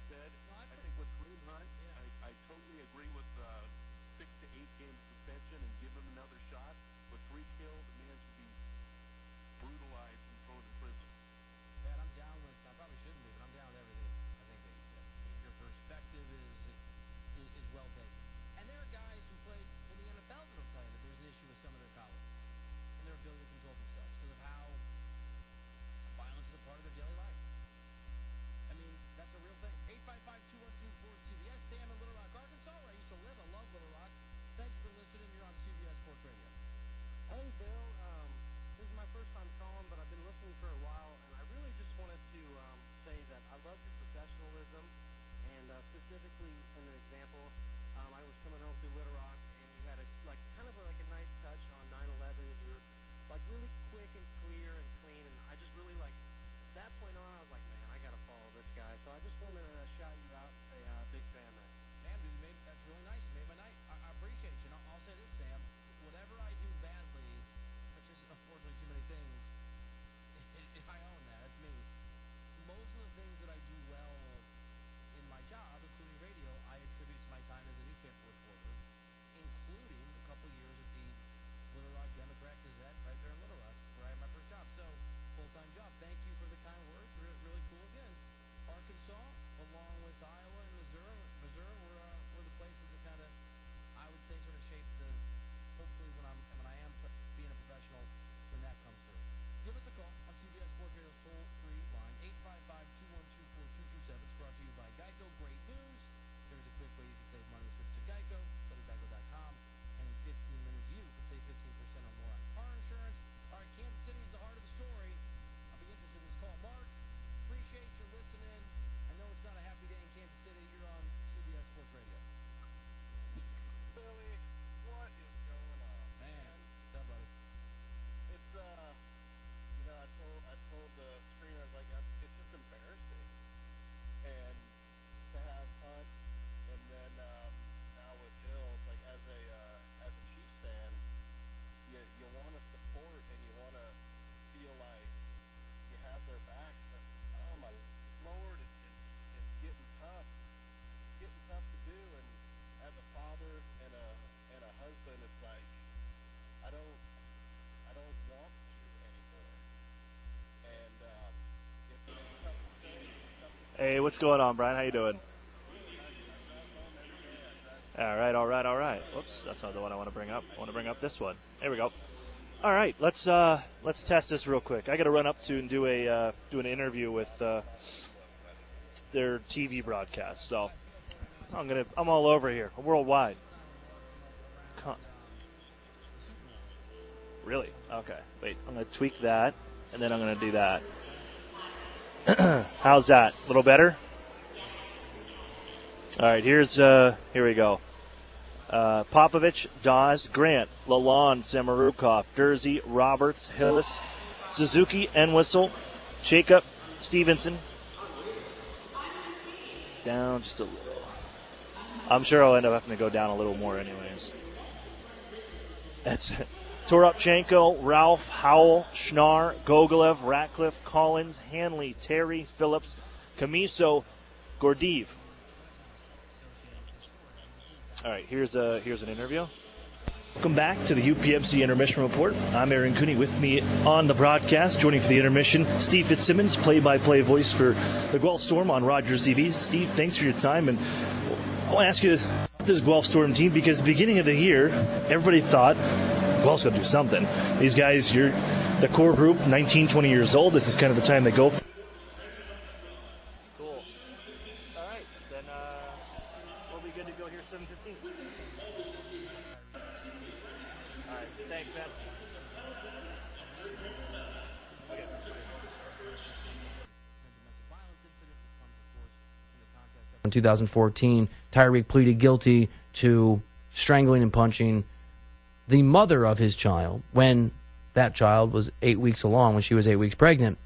said. I think with Kareem Hunt, I totally agree with 6 to 8 game suspension and give him another shot. With 3 kills, the man should be brutalized and thrown in prison. Pat, I'm down with. I probably shouldn't be, but I'm down with everything. I think that you said. Your perspective is well taken. And there are guys who played in the NFL that'll tell you that there's an issue with some of their colleagues and their ability to control themselves because of how violence is a part of their daily life. I mean, that's a real thing. 855-212-4CBS. Sam in Little Rock, Arkansas, where I used to live. I love Little Rock. Thank you for listening. You're on CBS Sports Radio. Hey, Bill. This is my first time calling, but I've been listening for a while, and I really just wanted to say that I love your professionalism, and specifically in the example, I was coming home through Little Rock, and you had kind of like a nice touch on 9/11, and you were like really quick and clear and clean, and I just really that point on, I was like, man, I gotta follow this guy. So I just wanted to shout you out and say, big fan, man. Man, dude, that's really nice. You made my night. I appreciate you. And I'll say this, Sam. Whatever I do badly, which is unfortunately too many things, I own that. That's me. Most of the things that I do well in my job, including radio, I attribute to my time as a newspaper reporter, including a couple years at the Little Rock Democrat Gazette right there in Little Rock, where I had my first job. So, full-time job. Thank you for the kind words. Really cool. Again, Arkansas, along with Iowa and Missouri were the places that kind of, I would say, sort of shaped the, hopefully when I am being a professional, when that comes through. Give us a call on CBS Sports Radio's toll-free line, 855-212-4227. It's brought to you by Geico. Great news. There's a quick way you can save money. Switch to Geico. Go to geico.com. And in 15 minutes, you can save 15% or more on car insurance. All right, Kansas City is the heart of the story. I'll be interested in this call. Mark, appreciate you listening. I know it's not a happy day in Kansas City. You're on CBS Sports Radio. Billy, what is going on? Man, what's up, buddy? It's I told the screener, like, it's just embarrassing, and to have Hunt, and then now with Hill, like as a Chiefs fan, you want to support and you want to feel like you have their back, but oh my Lord, it's getting tough. It's getting tough to do, and as a father and a husband, it's like I don't want to anymore. And it's tough to say. Hey, what's going on, Brian? How you doing? All right. Whoops, that's not the one I want to bring up. I want to bring up this one. There we go. All right, let's test this real quick. I got to run up to and do an interview with their TV broadcast. So I'm all over here, worldwide. Really? Okay. Wait, I'm gonna tweak that, and then I'm gonna do that. How's that? A little better? All right. Here we go. Popovich, Dawes, Grant, Lalonde, Samarukov, Dersey, Roberts, Hillis, Suzuki, Entwistle, Jacob, Stevenson. Down just a little. I'm sure I'll end up having to go down a little more anyways. That's it. Toropchenko, Ralph, Howell, Schnarr, Gogolev, Ratcliffe, Collins, Hanley, Terry, Phillips, Camiso, Gordiev. All right, here's an interview. Welcome back to the UPMC Intermission Report. I'm Aaron Cooney. With me on the broadcast, joining for the intermission, Steve Fitzsimmons, play-by-play voice for the Guelph Storm on Rogers TV. Steve, thanks for your time. And I want to ask you about this Guelph Storm team because beginning of the year, everybody thought Guelph's going to do something. These guys, you're the core group, 19, 20 years old. This is kind of the time they go. Cool. All right, then we'll be good to go here 7:15. All right, thanks, man. Okay. In 2014, Tyreek pleaded guilty to strangling and punching the mother of his child when that child was 8 weeks along, when she was 8 weeks pregnant.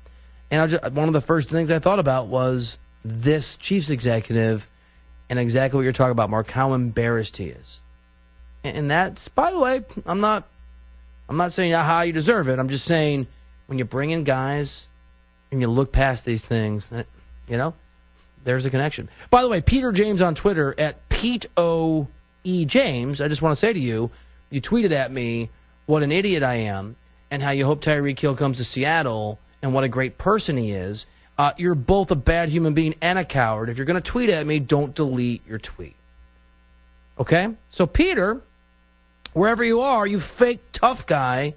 And one of the first things I thought about was this Chiefs executive and exactly what you're talking about, Mark, how embarrassed he is. And that's, by the way, I'm not saying how you deserve it. I'm just saying when you bring in guys and you look past these things, there's a connection. By the way, Peter James on Twitter at Pete O. E. James, I just want to say to you, you tweeted at me what an idiot I am and how you hope Tyreek Hill comes to Seattle and what a great person he is. You're both a bad human being and a coward. If you're going to tweet at me, don't delete your tweet. Okay? So, Peter, wherever you are, you fake tough guy,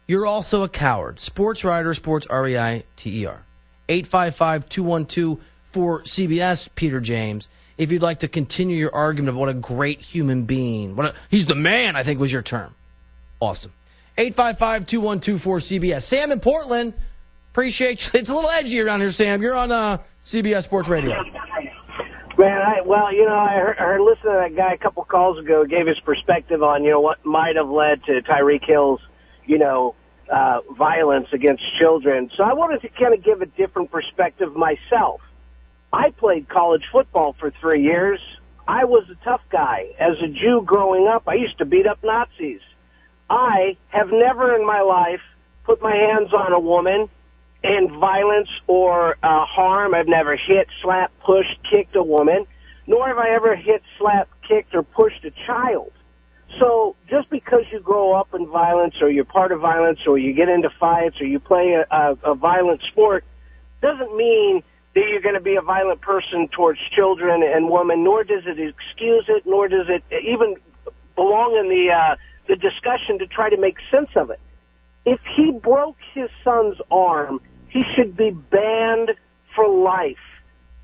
you're also a coward. Sports writer, sports R-E-I-T-E-R. 855-212-4CBS, Peter James. If you'd like to continue your argument of what a great human being, he's the man, I think was your term. Awesome. 855-212-4CBS. Sam in Portland, appreciate you. It's a little edgy around here, Sam. You're on CBS Sports Radio. Man, I heard listening to that guy a couple calls ago, gave his perspective on, what might have led to Tyreek Hill's, violence against children. So I wanted to kind of give a different perspective myself. I played college football for 3 years. I was a tough guy. As a Jew growing up, I used to beat up Nazis. I have never in my life put my hands on a woman in violence or harm. I've never hit, slapped, pushed, kicked a woman, nor have I ever hit, slapped, kicked, or pushed a child. So just because you grow up in violence or you're part of violence or you get into fights or you play a violent sport doesn't mean that you're going to be a violent person towards children and women, nor does it excuse it, nor does it even belong in the discussion to try to make sense of it. If he broke his son's arm, he should be banned for life.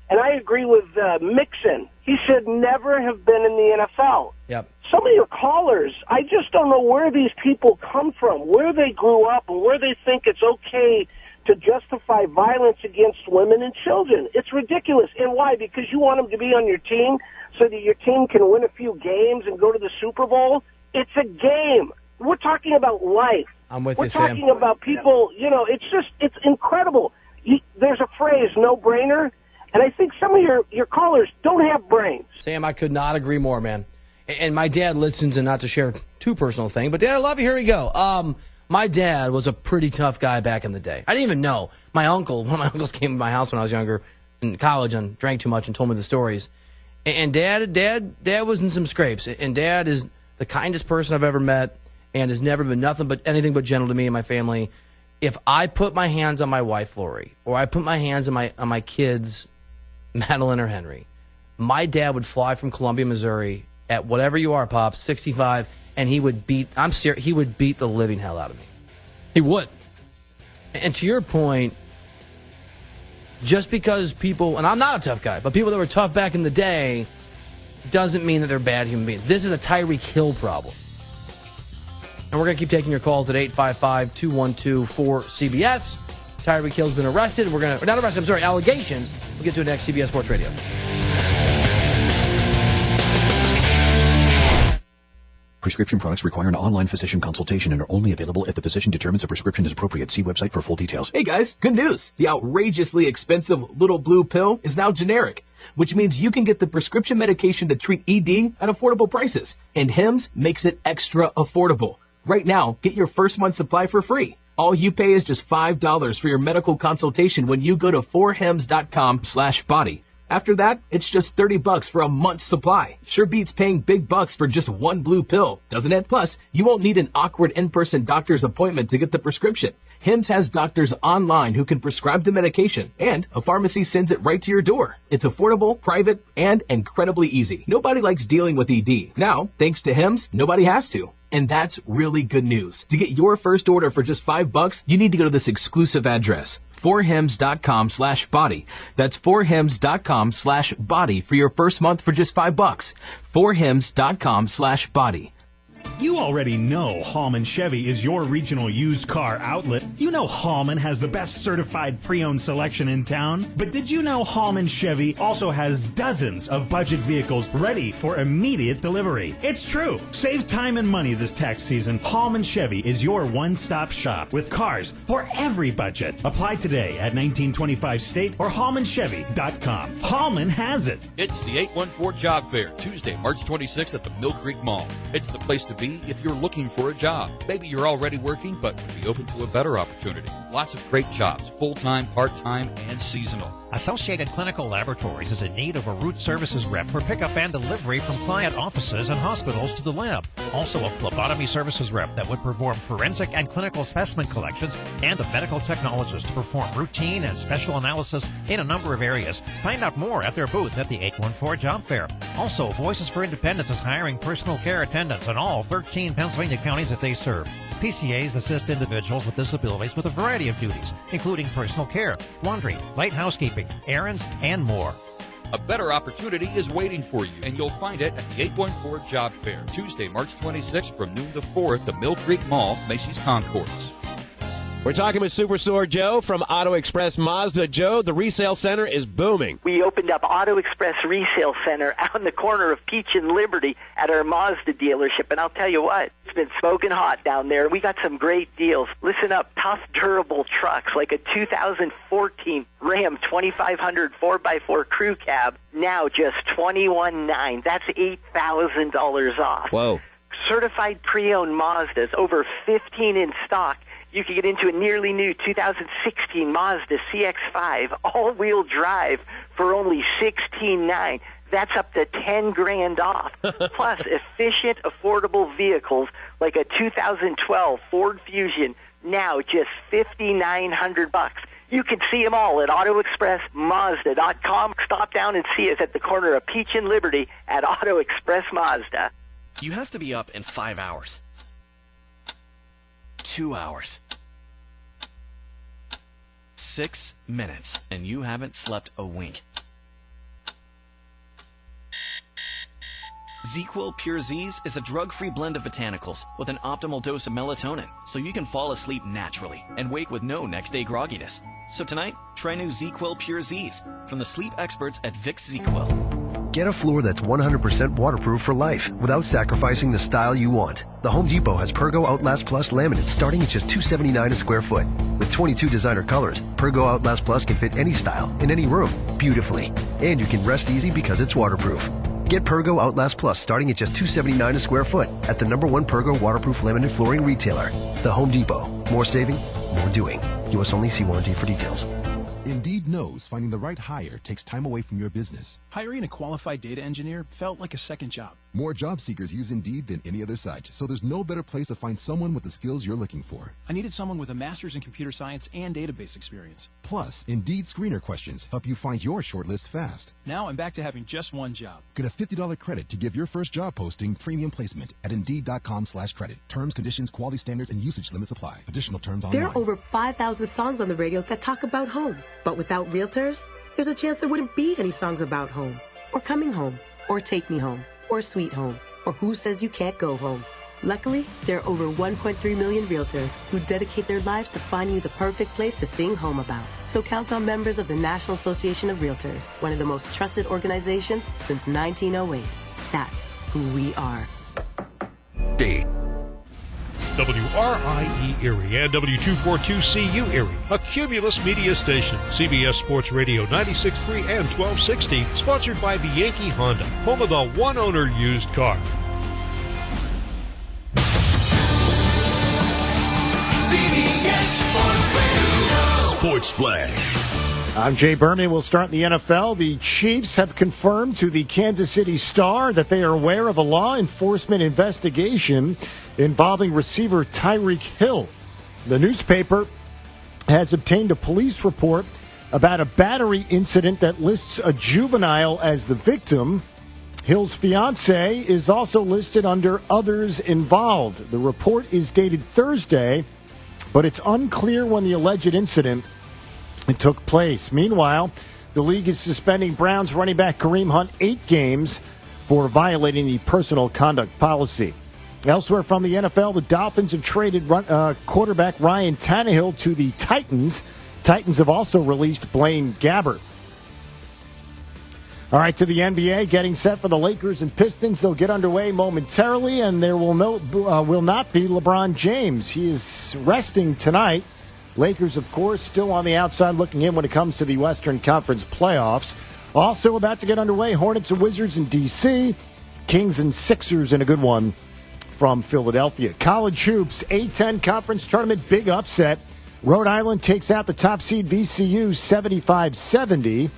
And I agree with Mixon. He should never have been in the NFL. Yep. Some of your callers, I just don't know where these people come from, where they grew up, and where they think it's okay to justify violence against women and children. It's ridiculous. And why? Because you want them to be on your team so that your team can win a few games and go to the Super Bowl? It's a game. We're talking about life. I'm with We're you, Sam. talking about people, it's incredible. There's a phrase, no brainer, and I think some of your callers don't have brains. Sam, I could not agree more, man. And my dad listens, and not to share too personal thing, but Dad, I love you. Here we go. My dad was a pretty tough guy back in the day. I didn't even know. One of my uncles came to my house when I was younger in college and drank too much and told me the stories. And Dad was in some scrapes. And Dad is the kindest person I've ever met and has never been anything but gentle to me and my family. If I put my hands on my wife, Lori, or I put my hands on my kids, Madeline or Henry, my dad would fly from Columbia, Missouri at whatever you are, Pops, 65, and he would beat the living hell out of me. He would. And to your point, just because people, and I'm not a tough guy, but people that were tough back in the day doesn't mean that they're bad human beings. This is a Tyreek Hill problem. And we're going to keep taking your calls at 855-212-4CBS. Tyreek Hill's been arrested. Allegations. We'll get to it next, CBS Sports Radio. Prescription products require an online physician consultation and are only available if the physician determines a prescription is appropriate. See website for full details. Hey guys, good news. The outrageously expensive little blue pill is now generic, which means you can get the prescription medication to treat ED at affordable prices. And Hims makes it extra affordable. Right now, get your first month supply for free. All you pay is just $5 for your medical consultation when you go to 4hims.com/body. After that, it's just $30 for a month's supply. Sure beats paying big bucks for just one blue pill, doesn't it? Plus, you won't need an awkward in-person doctor's appointment to get the prescription. Hims has doctors online who can prescribe the medication, and a pharmacy sends it right to your door. It's affordable, private, and incredibly easy. Nobody likes dealing with ED. Now, thanks to Hims, nobody has to. And that's really good news. To get your first order for just $5, you need to go to this exclusive address, 4hims.com/body. That's 4hims.com/body for your first month for just $5. 4hims.com/body. You already know Hallman Chevy is your regional used car outlet. You know Hallman has the best certified pre-owned selection in town. But did you know Hallman Chevy also has dozens of budget vehicles ready for immediate delivery? It's true. Save time and money this tax season. Hallman Chevy is your one-stop shop with cars for every budget. Apply today at 1925 State or hallmanchevy.com. Hallman has it. It's the 814 Job Fair, Tuesday, March 26th at the Mill Creek Mall. It's the place to to be if you're looking for a job. Maybe you're already working, but would be open to a better opportunity. Lots of great jobs, full-time, part-time, and seasonal. Associated Clinical Laboratories is in need of a root services rep for pickup and delivery from client offices and hospitals to the lab. Also a phlebotomy services rep that would perform forensic and clinical specimen collections, and a medical technologist to perform routine and special analysis in a number of areas. Find out more at their booth at the 814 Job Fair. Also, Voices for Independence is hiring personal care attendants in all 13 Pennsylvania counties that they serve. PCAs assist individuals with disabilities with a variety of duties, including personal care, laundry, light housekeeping, errands, and more. A better opportunity is waiting for you, and you'll find it at the 814 Job Fair, Tuesday, March 26th from noon to 4 at the Mill Creek Mall, Macy's Concourse. We're talking with Superstore Joe from Auto Express Mazda. Joe, the resale center is booming. We opened up Auto Express Resale Center out in the corner of Peach and Liberty at our Mazda dealership, and I'll tell you what, it's been smoking hot down there. We got some great deals. Listen up, tough, durable trucks like a 2014 Ram 2500 4x4 crew cab, now just $21,900. That's $8,000 off. Whoa. Certified pre-owned Mazdas, over 15 in stock. You can get into a nearly new 2016 Mazda CX-5 all-wheel drive for only $16,900. That's up to $10,000 off. Plus, efficient, affordable vehicles like a 2012 Ford Fusion, now just $5,900. You can see them all at AutoExpressMazda.com. Stop down and see us at the corner of Peach and Liberty at Auto Express Mazda. You have to be up in 5 hours. 2 hours. 6 minutes, and you haven't slept a wink. ZzzQuil Pure Z's is a drug-free blend of botanicals with an optimal dose of melatonin, so you can fall asleep naturally and wake with no next-day grogginess. So tonight, try new ZzzQuil Pure Z's from the sleep experts at Vicks ZzzQuil. Get a floor that's 100% waterproof for life without sacrificing the style you want. The Home Depot has Pergo Outlast Plus laminate starting at just $279 a square foot. With 22 designer colors, Pergo Outlast Plus can fit any style in any room beautifully. And you can rest easy because it's waterproof. Get Pergo Outlast Plus starting at just $279 a square foot at the #1 Pergo waterproof laminate flooring retailer. The Home Depot. More saving, more doing. U.S. only. See warranty for details. Indeed knows finding the right hire takes time away from your business. Hiring a qualified data engineer felt like a second job. More job seekers use Indeed than any other site, so there's no better place to find someone with the skills you're looking for. I needed someone with a master's in computer science and database experience. Plus, Indeed screener questions help you find your shortlist fast. Now I'm back to having just one job. Get a $50 credit to give your first job posting premium placement at Indeed.com/credit. Terms, conditions, quality standards, and usage limits apply. Additional terms online. There are over 5,000 songs on the radio that talk about home. But without realtors, there's a chance there wouldn't be any songs about home, or coming home, or take me home, or sweet home, or who says you can't go home. Luckily, there are over 1.3 million realtors who dedicate their lives to finding you the perfect place to sing home about. So count on members of the National Association of Realtors, one of the most trusted organizations since 1908. That's who we are. D. WRIE Erie and W242CU Erie, a Cumulus media station. CBS Sports Radio 96.3 and 1260, sponsored by the Yankee Honda, home of the one-owner used car. CBS Sports Radio. Sports Flash. I'm Jay Berman. We'll start in the NFL. The Chiefs have confirmed to the Kansas City Star that they are aware of a law enforcement investigation involving receiver Tyreek Hill. The newspaper has obtained a police report about a battery incident that lists a juvenile as the victim. Hill's fiancée is also listed under others involved. The report is dated Thursday, but it's unclear when the alleged incident took place. Meanwhile, the league is suspending Browns running back Kareem Hunt 8 games for violating the personal conduct policy. Elsewhere from the NFL, the Dolphins have traded quarterback Ryan Tannehill to the Titans. Titans have also released Blaine Gabbert. All right, to the NBA, getting set for the Lakers and Pistons. They'll get underway momentarily, and there will not be LeBron James. He is resting tonight. Lakers, of course, still on the outside looking in when it comes to the Western Conference playoffs. Also about to get underway, Hornets and Wizards in D.C., Kings and Sixers in a good one from Philadelphia. College hoops, A-10 conference tournament, big upset. Rhode Island takes out the top seed VCU 75-70.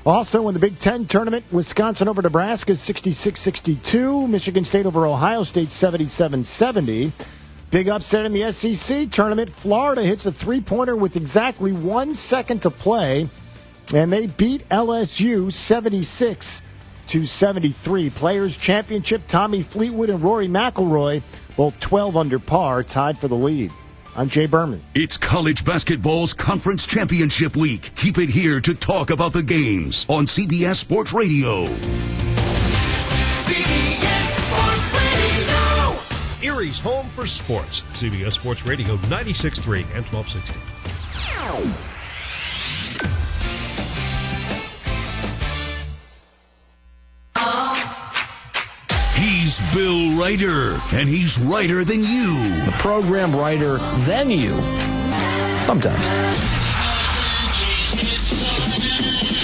Also in the Big Ten tournament, Wisconsin over Nebraska 66-62. Michigan State over Ohio State 77-70. Big upset in the SEC tournament. Florida hits a three-pointer with exactly 1 second to play, and they beat LSU 76-73. Players Championship, Tommy Fleetwood and Rory McIlroy, both 12 under par, tied for the lead. I'm Jay Berman. It's college basketball's conference championship week. Keep it here to talk about the games on CBS Sports Radio. CBS Sports Radio. Erie's home for sports. CBS Sports Radio 96.3 and 1260. He's Bill Ryder, and he's righter than you. The program writer than you. Sometimes.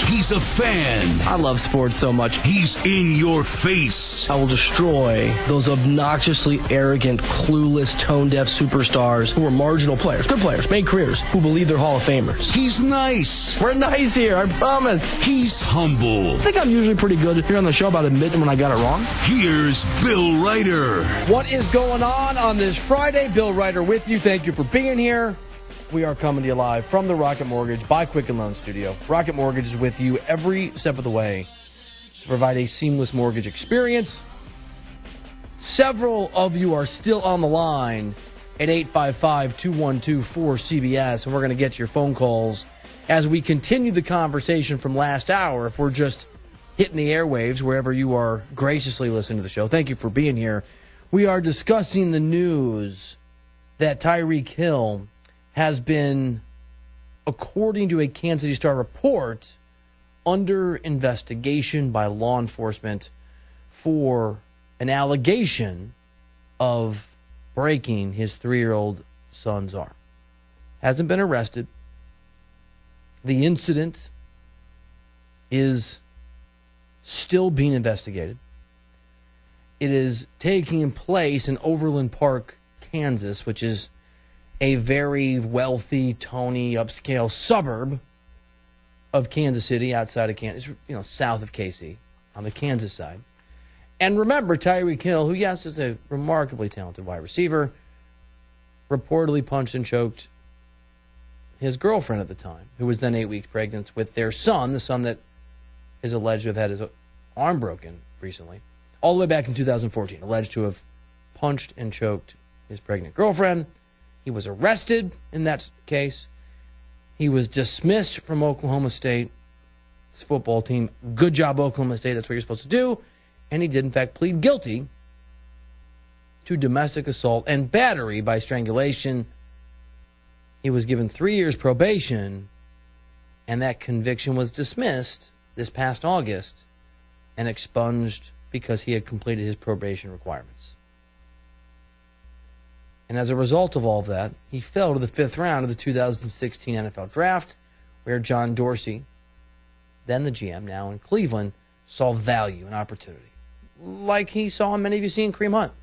He's a fan. I love sports so much. He's in your face. I will destroy those obnoxiously arrogant, clueless, tone-deaf superstars who are marginal players, good players, made careers, who believe they're Hall of Famers. He's nice. We're nice here, I promise. He's humble. I think I'm usually pretty good here on the show about admitting when I got it wrong. Here's Bill Ryder. What is going on this Friday? Bill Ryder with you. Thank you for being here. We are coming to you live from the Rocket Mortgage by Quicken Loan Studio. Rocket Mortgage is with you every step of the way to provide a seamless mortgage experience. Several of you are still on the line at 855-212-4CBS, and we're going to get to your phone calls as we continue the conversation from last hour. If we're just hitting the airwaves wherever you are graciously listening to the show, thank you for being here. We are discussing the news that Tyreek Hill has been, according to a Kansas City Star report, under investigation by law enforcement for an allegation of breaking his 3-year-old son's arm. Hasn't been arrested. The incident is still being investigated. It is taking place in Overland Park, Kansas, which is a very wealthy, Tony, upscale suburb of Kansas City, outside of Kansas, south of KC, on the Kansas side. And remember, Tyreek Hill, who, yes, is a remarkably talented wide receiver, reportedly punched and choked his girlfriend at the time, who was then 8 weeks pregnant with their son, the son that is alleged to have had his arm broken recently, all the way back in 2014, alleged to have punched and choked his pregnant girlfriend. He was arrested in that case. He was dismissed from Oklahoma State's football team. Good job, Oklahoma State. That's what you're supposed to do. And he did, in fact, plead guilty to domestic assault and battery by strangulation. He was given 3 years probation, and that conviction was dismissed this past August and expunged because he had completed his probation requirements. And as a result of all of that, he fell to the 5th round of the 2016 NFL Draft, where John Dorsey, then the GM, now in Cleveland, saw value and opportunity, like he saw, and many of you see in Kareem Hunt.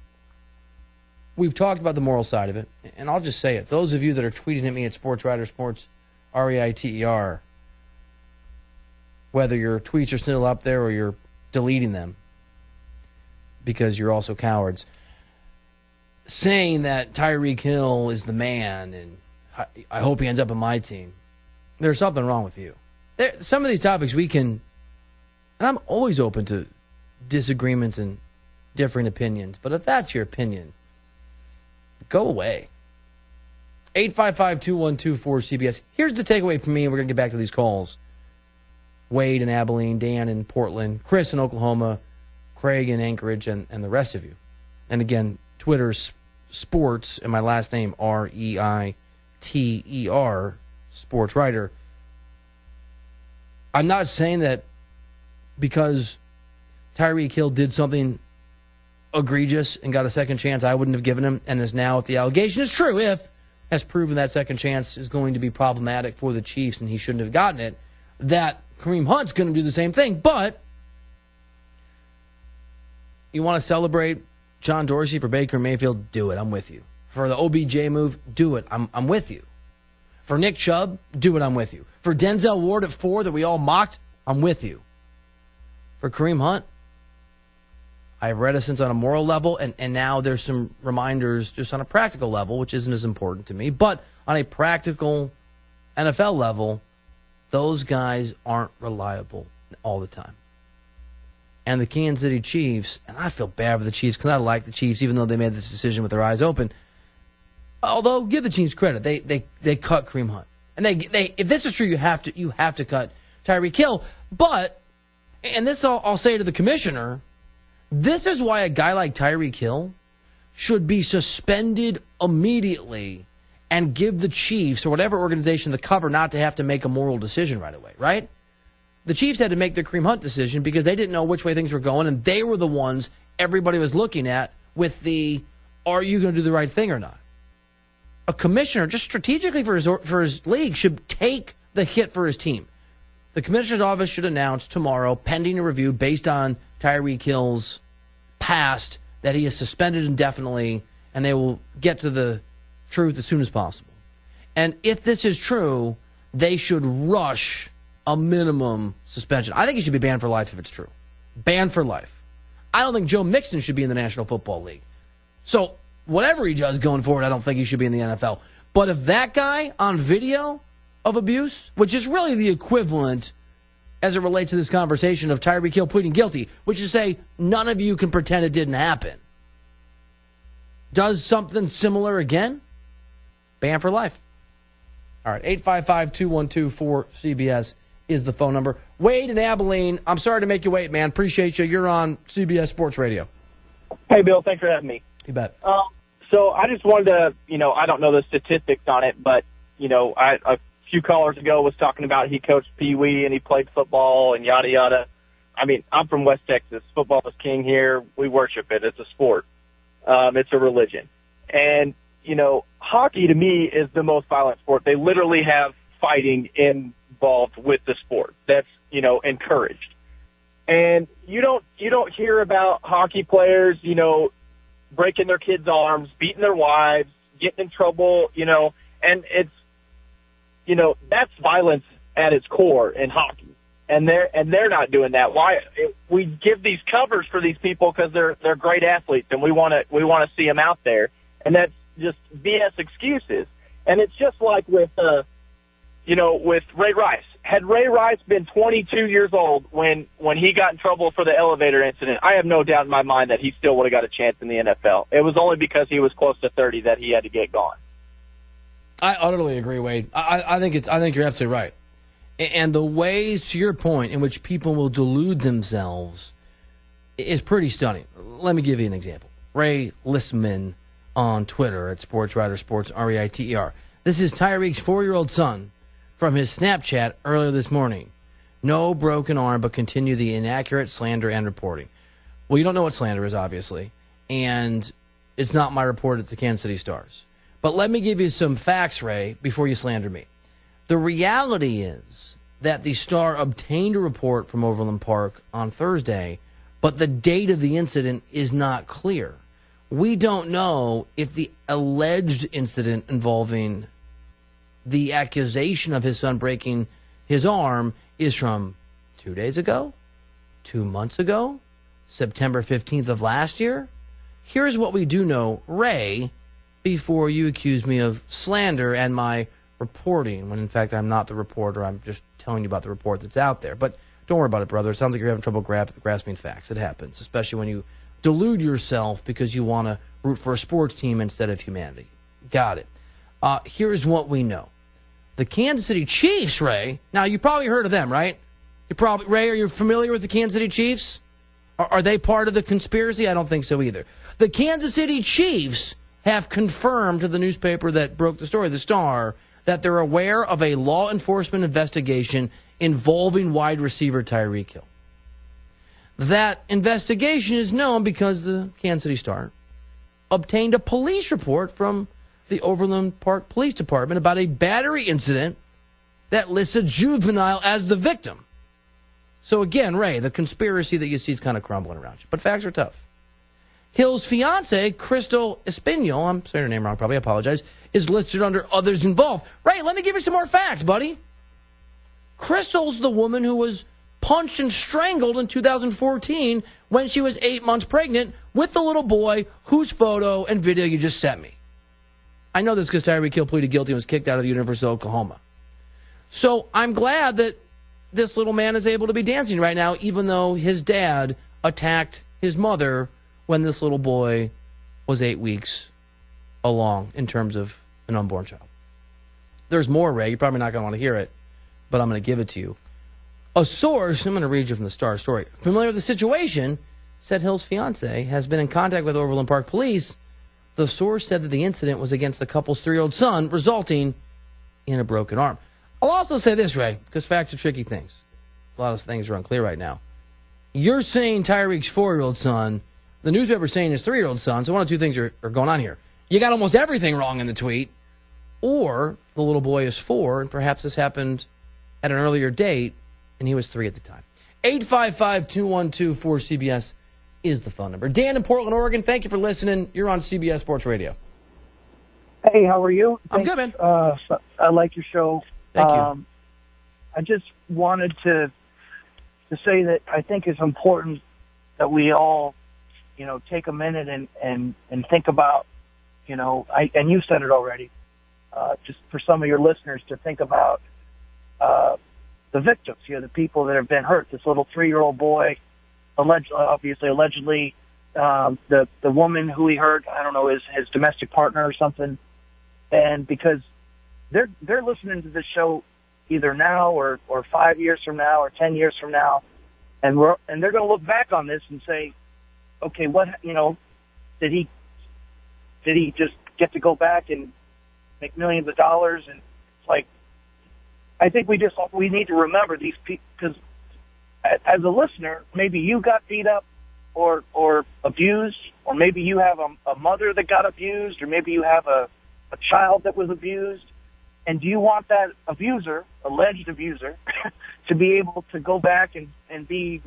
We've talked about the moral side of it, and I'll just say it. Those of you that are tweeting at me at SportsRider, Sports, R-E-I-T-E-R, whether your tweets are still up there or you're deleting them because you're also cowards, saying that Tyreek Hill is the man and I hope he ends up on my team, there's something wrong with you. Some of these topics we can, and I'm always open to disagreements and different opinions, but if that's your opinion, go away. 855-212-4CBS. Here's the takeaway from me, and we're going to get back to these calls. Wade in Abilene, Dan in Portland, Chris in Oklahoma, Craig in Anchorage, and the rest of you. And again, Twitter's sports, and my last name, R-E-I-T-E-R, Sports Writer. I'm not saying that because Tyreek Hill did something egregious and got a second chance I wouldn't have given him, and is now, if the allegation is true, if has proven that second chance is going to be problematic for the Chiefs and he shouldn't have gotten it, that Kareem Hunt's going to do the same thing. But you want to celebrate John Dorsey for Baker Mayfield, do it. I'm with you. For the OBJ move, do it. I'm with you. For Nick Chubb, do it. I'm with you. For Denzel Ward at 4 that we all mocked, I'm with you. For Kareem Hunt, I have reticence on a moral level, and now there's some reminders just on a practical level, which isn't as important to me. But on a practical NFL level, those guys aren't reliable all the time. And the Kansas City Chiefs, and I feel bad for the Chiefs because I like the Chiefs, even though they made this decision with their eyes open. Although, give the Chiefs credit, they cut Kareem Hunt, and they if this is true, you have to cut Tyreek Hill. But, and this I'll say to the commissioner, this is why a guy like Tyreek Hill should be suspended immediately and give the Chiefs or whatever organization the cover not to have to make a moral decision right away, right? The Chiefs had to make their Kareem Hunt decision because they didn't know which way things were going, and they were the ones everybody was looking at with the, are you going to do the right thing or not? A commissioner, just strategically for his league, should take the hit for his team. The commissioner's office should announce tomorrow, pending a review based on Tyreek Hill's past, that he is suspended indefinitely, and they will get to the truth as soon as possible. And if this is true, they should rush a minimum suspension. I think he should be banned for life if it's true. Banned for life. I don't think Joe Mixon should be in the National Football League. So whatever he does going forward, I don't think he should be in the NFL. But if that guy on video of abuse, which is really the equivalent as it relates to this conversation of Tyreek Hill pleading guilty, which is to say none of you can pretend it didn't happen, does something similar again, ban for life. All right, 855-212-4CBS is the phone number. Wade in Abilene, I'm sorry to make you wait, man. Appreciate you. You're on CBS Sports Radio. Hey, Bill. Thanks for having me. You bet. So I just wanted to, I don't know the statistics on it, but, a few callers ago was talking about he coached Pee Wee and he played football and yada, yada. I mean, I'm from West Texas. Football is king here. We worship it. It's a sport. It's a religion. And, hockey to me is the most violent sport. They literally have fighting involved with the sport. That's, encouraged. And you don't hear about hockey players, breaking their kids' arms, beating their wives, getting in trouble, and it's, that's violence at its core in hockey. And they're not doing that. Why? We give these covers for these people because they're great athletes and we want to see them out there. And that's just BS excuses. And it's just like with Ray Rice. Had Ray Rice been 22 years old when he got in trouble for the elevator incident, I have no doubt in my mind that he still would have got a chance in the NFL. It was only because he was close to 30 that he had to get gone. I utterly agree, Wade. I think you're absolutely right. And the ways, to your point, in which people will delude themselves is pretty stunning. Let me give you an example. Ray Listman on Twitter at SportsWriter Sports, REITER. This is Tyreek's 4-year-old son from his Snapchat earlier this morning. No broken arm, but continue the inaccurate slander and reporting. Well, you don't know what slander is, obviously, and it's not my report, it's the Kansas City Stars. But let me give you some facts, Ray, before you slander me. The reality is that the Star obtained a report from Overland Park on Thursday, but the date of the incident is not clear. We don't know if the alleged incident involving the accusation of his son breaking his arm is from 2 days ago, 2 months ago, September 15th of last year. Here's what we do know, Ray, before you accuse me of slander and my reporting, when in fact I'm not the reporter. I'm just telling you about the report that's out there. But don't worry about it, brother. It sounds like you're having trouble grasping facts. It happens, especially when you delude yourself because you want to root for a sports team instead of humanity. Got it. Here's what we know. The Kansas City Chiefs, Ray, now you probably heard of them, right? Ray, are you familiar with the Kansas City Chiefs? Are they part of the conspiracy? I don't think so either. The Kansas City Chiefs have confirmed to the newspaper that broke the story, the Star, that they're aware of a law enforcement investigation involving wide receiver Tyreek Hill. That investigation is known because the Kansas City Star obtained a police report from the Overland Park Police Department about a battery incident that lists a juvenile as the victim. So again, Ray, the conspiracy that you see is kind of crumbling around you. But facts are tough. Hill's fiance, Crystal Espinal, I'm saying her name wrong, probably, I apologize, is listed under others involved. Ray, let me give you some more facts, buddy. Crystal's the woman who was punched and strangled in 2014 when she was 8 months pregnant with the little boy whose photo and video you just sent me. I know this because Tyreek Hill pleaded guilty and was kicked out of the University of Oklahoma. So I'm glad that this little man is able to be dancing right now, even though his dad attacked his mother when this little boy was 8 weeks along in terms of an unborn child. There's more, Ray. You're probably not going to want to hear it, but I'm going to give it to you. A source, I'm going to read you from the Star story, familiar with the situation, said Hill's fiance has been in contact with Overland Park police. The source said that the incident was against the couple's 3-year-old son, resulting in a broken arm. I'll also say this, Ray, because facts are tricky things. A lot of things are unclear right now. You're saying Tyreek's 4-year-old son, the newspaper's saying his 3-year-old son, so one of two things are going on here. You got almost everything wrong in the tweet, or the little boy is 4, and perhaps this happened at an earlier date, and he was 3 at the time. 855-212-4CBS is the phone number. Dan in Portland, Oregon, thank you for listening. You're on CBS Sports Radio. Hey, how are you? I'm good, man. I like your show. Thank you. I just wanted to say that I think it's important that we all, take a minute and think about, and you said it already, just for some of your listeners to think about the victims, the people that have been hurt. This little 3-year-old boy, allegedly, the woman who he hurt, I don't know, his domestic partner or something, and because they're listening to this show either now or 5 years from now or 10 years from now, and they're going to look back on this and say, okay, what did he just get to go back and make millions of dollars? And it's like, I think we need to remember these people, because as a listener, maybe you got beat up or abused, or maybe you have a mother that got abused, or maybe you have a child that was abused. And do you want that abuser, alleged abuser, to be able to go back and be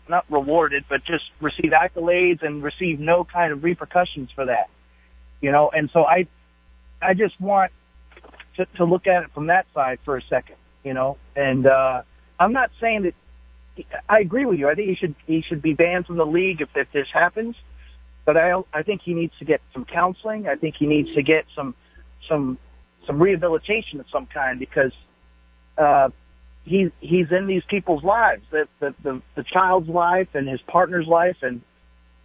not rewarded, but just receive accolades and receive no kind of repercussions for that? And so I just want to look at it from that side for a second, and I'm not saying that I agree with you. I think he should be banned from the league if this happens, but I think he needs to get some counseling. I think he needs to get some rehabilitation of some kind, because he's in these people's lives, the child's life and his partner's life, and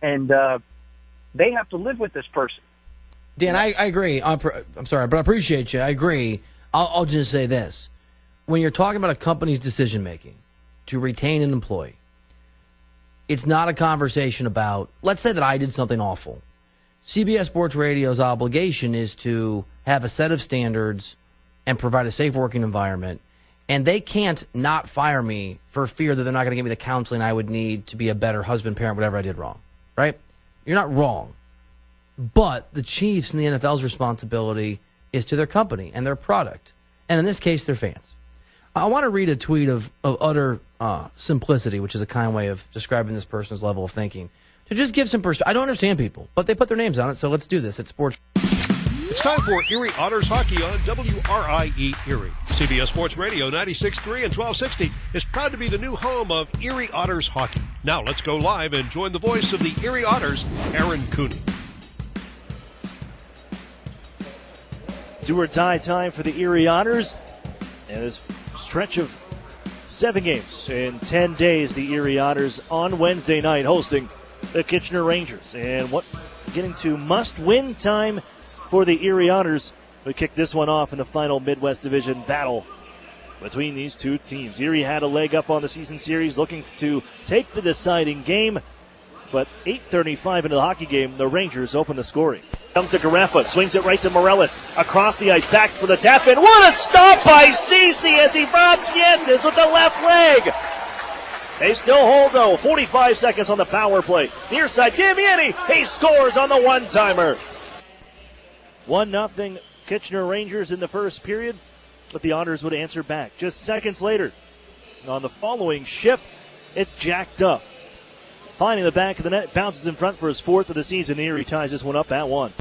they have to live with this person. Dan, I agree. I'm sorry, but I appreciate you. I agree. I'll just say this. When you're talking about a company's decision-making to retain an employee, it's not a conversation about, let's say that I did something awful. CBS Sports Radio's obligation is to have a set of standards and provide a safe working environment, and they can't not fire me for fear that they're not going to give me the counseling I would need to be a better husband, parent, whatever I did wrong, right? You're not wrong. But the Chiefs and the NFL's responsibility is to their company and their product, and in this case, their fans. I want to read a tweet of utter simplicity, which is a kind way of describing this person's level of thinking. To just give some perspective. I don't understand people, but they put their names on it, so let's do this. It's Sports. It's time for Erie Otters Hockey on WRIE Erie. CBS Sports Radio 96.3 and 1260 is proud to be the new home of Erie Otters Hockey. Now let's go live and join the voice of the Erie Otters, Aaron Cooney. Do or die time for the Erie Otters. And this stretch of 7 games in 10 days, the Erie Otters on Wednesday night hosting the Kitchener Rangers. And getting to must-win time for the Erie Otters. We kick this one off in the final Midwest Division battle between these two teams. Erie had a leg up on the season series, looking to take the deciding game. But 8:35 into the hockey game, the Rangers open the scoring. Comes to Garefa, swings it right to Morellis. Across the ice, back for the tap-in. What a stop by Cece as he robs Jancis with the left leg. They still hold, though. 45 seconds on the power play. Near side, Damiani. He scores on the one-timer. 1-0 Kitchener Rangers in the first period, but the Otters would answer back. Just seconds later, on the following shift, it's Jack Duff. finding the back of the net, bounces in front for his 4th of the season. Erie ties this one up at 1.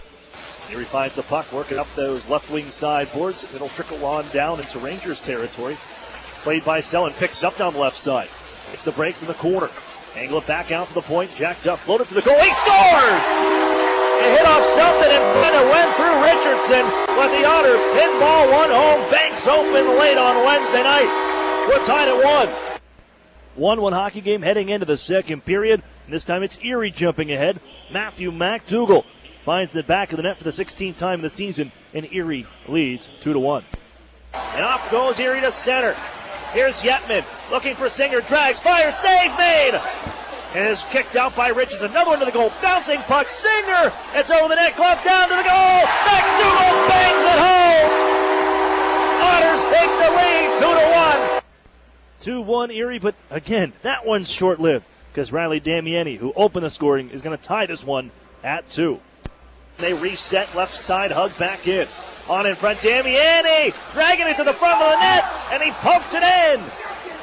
Erie finds the puck, working up those left wing side boards. It'll trickle on down into Rangers territory. Played by Selin, picks up down the left side. It's the breaks in the corner. Angle it back out to the point. Jack Duff floated to the goal. He scores! It hit off something in front and went through Richardson. But the Otters pinball one home. Banks open late on Wednesday night. We're tied at 1. 1-1 hockey game heading into the second period. And this time it's Erie jumping ahead. Matthew MacDougall finds the back of the net for the 16th time in the season. And Erie leads 2-1. And off goes Erie to center. Here's Yetman looking for Singer, drags, fires, save made! And is kicked out by Richards. Another one to the goal. Bouncing puck, Singer! It's over the net, glove down to the goal! MacDougall bangs it home! Otters take the lead, 2-1. 2-1 Erie, but again, that one's short-lived because Riley Damiani, who opened the scoring, is going to tie this one at 2. They reset left side, hug back in. On in front, Damiani dragging it to the front of the net, and he pokes it in.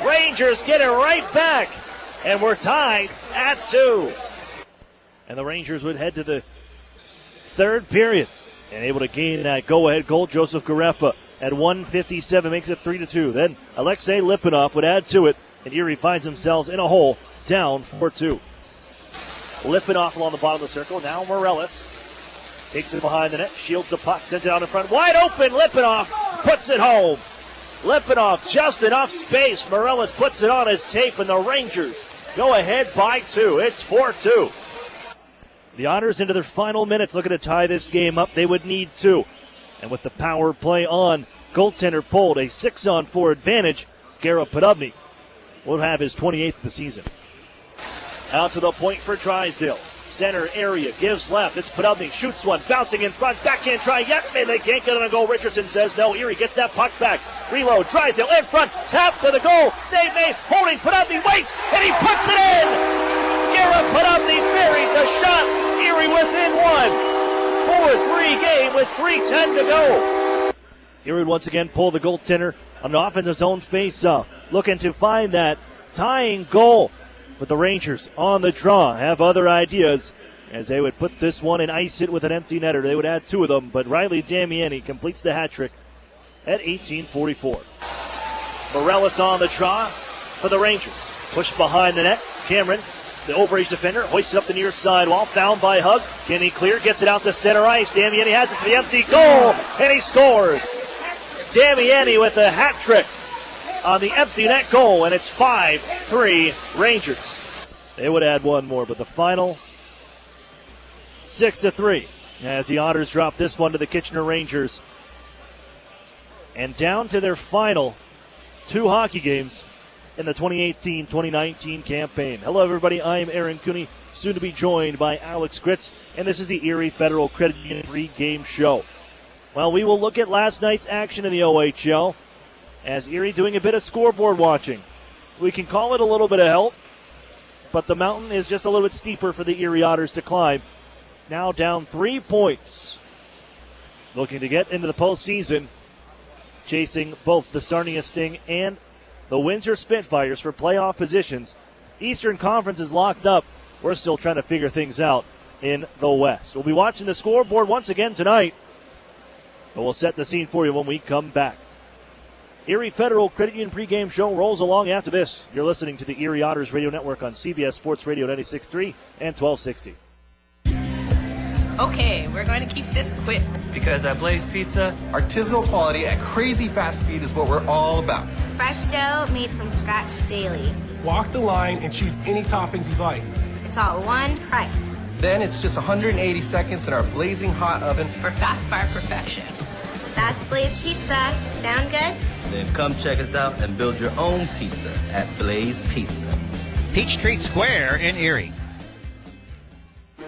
Rangers get it right back, and we're tied at 2. And the Rangers would head to the third period and able to gain that go-ahead goal. Joseph Garefa at 1:57 makes it 3-2. Then Alexei Lipinov would add to it, and Erie finds themselves in a hole, down 4-2. Lipinov along the bottom of the circle. Now Morellis takes it behind the net, shields the puck, sends it out in front. Wide open, Lipinov puts it home. Lipinov just enough space. Morellis puts it on his tape, and the Rangers go ahead by 2. It's 4-2. The Otters into their final minutes looking to tie this game up. They would need 2. And with the power play on, goaltender pulled a 6-on-4 advantage. Garrett Podobny will have his 28th of the season. Out to the point for Drysdale. Center area, gives left. It's Podobny, shoots one, bouncing in front, backhand try, Yetman, they can't get on a goal. Richardson says no. Erie gets that puck back. Reload, Drysdale in front, tap to the goal, save made, holding, Podobny waits, and he puts it in! Garrett Podobny buries the shot, Erie within 1. 4-3 game with 3:10 to go. Erie would once again pull the goaltender on an offensive zone face-off, looking to find that tying goal. But the Rangers on the draw have other ideas as they would put this one and ice it with an empty netter. They would add 2 of them, but Riley Damiani completes the hat trick at 18:44. Morellis on the draw for the Rangers. Pushed behind the net. Cameron, the overage defender, hoists it up the near side wall. Found by Hug. Can he clear? Gets it out to center ice. Damiani has it for the empty goal, and he scores. Damiani with a hat trick on the empty net goal, and it's 5-3 Rangers. They would add 1 more, but the final 6-3 as the Otters drop this one to the Kitchener Rangers. And down to their final 2 hockey games in the 2018-2019 campaign. Hello, everybody. I am Aaron Cooney, soon to be joined by Alex Gritz, and this is the Erie Federal Credit Union pre-game show. Well, we will look at last night's action in the OHL. As Erie doing a bit of scoreboard watching. We can call it a little bit of help, but the mountain is just a little bit steeper for the Erie Otters to climb. Now down 3 points. Looking to get into the postseason, chasing both the Sarnia Sting and the Windsor Spitfires for playoff positions. Eastern Conference is locked up. We're still trying to figure things out in the West. We'll be watching the scoreboard once again tonight, but we'll set the scene for you when we come back. Erie Federal Credit Union pregame show rolls along after this. You're listening to the Erie Otters Radio Network on CBS Sports Radio 96.3 and 1260. Okay, we're going to keep this quick. Because at Blaze Pizza, artisanal quality at crazy fast speed is what we're all about. Fresh dough made from scratch daily. Walk the line and choose any toppings you'd like. It's all one price. Then it's just 180 seconds in our blazing hot oven for fast fire perfection. That's Blaze Pizza. Sound good? Then come check us out and build your own pizza at Blaze Pizza. Peachtree Square in Erie.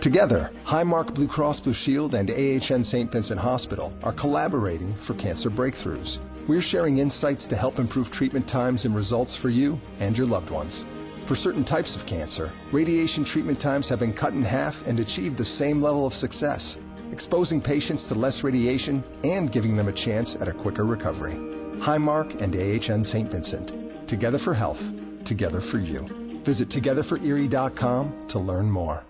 Together, Highmark Blue Cross Blue Shield and AHN St. Vincent Hospital are collaborating for cancer breakthroughs. We're sharing insights to help improve treatment times and results for you and your loved ones. For certain types of cancer, radiation treatment times have been cut in half and achieved the same level of success, exposing patients to less radiation and giving them a chance at a quicker recovery. Highmark and AHN St. Vincent. Together for health. Together for you. Visit togetherforerie.com to learn more.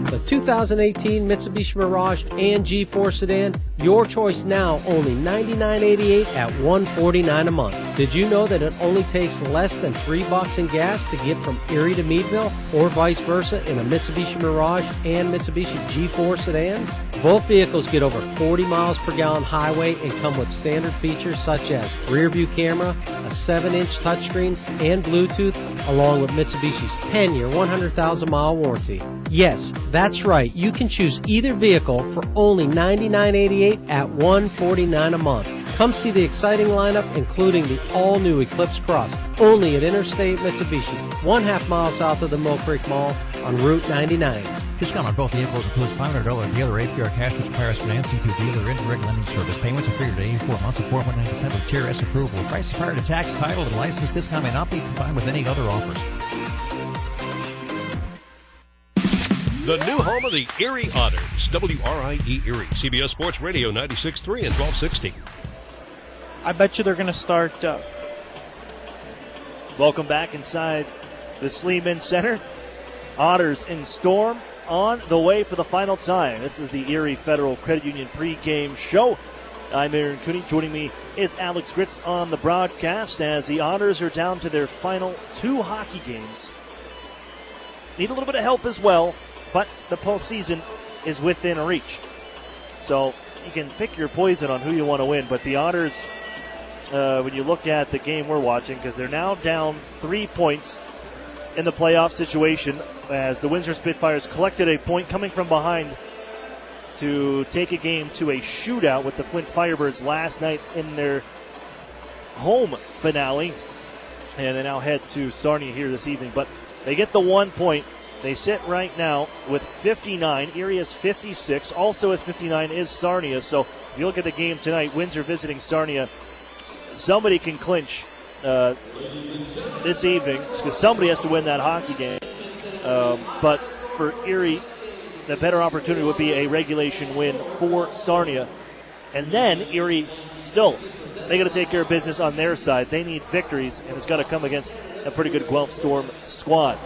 The 2018 Mitsubishi Mirage and G4 sedan, your choice now, only $99.88 at $149 a month. Did you know that it only takes less than $3 in gas to get from Erie to Meadville, or vice versa in a Mitsubishi Mirage and Mitsubishi G4 sedan? Both vehicles get over 40 miles per gallon highway and come with standard features such as rear view camera, a 7-inch touchscreen, and Bluetooth, along with Mitsubishi's 10-year, 100,000-mile warranty. Yes, that's right. You can choose either vehicle for only $99.88 at $149 a month. Come see the exciting lineup, including the all-new Eclipse Cross, only at Interstate Mitsubishi, 1/2 mile south of the Mill Creek Mall on Route 99. Discount on both vehicles includes $500 dealer APR cash, which requires financing through dealer indirect lending service. Payments are figured at 84 months of 4.9% with Tier S approval. Price is prior to tax, title, and license. Discount may not be combined with any other offers. The new home of the Erie Otters, WRIE Erie, CBS Sports Radio 96.3 and 1260. I bet you they're going to start. Welcome back inside the Sleeman Center. Otters in storm on the way for the final time. This is the Erie Federal Credit Union pregame show. I'm Aaron Cooney. Joining me is Alex Gritz on the broadcast as the Otters are down to their final 2 hockey games. Need a little bit of help as well, but the postseason is within reach. So you can pick your poison on who you want to win, but the Otters, when you look at the game we're watching, because they're now down 3 points in the playoff situation as the Windsor Spitfires collected a point coming from behind to take a game to a shootout with the Flint Firebirds last night in their home finale. And they now head to Sarnia here this evening. But they get the 1 point. They sit right now with 59. Erie has 56. Also at 59 is Sarnia. So if you look at the game tonight, Windsor visiting Sarnia, somebody can clinch this evening because somebody has to win that hockey game. But for Erie, the better opportunity would be a regulation win for Sarnia. And then Erie still, they got to take care of business on their side. They need victories, and it's got to come against a pretty good Guelph Storm squad.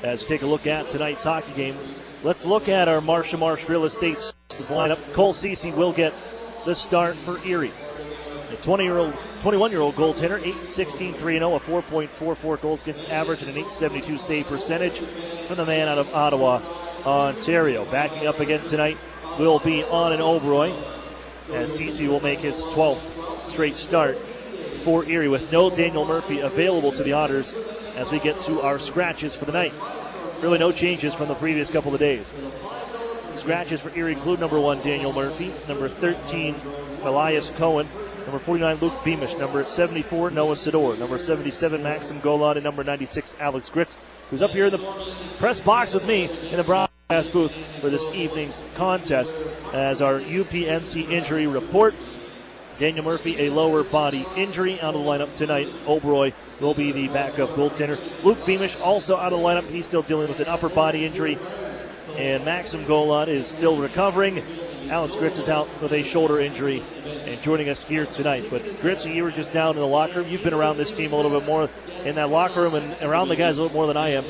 As we take a look at tonight's hockey game, let's look at our Marcia Marsh Real Estate lineup. Cole Cece will get the start for Erie. A 21-year-old goaltender, 8-16-3-0, a 4.44 goals against average, and an 8.72 save percentage from the man out of Ottawa, Ontario. Backing up again tonight will be Anand Oberoi, as Cece will make his 12th straight start for Erie, with no Daniel Murphy available to the Otters as we get to our scratches for the night. Really no changes from the previous couple of days. Scratches for Erie include number 1, Daniel Murphy, number 13, Elias Cohen, number 49, Luke Beamish, number 74, Noah Sador, number 77, Maxim Golan, and number 96, Alex Gritz, who's up here in the press box with me in the broadcast booth for this evening's contest. As our UPMC injury report, Daniel Murphy, a lower body injury, out of the lineup tonight. Oberoi will be the backup goaltender. Luke Beamish also out of the lineup. He's still dealing with an upper body injury. And Maxim Golan is still recovering. Alex Gritz is out with a shoulder injury and joining us here tonight. But Gritz, you were just down in the locker room. You've been around this team a little bit more in that locker room and around the guys a little more than I am.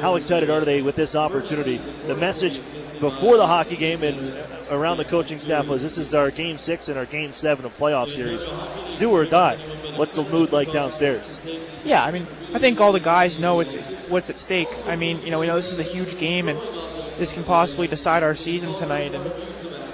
How excited are they with this opportunity? The message before the hockey game and around the coaching staff was, this is our Game 6 and our Game 7 of playoff series. It's do or die. What's the mood like downstairs? Yeah, I mean, I think all the guys know what's at stake. I mean, we know this is a huge game and this can possibly decide our season tonight.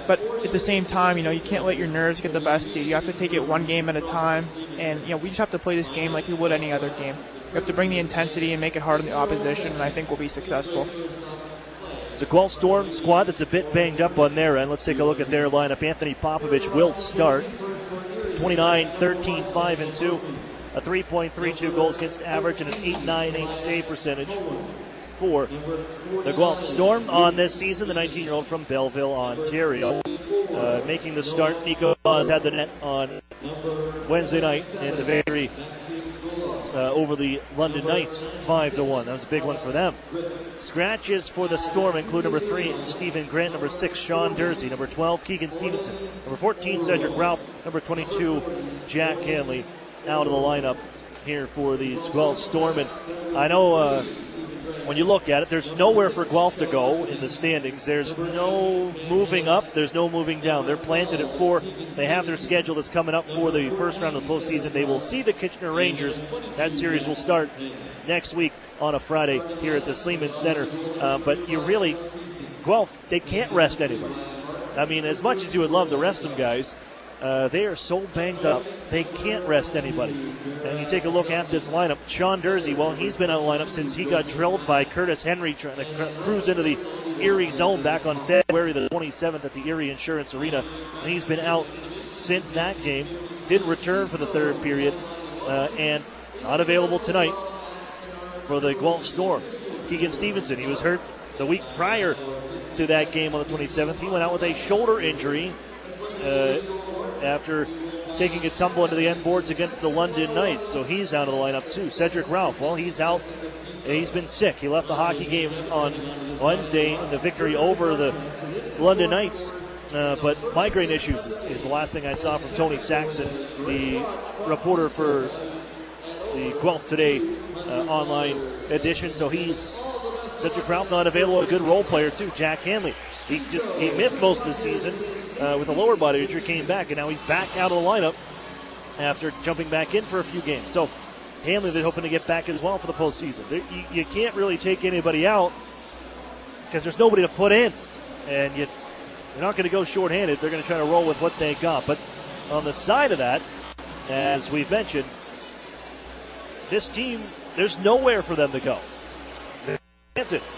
But at the same time, you can't let your nerves get the best of you. You have to take it one game at a time. And, we just have to play this game like we would any other game. We have to bring the intensity and make it hard on the opposition, and I think we'll be successful. It's a Guelph Storm squad that's a bit banged up on their end. Let's take a look at their lineup. Anthony Popovich will start. 29, 13, 5, and 2. A 3.32 goals against average and an 8.98 save percentage for the Guelph Storm on this season. The 19-year-old from Belleville, Ontario. Making the start, Nico Oz had the net on Wednesday night in the very over the London Knights, 5-1. That was a big one for them. Scratches for the Storm include number 3, Stephen Grant, number 6, Sean Dursey, number 12, Keegan Stevenson, number 14, Cedric Ralph, number 22, Jack Hanley, out of the lineup here for these Guelph Storm. And I know when you look at it, there's nowhere for Guelph to go in the standings. There's no moving up. There's no moving down. They're planted at 4. They have their schedule that's coming up for the first round of the postseason. They will see the Kitchener Rangers. That series will start next week on a Friday here at the Sleeman Center. But Guelph, they can't rest anybody. I mean, as much as you would love to rest some guys, they are so banged up, they can't rest anybody. And you take a look at this lineup. Sean Dursey, well, he's been out of the lineup since he got drilled by Curtis Henry trying to cruise into the Erie zone back on February the 27th at the Erie Insurance Arena. And he's been out since that game. Didn't return for the third period and not available tonight for the Guelph Storm. Keegan Stevenson, he was hurt the week prior to that game on the 27th. He went out with a shoulder injury after taking a tumble into the end boards against the London Knights, so he's out of the lineup too. Cedric Ralph, well, he's out. He's been sick. He left the hockey game on Wednesday in the victory over the London Knights. But migraine issues is the last thing I saw from Tony Saxon, the reporter for the Guelph Today online edition. So Cedric Ralph not available, a good role player too. Jack Hanley, he missed most of the season with a lower body injury, came back, and now he's back out of the lineup after jumping back in for a few games. So Hanley, they're hoping to get back as well for the postseason. You can't really take anybody out because there's nobody to put in, and you're not going to go shorthanded. They're going to try to roll with what they got. But on the side of that, as we've mentioned, this team, there's nowhere for them to go.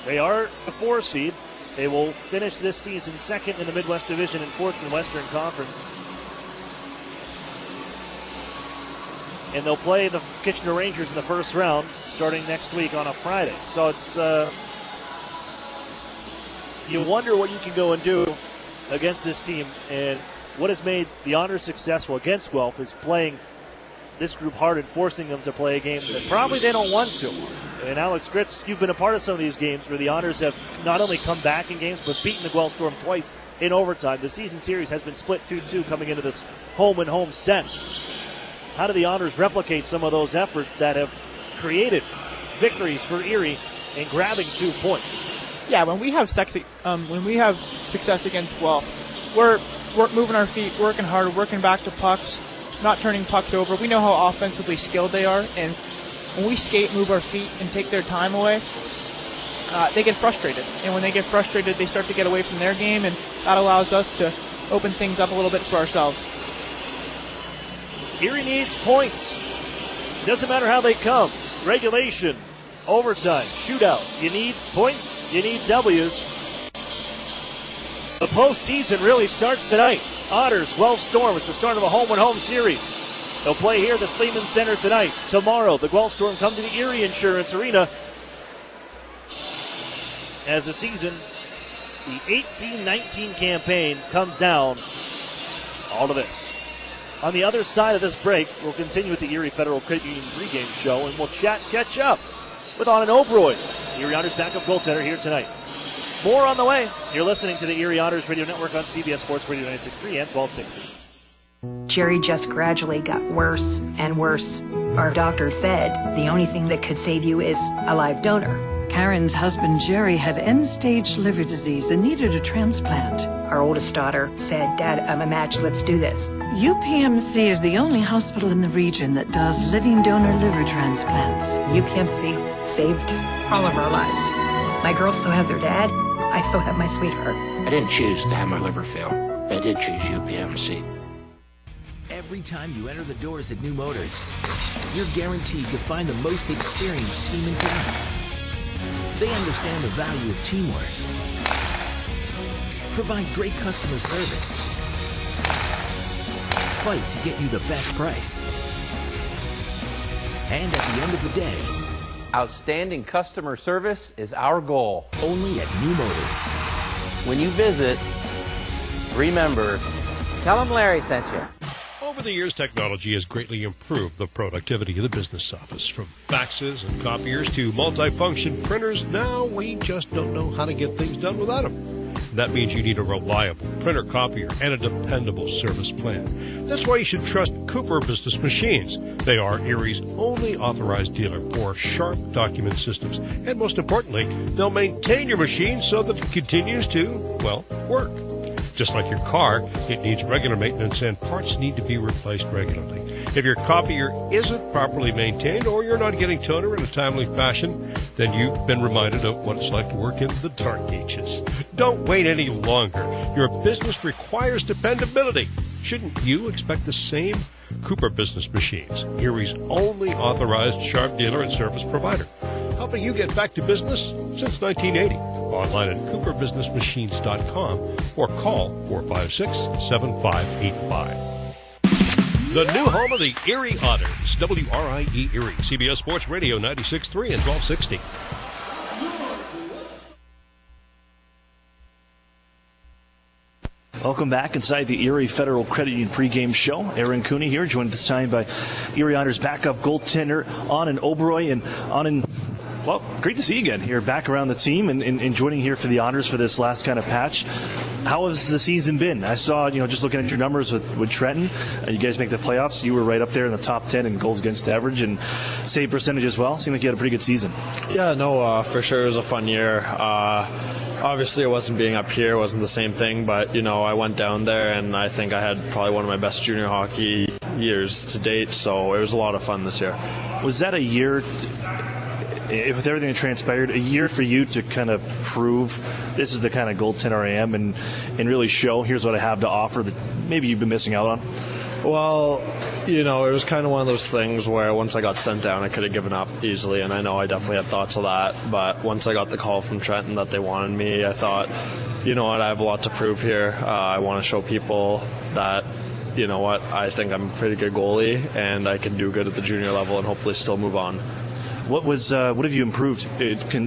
They are a 4 seed. They will finish this season second in the Midwest Division and 4th in the Western Conference. And they'll play the Kitchener Rangers in the first round starting next week on a Friday. So it's you wonder what you can go and do against this team. And what has made the Otters successful against Guelph is playing this group hard and forcing them to play a game that probably they don't want to. And Alex Gritz, you've been a part of some of these games where the Otters have not only come back in games, but beaten the Guelph Storm twice in overtime. The season series has been split 2-2 coming into this home-and-home set. How do the Otters replicate some of those efforts that have created victories for Erie in grabbing 2 points? Yeah, when we have success against Guelph, we're moving our feet, working hard, working back to pucks, not turning pucks over. We know how offensively skilled they are, and when we skate, move our feet, and take their time away, they get frustrated. And when they get frustrated, they start to get away from their game, and that allows us to open things up a little bit for ourselves. Erie needs points. Doesn't matter how they come. Regulation, overtime, shootout. You need points, you need W's. The postseason really starts tonight. Otters, Guelph Storm. It's the start of a home-and-home series. They'll play here at the Sleeman Center tonight. Tomorrow, the Guelph Storm come to the Erie Insurance Arena as the season, the 18-19 campaign, comes down. All of this. On the other side of this break, we'll continue with the Erie Federal Credit Union pregame show, and we'll catch up with Anand Obroy, Erie Otters backup goaltender, here tonight. More on the way. You're listening to the Erie Otters Radio Network on CBS Sports Radio 96.3 and 1260. Jerry just gradually got worse and worse. Our doctor said the only thing that could save you is a live donor. Karen's husband Jerry had end-stage liver disease and needed a transplant. Our oldest daughter said, "Dad, I'm a match, let's do this." UPMC is the only hospital in the region that does living donor liver transplants. UPMC saved all of our lives. My girls still have their dad. I still have my sweetheart. I didn't choose to have my liver fail. I did choose UPMC. Every time you enter the doors at New Motors, you're guaranteed to find the most experienced team in town. They understand the value of teamwork, provide great customer service, fight to get you the best price, and at the end of the day, outstanding customer service is our goal. Only at New Motors. When you visit, remember, tell them Larry sent you. Over the years, technology has greatly improved the productivity of the business office. From faxes and copiers to multifunction printers, now we just don't know how to get things done without them. That means you need a reliable printer copier and a dependable service plan. That's why you should trust Cooper Business Machines. They are Erie's only authorized dealer for sharp document systems. And most importantly, they'll maintain your machine so that it continues to, well, work. Just like your car, it needs regular maintenance and parts need to be replaced regularly. If your copier isn't properly maintained or you're not getting toner in a timely fashion, then you've been reminded of what it's like to work in the dark ages. Don't wait any longer. Your business requires dependability. Shouldn't you expect the same? Cooper Business Machines, Erie's only authorized sharp dealer and service provider, helping you get back to business since 1980. Online at cooperbusinessmachines.com or call 456-7585. The new home of the Erie Otters, WRIE Erie, CBS Sports Radio 96.3 and 1260. Welcome back inside the Erie Federal Credit Union pregame show. Aaron Cooney here, joined this time by Erie Otters backup goaltender Anand Oberoi. And Anand, well, great to see you again here back around the team and joining here for the Otters for this last kind of patch. How has the season been? I saw, just looking at your numbers with Trenton, you guys make the playoffs. You were right up there in the top 10 in goals against average and save percentage as well. Seemed like you had a pretty good season. Yeah, no, for sure it was a fun year. Obviously, it wasn't being up here. It wasn't the same thing, but, I went down there, and I think I had probably one of my best junior hockey years to date, so it was a lot of fun this year. Was that a year, with everything that transpired, a year for you to kind of prove this is the kind of goaltender I am and really show here's what I have to offer that maybe you've been missing out on? Well, it was kind of one of those things where once I got sent down, I could have given up easily, and I know I definitely had thoughts of that. But once I got the call from Trenton that they wanted me, I thought, you know what, I have a lot to prove here. I want to show people that, you know what, I think I'm a pretty good goalie, and I can do good at the junior level and hopefully still move on. What have you improved?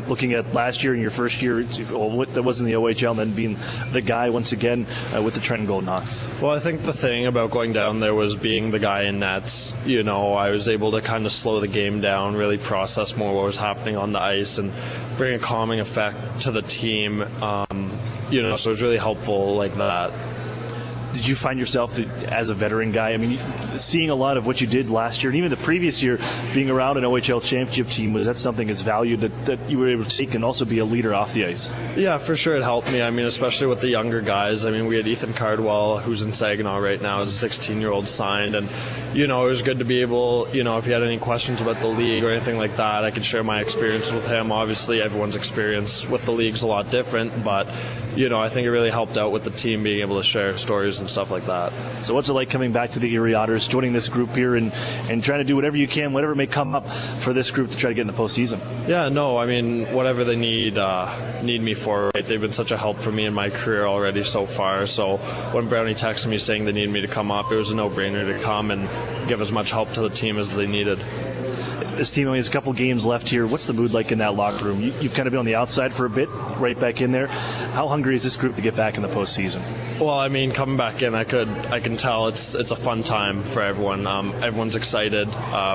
Looking at last year and your first year, what that was in the OHL, and then being the guy once again with the Trenton Golden Hawks? Well, I think the thing about going down there was being the guy in nets. I was able to kind of slow the game down, really process more what was happening on the ice, and bring a calming effect to the team. So it was really helpful like that. Did you find yourself as a veteran guy? I mean, seeing a lot of what you did last year and even the previous year, being around an OHL championship team, was that something as valued that you were able to take and also be a leader off the ice? Yeah, for sure it helped me. I mean, especially with the younger guys. I mean, we had Ethan Cardwell, who's in Saginaw right now, as a 16-year-old signed. And, it was good to be able, if you had any questions about the league or anything like that, I could share my experience with him. Obviously, everyone's experience with the league's a lot different, but, I think it really helped out with the team being able to share stories and stuff like that. So what's it like coming back to the Erie Otters, joining this group here and trying to do whatever you can, whatever may come up for this group to try to get in the postseason? Yeah, no, I mean, whatever they need me for, right? They've been such a help for me in my career already so far. So when Brownie texted me saying they needed me to come up, it was a no-brainer to come and give as much help to the team as they needed. This team only has a couple games left here. What's the mood like in that locker room? You've kind of been on the outside for a bit, right back in there. How hungry is this group to get back in the postseason? Well, I mean, coming back in, I can tell it's a fun time for everyone. Everyone's excited.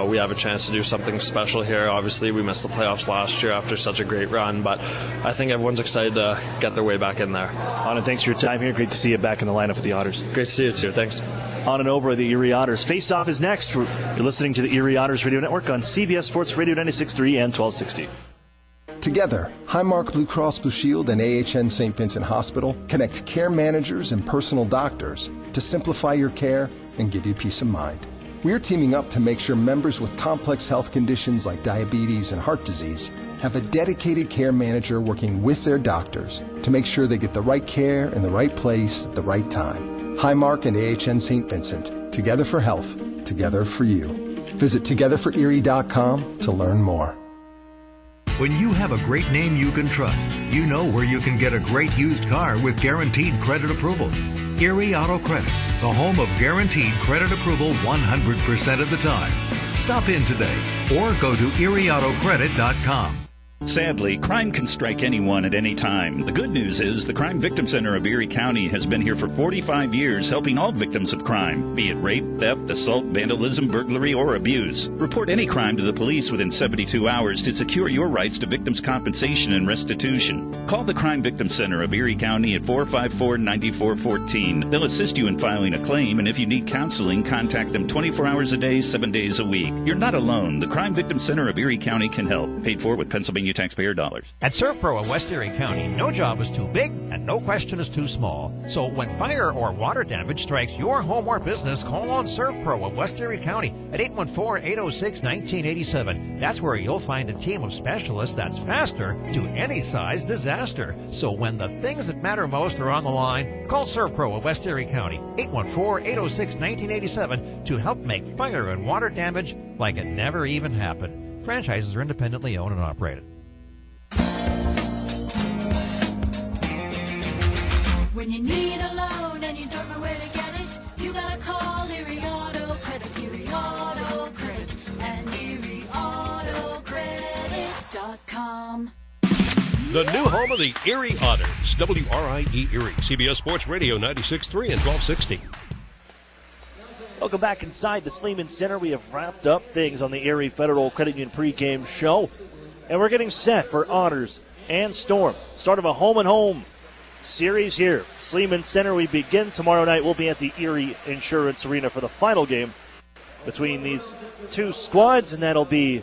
We have a chance to do something special here. Obviously, we missed the playoffs last year after such a great run, but I think everyone's excited to get their way back in there. Anand, thanks for your time here. Great to see you back in the lineup with the Otters. Great to see you too. Thanks. Anand Oberoi, the Erie Otters. Face-Off is next. You're listening to the Erie Otters Radio Network on CBS Sports Radio 96.3 and 1260. Together, Highmark Blue Cross Blue Shield and AHN St. Vincent Hospital connect care managers and personal doctors to simplify your care and give you peace of mind. We're teaming up to make sure members with complex health conditions like diabetes and heart disease have a dedicated care manager working with their doctors to make sure they get the right care in the right place at the right time. Highmark and AHN St. Vincent, together for health, together for you. Visit togetherforerie.com to learn more. When you have a great name you can trust, you know where you can get a great used car with guaranteed credit approval. Erie Auto Credit, the home of guaranteed credit approval 100% of the time. Stop in today or go to erieautocredit.com. Sadly, crime can strike anyone at any time. The good news is the Crime Victim Center of Erie County has been here for 45 years helping all victims of crime, be it rape, theft, assault, vandalism, burglary, or abuse. Report any crime to the police within 72 hours to secure your rights to victims' compensation and restitution. Call the Crime Victim Center of Erie County at 454-9414. They'll assist you in filing a claim, and if you need counseling, contact them 24 hours a day, 7 days a week. You're not alone. The Crime Victim Center of Erie County can help. Paid for with Pennsylvania taxpayer dollars. At ServPro of West Erie County, no job is too big and no question is too small. So when fire or water damage strikes your home or business, call on ServPro of West Erie County at 814-806-1987. That's where you'll find a team of specialists that's faster to any size disaster. So when the things that matter most are on the line, call ServPro of West Erie County, 814-806-1987 to help make fire and water damage like it never even happened. Franchises are independently owned and operated. When you need a loan and you don't know where to get it, you gotta call Erie Auto Credit, Erie Auto Credit, and ErieAutoCredit.com. The new home of the Erie Otters, WRIE Erie, CBS Sports Radio 96.3 and 1260. Welcome back inside the Sleeman Center. We have wrapped up things on the Erie Federal Credit Union pregame show, and we're getting set for Otters and Storm. Start of a home-and-home series here. Sleeman Center, we begin tomorrow night. We'll be at the Erie Insurance Arena for the final game between these two squads, and that'll be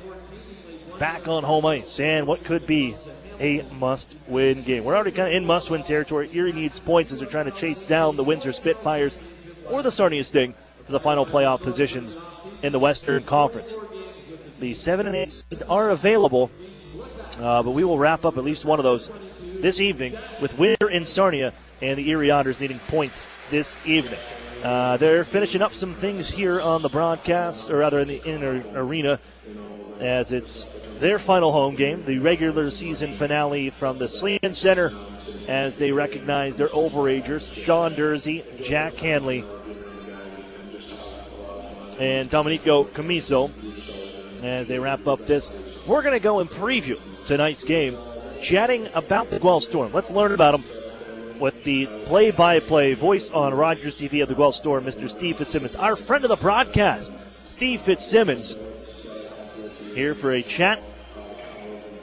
back on home ice. And what could be a must-win game. We're already kind of in must-win territory. Erie needs points as they're trying to chase down the Windsor Spitfires or the Sarnia Sting for the final playoff positions in the Western Conference. The 7 and 8 are available, but we will wrap up at least one of those this evening with Windsor and Sarnia, and the Erie Otters needing points this evening. They're finishing up some things here on the broadcast, or rather in the inner arena, as it's their final home game, the regular season finale from the Sleeman Center, as they recognize their overagers, Sean Dursey, Jack Hanley, and Domenico Camiso. As they wrap up this, we're going to go and preview tonight's game, chatting about the Guelph Storm. Let's learn about them with the play-by-play voice on Rogers TV of the Guelph Storm, Mr. Steve Fitzsimmons. Our friend of the broadcast, Steve Fitzsimmons, here for a chat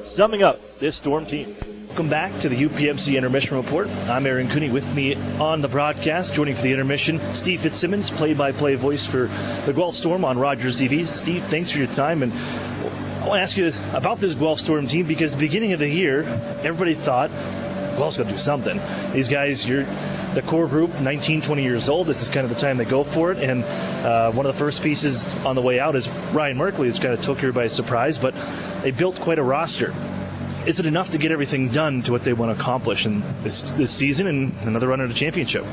summing up this Storm team. Welcome back to the UPMC Intermission Report. I'm Aaron Cooney. With me on the broadcast, joining for the intermission, Steve Fitzsimmons, play-by-play voice for the Guelph Storm on Rogers TV. Steve, thanks for your time, and I want to ask you about this Guelph Storm team, because beginning of the year, everybody thought Guelph's going to do something. These guys, you're the core group, 19, 20 years old. This is kind of the time they go for it. And one of the first pieces on the way out is Ryan Merkley, who's kind of took here by surprise, but they built quite a roster. Is it enough to get everything done to what they want to accomplish in this season and another run at a championship?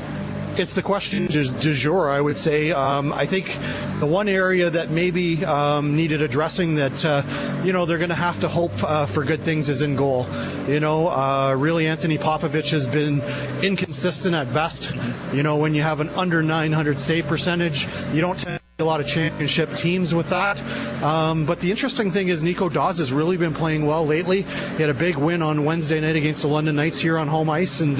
It's the question du jour, I would say. I think the one area that maybe needed addressing that, they're going to have to hope for good things is in goal. Really Anthony Popovich has been inconsistent at best. When you have an under 900 save percentage, you don't tend a lot of championship teams with that. But the interesting thing is Nico Dawes has really been playing well lately. He had a big win on Wednesday night against the London Knights here on home ice, and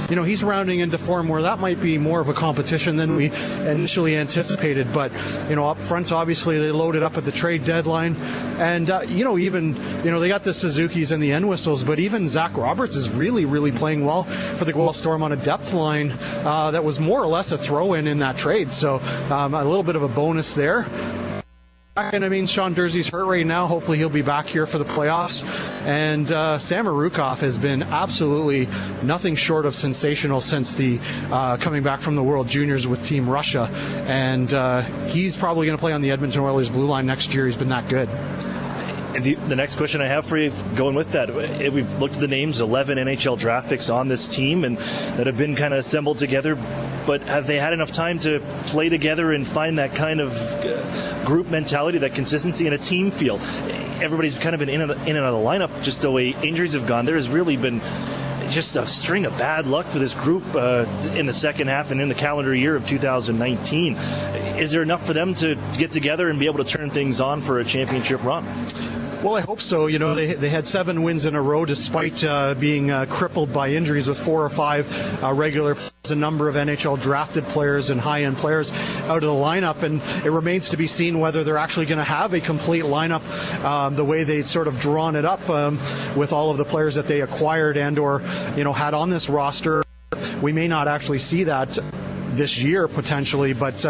he's rounding into form where that might be more of a competition than we initially anticipated. But up front, obviously they loaded up at the trade deadline, and even they got the Suzukis and the end whistles, but even Zach Roberts is really playing well for the Guelph Storm on a depth line that was more or less a throw-in in that trade. So a little bit of a bonus there. And Sean Dursey's hurt right now. Hopefully he'll be back here for the playoffs. And Sam Arukov has been absolutely nothing short of sensational since the coming back from the World Juniors with Team Russia. And he's probably going to play on the Edmonton Oilers blue line next year. He's been that good. And the next question I have for you, going with that, we've looked at the names, 11 NHL draft picks on this team, and that have been kind of assembled together. But have they had enough time to play together and find that kind of group mentality, that consistency, and a team feel? Everybody's kind of been in and out of the lineup just the way injuries have gone. There has really been just a string of bad luck for this group in the second half and in the calendar year of 2019. Is there enough for them to get together and be able to turn things on for a championship run? Well, I hope so. You know, they had 7 wins in a row despite being crippled by injuries with 4 or 5 regular players, a number of NHL drafted players and high-end players out of the lineup, and it remains to be seen whether they're actually going to have a complete lineup the way they'd sort of drawn it up with all of the players that they acquired and or, you know, had on this roster. We may not actually see that this year potentially, but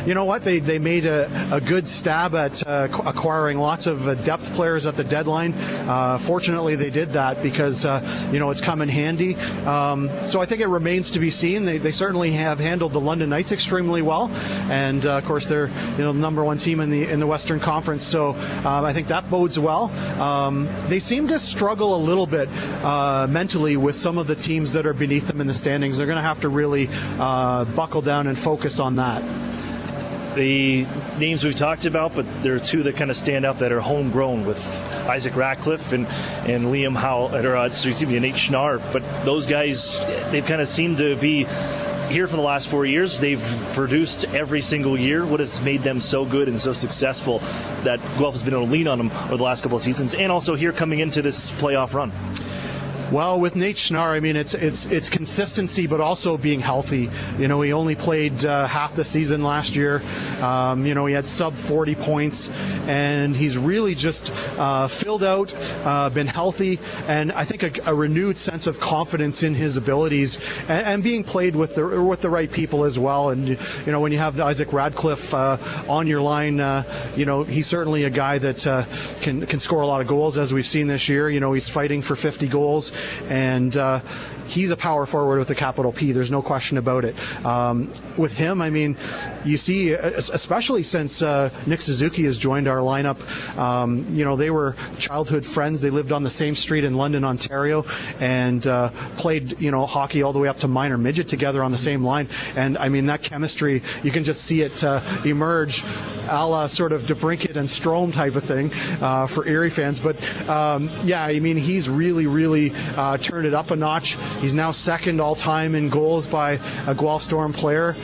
you know what, they made a good stab at acquiring lots of depth players at the deadline. Fortunately they did that because you know, it's come in handy. So I think it remains to be seen. They certainly have handled the London Knights extremely well, and of course they're, you know, the number 1 team in the Western Conference, so I think that bodes well. They seem to struggle a little bit mentally with some of the teams that are beneath them in the standings. They're going to have to really buckle down and focus on that. The names we've talked about, but there are 2 that kind of stand out that are homegrown, with Isaac Ratcliffe and Liam Howell, or excuse me, Nate Schnarr. But those guys, they've kind of seemed to be here for the last 4 years. They've produced every single year. What has made them so good and so successful that Guelph has been able to lean on them over the last couple of seasons, and also here coming into this playoff run? Well, with Nate Schnarr, I mean, it's consistency, but also being healthy. You know, he only played half the season last year. You know, he had sub 40 points, and he's really just filled out, been healthy, and I think a renewed sense of confidence in his abilities, and being played with the right people as well. And you know, when you have Isaac Ratcliffe on your line, you know, he's certainly a guy that can score a lot of goals, as we've seen this year. You know, he's fighting for 50 goals. And he's a power forward with a capital P. There's no question about it. With him, I mean, you see, especially since Nick Suzuki has joined our lineup, you know, they were childhood friends. They lived on the same street in London, Ontario, and played, you know, hockey all the way up to minor midget together on the same line. And I mean, that chemistry, you can just see it emerge, a la sort of DeBrincat and Strome type of thing for Erie fans. But yeah, I mean, he's really turned it up a notch. He's now second all-time in goals by a Guelph Storm player,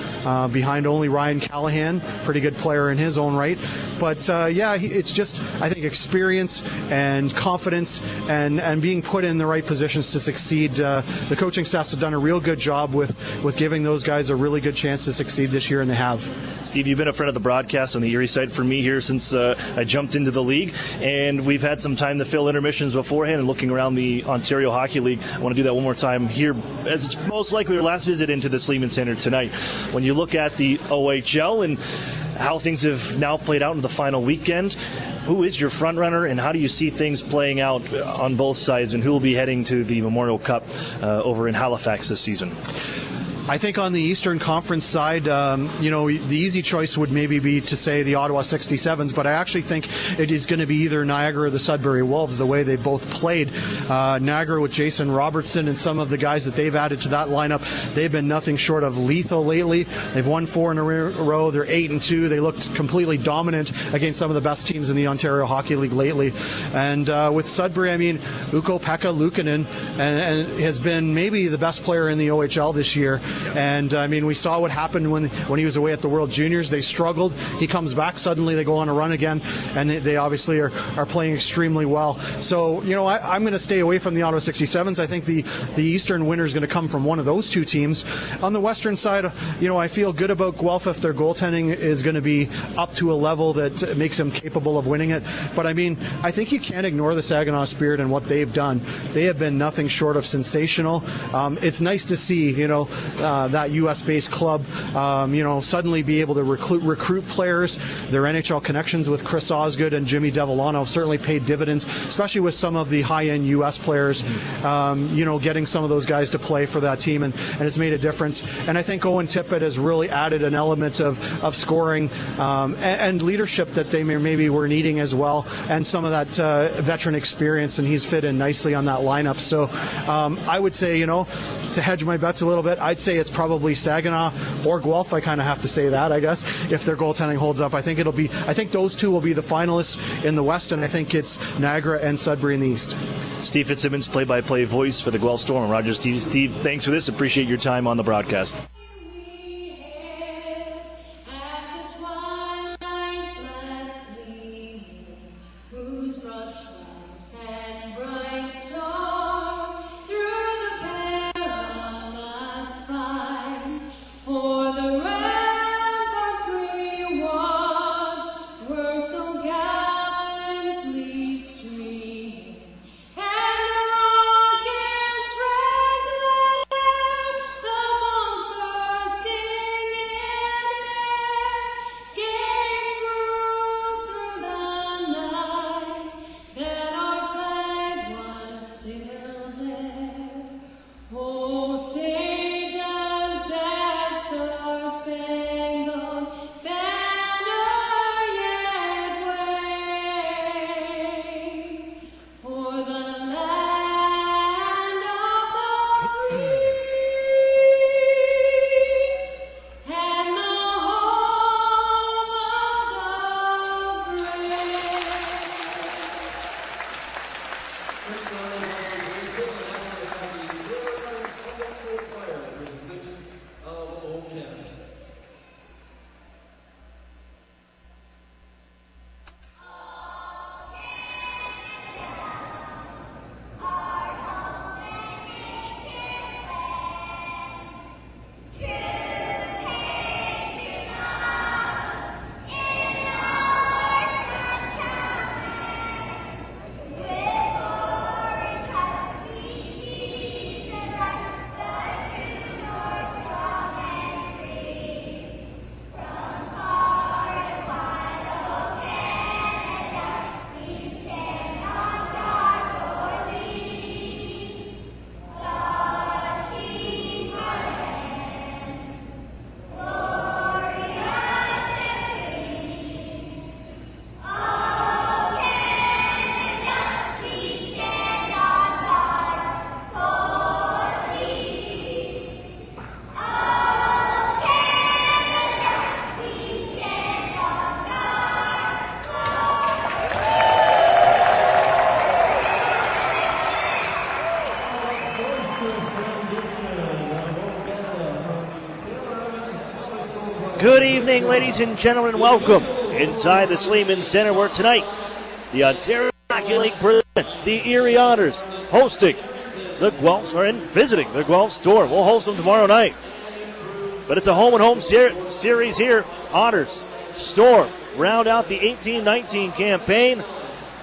behind only Ryan Callahan, pretty good player in his own right. But yeah, it's just, I think, experience and confidence and being put in the right positions to succeed. The coaching staffs have done a real good job with giving those guys a really good chance to succeed this year, and they have. Steve, you've been a friend of the broadcast on the Erie side for me here since I jumped into the league, and we've had some time to fill intermissions beforehand and looking around the Ontario Hockey League. I want to do that one more time here, as it's most likely our last visit into the Sleeman Center tonight. When you look at the OHL and how things have now played out in the final weekend, who is your front runner, and how do you see things playing out on both sides, and who will be heading to the Memorial Cup over in Halifax this season? I think on the Eastern Conference side, you know, the easy choice would maybe be to say the Ottawa 67s, but I actually think it is going to be either Niagara or the Sudbury Wolves, the way they both played. Niagara with Jason Robertson and some of the guys that they've added to that lineup, they've been nothing short of lethal lately. They've won 4 in a row. They're 8-2. They looked completely dominant against some of the best teams in the Ontario Hockey League lately. And with Sudbury, I mean, Ukko-Pekka Luukkonen and has been maybe the best player in the OHL this year. And I mean, we saw what happened when he was away at the World Juniors. They struggled. He comes back, suddenly they go on a run again, and they obviously are playing extremely well. So, you know, I'm going to stay away from the Ottawa 67s. I think the Eastern winner is going to come from one of those 2 teams. On the Western side, you know, I feel good about Guelph if their goaltending is going to be up to a level that makes them capable of winning it. But I mean, I think you can't ignore the Saginaw Spirit and what they've done. They have been nothing short of sensational. It's nice to see, you know, that U.S.-based club, you know, suddenly be able to recruit players. Their NHL connections with Chris Osgood and Jimmy Devellano certainly paid dividends, especially with some of the high-end U.S. players, you know, getting some of those guys to play for that team, and it's made a difference. And I think Owen Tippett has really added an element of scoring and leadership that they maybe were needing as well, and some of that veteran experience, and he's fit in nicely on that lineup. So I would say, you know, to hedge my bets a little bit, I'd say it's probably Saginaw or Guelph. I kind of have to say that, I guess, if their goaltending holds up. I think those 2 will be the finalists in the West, and I think it's Niagara and Sudbury in the East. Steve Fitzsimmons, play-by-play voice for the Guelph Storm. Rogers TV. Steve, thanks for this. Appreciate your time on the broadcast. Whose broad Good evening, ladies and gentlemen. Welcome inside the Sleeman Center, where tonight the Ontario Hockey League presents the Erie Otters hosting the Guelph, or visiting the Guelph Storm. We'll host them tomorrow night. But it's a home-and-home series here. Otters, Storm, round out the 18-19 campaign,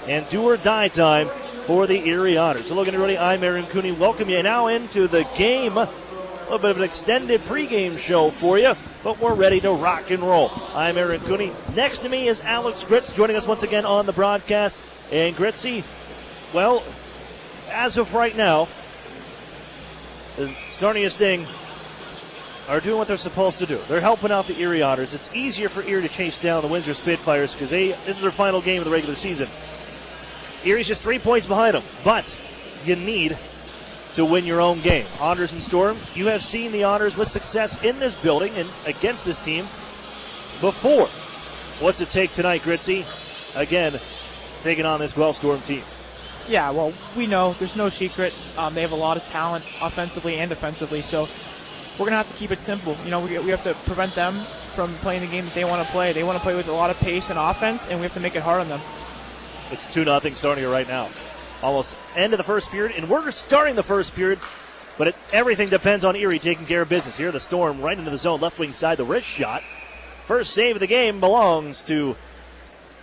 and do-or-die time for the Erie Otters. So looking ready, I'm Aaron Cooney. Welcome you now into the game. A little bit of an extended pregame show for you, but we're ready to rock and roll. I'm Aaron Cooney. Next to me is Alex Gritz, joining us once again on the broadcast. And Gritzy, well, as of right now, the Sarnia Sting are doing what they're supposed to do. They're helping out the Erie Otters. It's easier for Erie to chase down the Windsor Spitfires because this is their final game of the regular season. Erie's just 3 points behind them, but you need to win your own game. Otters and Storm, you have seen the Otters with success in this building and against this team before. What's it take tonight, Gritzy? Again, taking on this Guelph Storm team. Yeah, well, we know there's no secret. They have a lot of talent offensively and defensively, so we're going to have to keep it simple. You know, we have to prevent them from playing the game that they want to play. They want to play with a lot of pace and offense, and we have to make it hard on them. It's 2-0 Sarnia right now. Almost end of the first period, and we're starting the first period, but everything depends on Erie taking care of business. Here the Storm right into the zone, left wing side, the wrist shot. First save of the game belongs to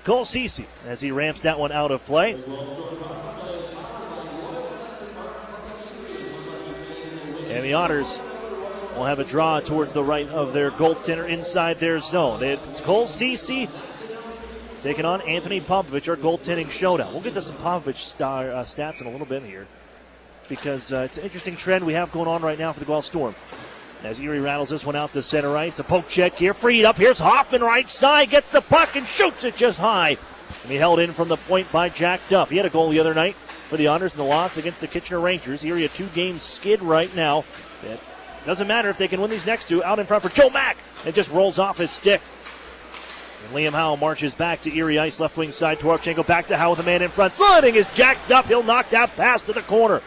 Cole Cece as he ramps that one out of play. And the Otters will have a draw towards the right of their goaltender inside their zone. It's Cole Cece taking on Anthony Popovich, our goaltending showdown. We'll get to some Popovich stats in a little bit here because it's an interesting trend we have going on right now for the Guelph Storm. As Erie rattles this one out to center ice, a poke check here, freed up. Here's Hoffman right side, gets the puck and shoots it just high. And he held in from the point by Jack Duff. He had a goal the other night for the Otters in the loss against the Kitchener Rangers. Erie a 2-game skid right now. It doesn't matter if they can win these next two. Out in front for Joe Mack. It just rolls off his stick. And Liam Howe marches back to Erie ice, left wing side. Toropchenko back to Howe with a man in front. Sliding is Jack Duff. He'll knock that pass to the corner.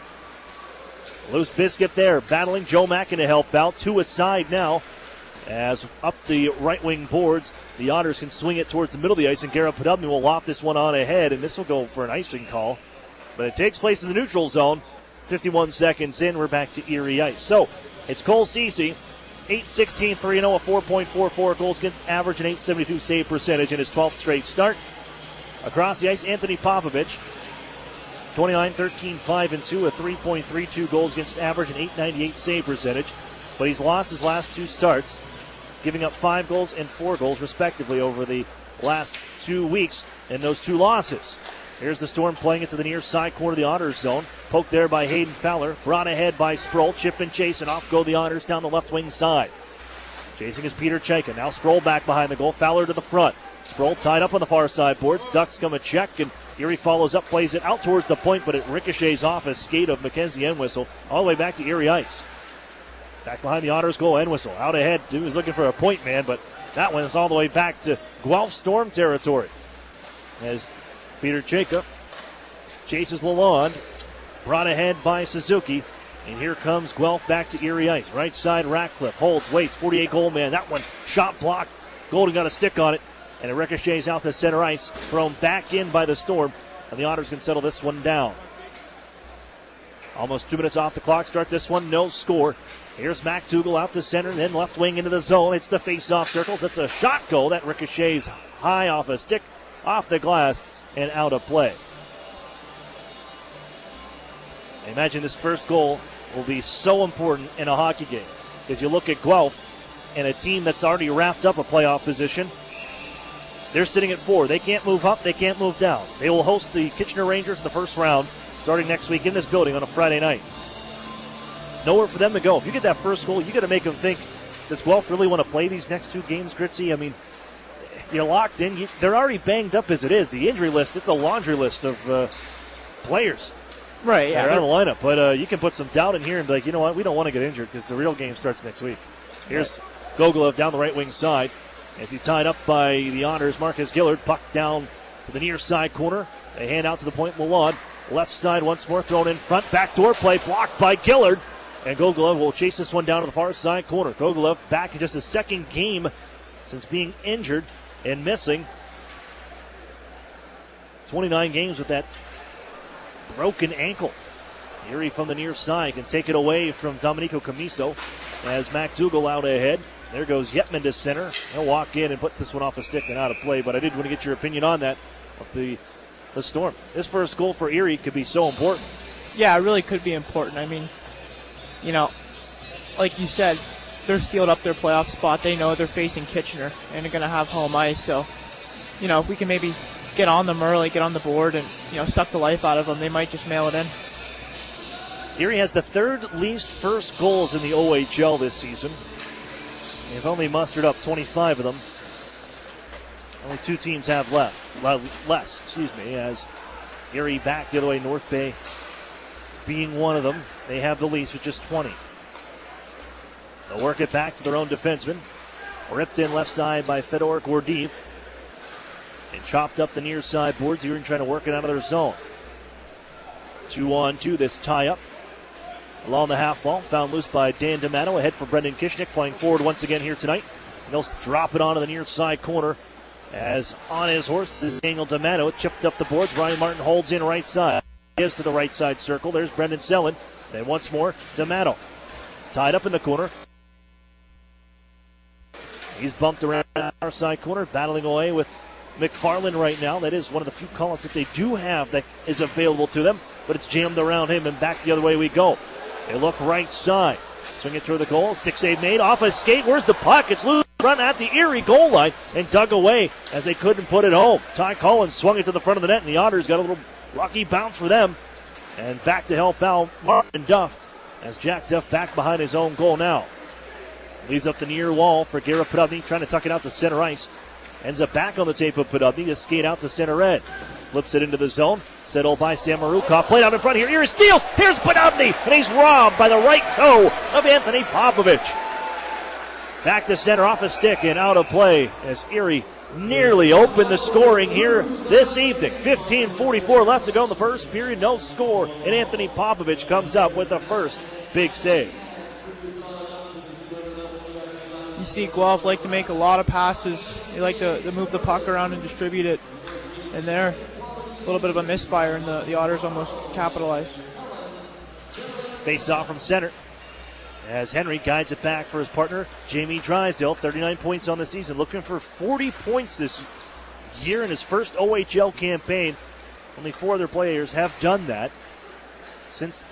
Loose biscuit there, battling Joe Mack to help out. Two aside now. As up the right wing boards, the Otters can swing it towards the middle of the ice, and Garrett Podubny will loft this one on ahead, and this will go for an icing call. But it takes place in the neutral zone. 51 seconds in, we're back to Erie ice. So it's Cole Cece. 8-16, 3-0, a 4.44 goals against average and 8.72 save percentage in his 12th straight start. Across the ice, Anthony Popovich, 29-13, 5-2, a 3.32 goals against average and 8.98 save percentage. But he's lost his last two starts, giving up 5 goals and 4 goals respectively over the last 2 weeks in those two losses. Here's the Storm playing it to the near side corner of the Otters zone. Poked there by Hayden Fowler. Brought ahead by Sproul. Chip and chase, and off go the Otters down the left wing side. Chasing is Peter Chayka. Now Sproul back behind the goal. Fowler to the front. Sproul tied up on the far side boards. Ducks come a check, and Erie follows up, plays it out towards the point, but it ricochets off a skate of Mackenzie Entwistle all the way back to Erie ice. Back behind the Otters goal, Entwistle out ahead. He was looking for a point man, but that one is all the way back to Guelph Storm territory. As Peter Chayka chases Lalonde, brought ahead by Suzuki, and here comes Guelph back to Erie ice. Right side, Ratcliffe holds, waits, 48 goal man. That one shot blocked. Golden got a stick on it, and it ricochets out to center ice, thrown back in by the Storm, and the Otters can settle this one down. Almost 2 minutes off the clock. Start this one, no score. Here's McDougall out to center, then left wing into the zone. It's the face-off circles. That's a shot goal. That ricochets high off a stick, off the glass, and out of play. I imagine this first goal will be so important in a hockey game. Because you look at Guelph and a team that's already wrapped up a playoff position. They're sitting at 4. They can't move up. They can't move down. They will host the Kitchener Rangers in the first round starting next week in this building on a Friday night. Nowhere for them to go. If you get that first goal, you got to make them think, does Guelph really want to play these next 2 games, Gritzy? I mean, you're locked in. They're already banged up as it is. The injury list, it's a laundry list of players. Right, yeah. They're out of the lineup. But you can put some doubt in here and be like, you know what, we don't want to get injured because the real game starts next week. Here's Gogolev down the right wing side as he's tied up by the Otters. Marcus Gillard, puck down to the near side corner. They hand out to the point, Lalonde. Left side once more, thrown in front. Backdoor play blocked by Gillard. And Gogolev will chase this one down to the far side corner. Gogolev back in just his second game since being injured and missing 29 games with that broken ankle. Erie from the near side can take it away from Domenico Camiso as McDougal out ahead. There goes Yetman to center. He'll walk in and put this one off a stick and out of play, but I did want to get your opinion on that, of the Storm. This first goal for Erie could be so important. Yeah, it really could be important. I mean, like you said, they're sealed up their playoff spot. They know they're facing Kitchener and they're going to have home ice. So, if we can maybe get on them early, get on the board, and, suck the life out of them, they might just mail it in. Erie has the third least first goals in the OHL this season. They've only mustered up 25 of them. Only two teams have less, as Erie back the other way, North Bay being one of them. They have the least with just 20. They'll work it back to their own defenseman. Ripped in left side by Fedor Gordeev. And chopped up the near side boards. Erie trying to work it out of their zone. 2-on-2, this tie-up. Along the half wall, found loose by Dan D'Amato. Ahead for Brendan Kishnick, playing forward once again here tonight. And he'll drop it onto the near side corner. As on his horse is Daniel D'Amato. Chipped up the boards. Ryan Martin holds in right side. Gives to the right side circle. There's Brendan Selin. Then once more, D'Amato. Tied up in the corner. He's bumped around our side corner, battling away with McFarland right now. That is one of the few call-outs that they do have that is available to them, but it's jammed around him, and back the other way we go. They look right side. Swing it toward the goal. Stick save made. Off a skate. Where's the puck? It's loose. Run at the Erie goal line and dug away as they couldn't put it home. Ty Collins swung it to the front of the net, and the Otters got a little lucky bounce for them. And back to help out Martin Duff as Jack Duff back behind his own goal now. Leaves up the near wall for Garrett Podubny, trying to tuck it out to center ice. Ends up back on the tape of Podubny to skate out to center red. Flips it into the zone. Settled by Sam Marukov. Played out in front here. Erie steals. Here's Podubny. And he's robbed by the right toe of Anthony Popovich. Back to center off a stick and out of play as Erie nearly opened the scoring here this evening. 15:44 left to go in the first period. No score. And Anthony Popovich comes up with the first big save. You see Guelph like to make a lot of passes. They like to move the puck around and distribute it. And there, a little bit of a misfire, and the Otters almost capitalized. Face off from center as Henry guides it back for his partner, Jamie Drysdale. 39 points on the season, looking for 40 points this year in his first OHL campaign. Only 4 other players have done that since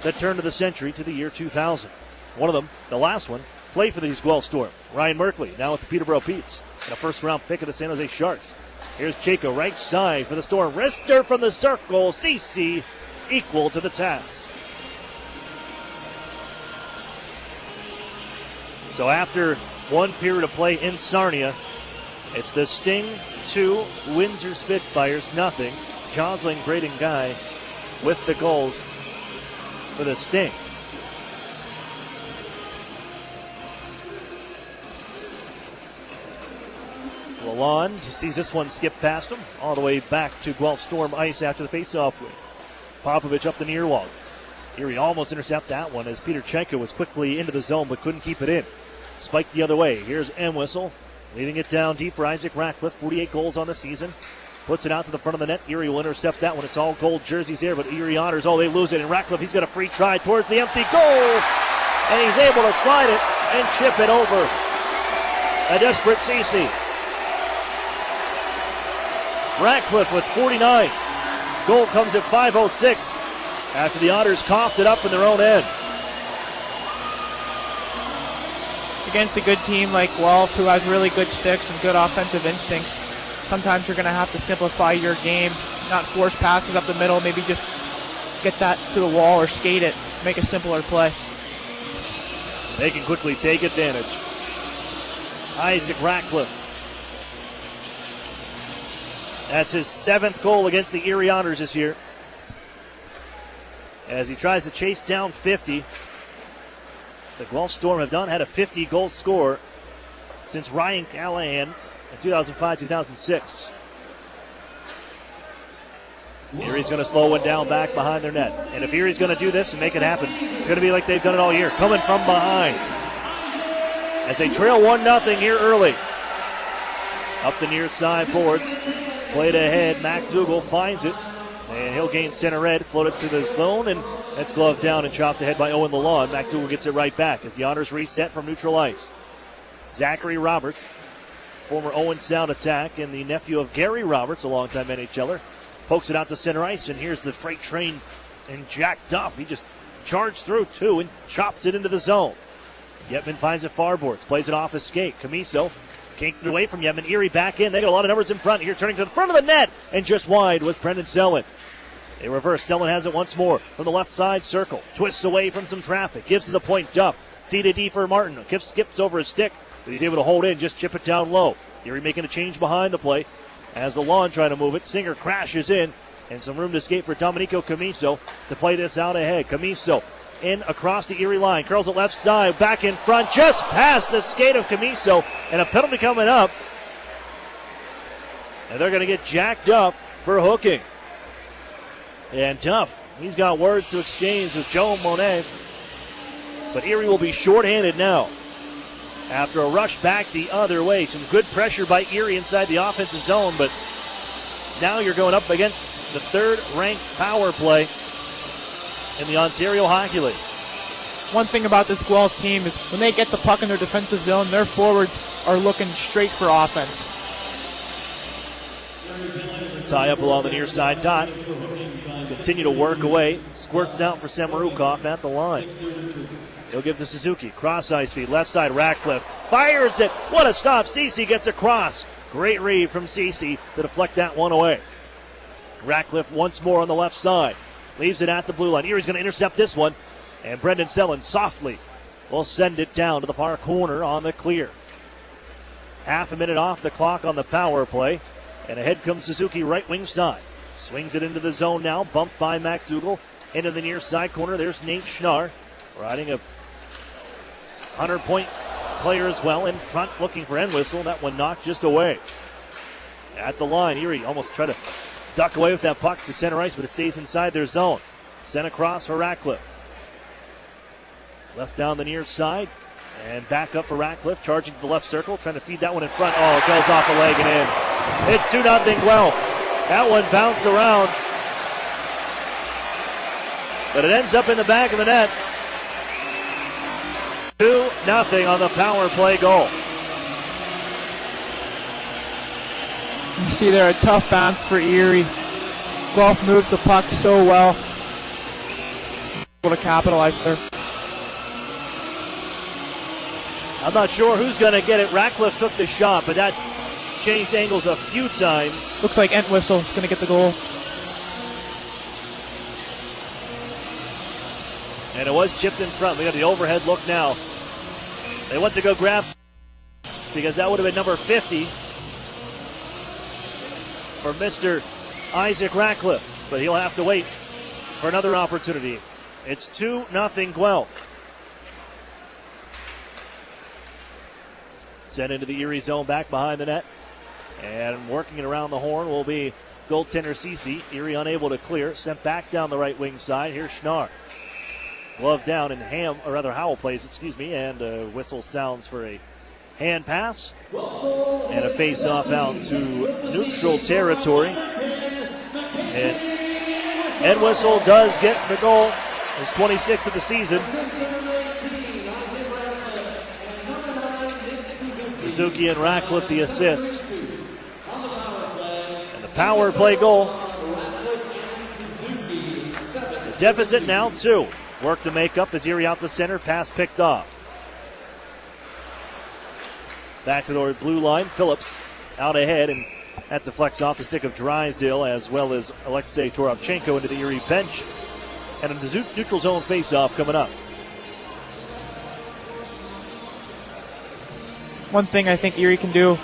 the turn of the century to the year 2000. One of them, the last one, played for the Guelph Storm. Ryan Merkley, now with the Peterborough Petes, and a first-round pick of the San Jose Sharks. Here's Chaco, right side for the Storm. Wrister from the circle. CC equal to the task. So after one period of play in Sarnia, it's the Sting 2, Windsor Spitfires nothing. Jocelyn Braden Guy with the goals for the Sting. Lalonde sees this one skip past him all the way back to Guelph Storm ice after the faceoff win. Popovich up the near wall. Erie almost intercept that one as Peter Chenko was quickly into the zone but couldn't keep it in. Spiked the other way. Here's Entwistle leading it down deep for Isaac Ratcliffe. 48 goals on the season. Puts it out to the front of the net. Erie will intercept that one. It's all gold jerseys there, but Erie Otters, they lose it. And Ratcliffe, he's got a free try towards the empty goal. And he's able to slide it and chip it over. A desperate CC. Ratcliffe with 49. Goal comes at 5:06 after the Otters coughed it up in their own end. Against a good team like Guelph, who has really good sticks and good offensive instincts, sometimes you're going to have to simplify your game, not force passes up the middle, maybe just get that to the wall or skate it, make a simpler play. They can quickly take advantage. Isaac Ratcliffe. That's his 7th goal against the Erie Otters this year. As he tries to chase down 50. The Guelph Storm have not had a 50-goal score since Ryan Callahan in 2005-2006. Erie's going to slow one down back behind their net. And if Erie's going to do this and make it happen, it's going to be like they've done it all year, coming from behind. As they trail 1-0 here early. Up the near side boards. Played ahead. McDougal finds it. And he'll gain center red. Float it to the zone. And that's gloved down and chopped ahead by Owen Lalonde. McDougal gets it right back as the Otters reset from neutral ice. Zachary Roberts, former Owen Sound attack and the nephew of Gary Roberts, a longtime NHLer, pokes it out to center ice. And here's the freight train and Jack Duff. He just charged through two and chops it into the zone. Yetman finds it far boards. Plays it off his skate. Camiso kicked it away from Yetman. Erie back in. They got a lot of numbers in front here. Turning to the front of the net. And just wide was Brendan Selland. They reverse. Selland has it once more from the left side circle. Twists away from some traffic. Gives to the point. Duff. D to D for Martin. Skips over his stick. But he's able to hold in. Just chip it down low. Erie making a change behind the play. As the lawn trying to move it. Singer crashes in. And some room to escape for Domenico Camiso to play this out ahead. Camiso in across the Erie line. Curls it left side. Back in front. Just past the skate of Camiso. And a penalty coming up. And they're going to get Jack Duff for hooking. And Duff, he's got words to exchange with Joe Monet. But Erie will be shorthanded now. After a rush back the other way. Some good pressure by Erie inside the offensive zone. But now you're going up against the third-ranked power play in the Ontario Hockey League. One thing about this Guelph team is when they get the puck in their defensive zone, their forwards are looking straight for offense. Tie up along the near side dot. Continue to work away. Squirts out for Samorukov at the line. He'll give to Suzuki. Cross ice feed. Left side, Ratcliffe. Fires it. What a stop. Ceci gets across. Great read from Ceci to deflect that one away. Ratcliffe once more on the left side. Leaves it at the blue line. Erie's going to intercept this one. And Brendan Selland softly will send it down to the far corner on the clear. Half a minute off the clock on the power play. And ahead comes Suzuki right wing side. Swings it into the zone now. Bumped by McDougal. Into the near side corner. There's Nate Schnarr. Riding a 100-point player as well. In front looking for Entwistle. That one knocked just away. At the line. Erie almost tried to duck away with that puck to center ice, but it stays inside their zone. Sent across for Ratcliffe. Left down the near side. And back up for Ratcliffe. Charging to the left circle. Trying to feed that one in front. Oh, it goes off the leg and in. It's 2-0 Guelph. That one bounced around. But it ends up in the back of the net. 2-0 on the power play goal. You see there a tough bounce for Erie. Guelph moves the puck so well. Able to capitalize there. I'm not sure who's going to get it. Ratcliffe took the shot, but that changed angles a few times. Looks like Entwistle is going to get the goal. And it was chipped in front. We got the overhead look now. They went to go grab because that would have been number 50 for Mr. Isaac Ratcliffe. But he'll have to wait for another opportunity. It's 2-0 Guelph. Sent into the Erie zone back behind the net. And working it around the horn will be goaltender Ceci. Erie unable to clear. Sent back down the right wing side. Here's Schnarr. Glove down and Howell plays, and whistle sounds for a hand pass. And a face-off out to neutral territory. And Entwistle does get the goal. His 26th of the season. Suzuki and Ratcliffe the assists. And the power play goal. The deficit now 2. Work to make up as Erie out to center. Pass picked off. Back to the blue line. Phillips out ahead, and that deflects off the stick of Drysdale as well as Alexei Toropchenko into the Erie bench. And a neutral zone faceoff coming up. One thing I think Erie can do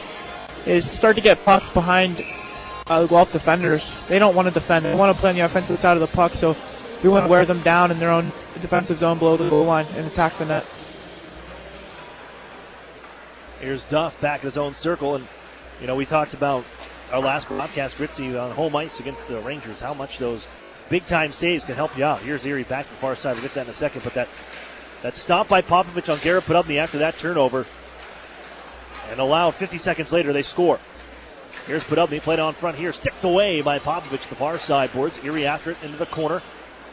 is start to get pucks behind the Guelph defenders. They don't want to defend. They want to play on the offensive side of the puck, so we want to wear them down in their own defensive zone below the goal line and attack the net. Here's Duff back in his own circle, and we talked about our last broadcast, Gritzy, on home ice against the Rangers, how much those big-time saves can help you out. Here's Erie back to the far side. We'll get that in a second, but that stop by Popovich on Garrett Podubny after that turnover, and allowed 50 seconds later they score. Here's Podubny, played on front here, sticked away by Popovich, the far side boards. Erie after it into the corner.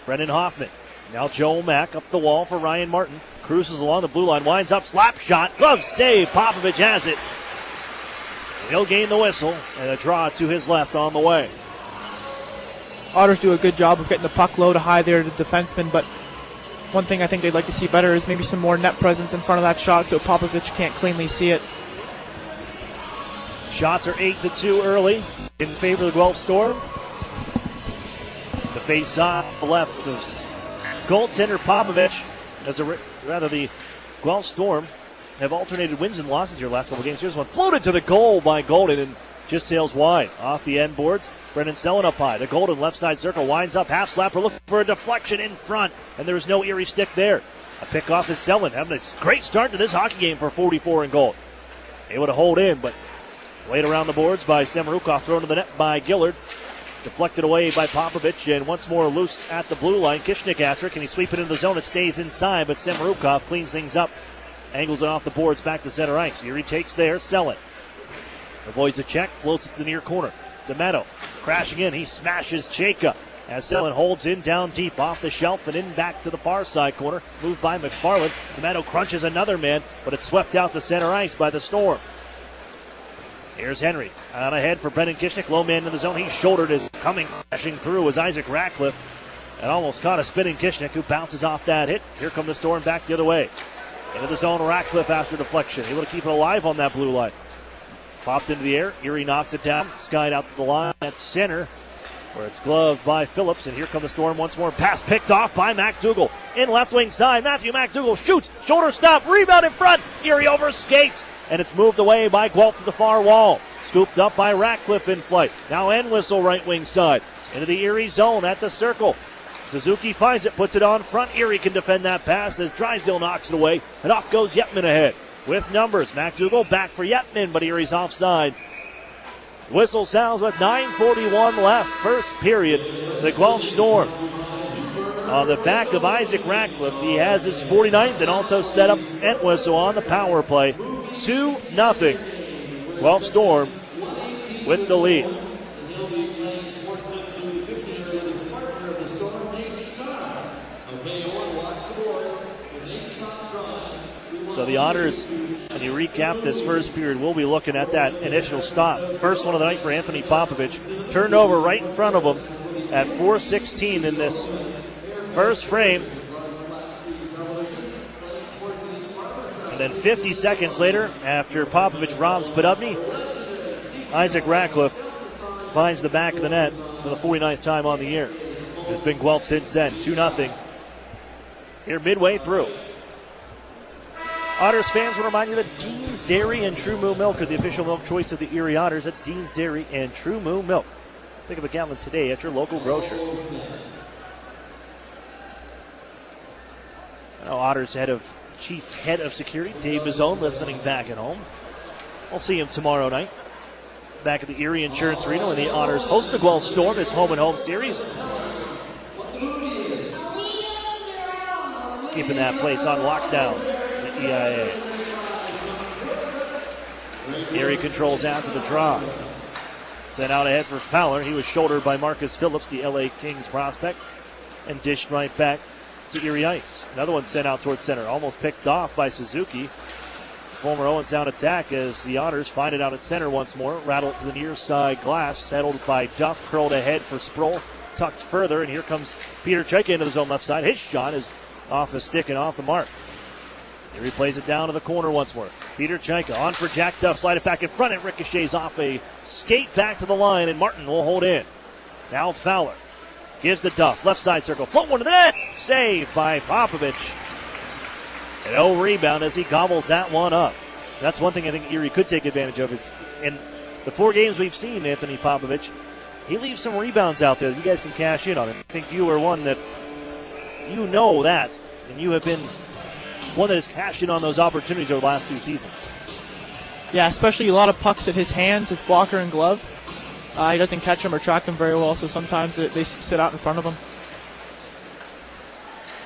Brendan Hoffman. Now Joel Mack up the wall for Ryan Martin. Cruises along the blue line, winds up, slap shot, glove save. Popovich has it. He'll gain the whistle, and a draw to his left on the way. Otters do a good job of getting the puck low to high there to the defenseman, but one thing I think they'd like to see better is maybe some more net presence in front of that shot so Popovich can't cleanly see it. Shots are 8-2 early in favor of the Guelph Storm. The face-off left of goaltender Popovich, the Guelph Storm have alternated wins and losses here last couple games. Here's one floated to the goal by Golden and just sails wide. Off the end boards, Brendan Selin up high. The Golden left side circle winds up, half slapper looking for a deflection in front, and there's no Erie stick there. A pick off is Selin, having a great start to this hockey game for 44 in goal. Able to hold in, but laid around the boards by Samorukov, thrown to the net by Gillard. Deflected away by Popovich, and once more loose at the blue line. Kishnik after it. Can he sweep it into the zone? It stays inside, but Samorukov cleans things up. Angles it off the boards back to center ice. Erie takes there. Selin avoids a check, floats it to the near corner. D'Amato crashing in. He smashes Chayka as Selin holds in down deep off the shelf and in back to the far side corner. Moved by McFarland. D'Amato crunches another man, but it's swept out to center ice by the Storm. Here's Henry on ahead for Brendan Kishnik. Low man in the zone. He's shouldered as coming crashing through was Isaac Ratcliffe. And almost caught a spinning Kishnik who bounces off that hit. Here come the Storm back the other way. Into the zone, Ratcliffe after deflection. Able to keep it alive on that blue line. Popped into the air. Erie knocks it down. Skied out to the line. That's center, where it's gloved by Phillips. And here come the Storm once more. Pass picked off by MacDougall. In left wing side, Matthew MacDougall shoots. Shoulder stop. Rebound in front. Erie over skates. And it's moved away by Guelph to the far wall. Scooped up by Ratcliffe in flight. Now end whistle right wing side. Into the Erie zone at the circle. Suzuki finds it, puts it on front. Erie can defend that pass as Drysdale knocks it away. And off goes Yetman ahead. With numbers, MacDougall back for Yetman, but Erie's offside. Whistle sounds with 9:41 left. First period. The Guelph Storm on the back of Isaac Ratcliffe. He has his 49th and also set up Entwistle on the power play. 2-0. Guelph Storm with the lead. So the Otters, when you recap this first period, we'll be looking at that initial stop. First one of the night for Anthony Popovich. Turned over right in front of him at 4:16 in this first frame. And then 50 seconds later, after Popovich robs Podubny, Isaac Ratcliffe finds the back of the net for the 49th time on the year. It's been Guelph since then, 2-0. Here midway through. Otters fans will remind you that Dean's Dairy and True Moo Milk are the official milk choice of the Erie Otters. That's Dean's Dairy and True Moo Milk. Pick up a gallon today at your local grocer. Now Otters Chief Head of Security, Dave Bizzone, listening back at home. We'll see him tomorrow night. Back at the Erie Insurance Arena when the Otters host the Guelph Storm, this home-and-home series. Keeping that place on lockdown. EIA. Erie controls after the draw. Sent out ahead for Fowler. He was shouldered by Marcus Phillips, the LA Kings prospect, and dished right back to Erie ice. Another one sent out towards center. Almost picked off by Suzuki. Former Owen Sound attack as the Otters find it out at center once more. Rattle it to the near side glass. Settled by Duff. Curled ahead for Sproul. Tucked further, and here comes Peter Chayka into the zone left side. His shot is off the stick and off the mark. He replays it down to the corner once more. Peter Chayka on for Jack Duff. Slide it back in front. It ricochets off a skate back to the line, and Martin will hold in. Now Fowler gives the Duff. Left side circle. Float one to the net. Saved by Popovich. And no rebound as he gobbles that one up. That's one thing I think Erie could take advantage of is in the 4 games we've seen Anthony Popovich, he leaves some rebounds out there that you guys can cash in on. I think you are one that you know that, and you have been one that has cashed in on those opportunities over the last 2 seasons. Yeah, especially a lot of pucks at his hands, his blocker and glove. He doesn't catch them or track them very well, so sometimes they sit out in front of him.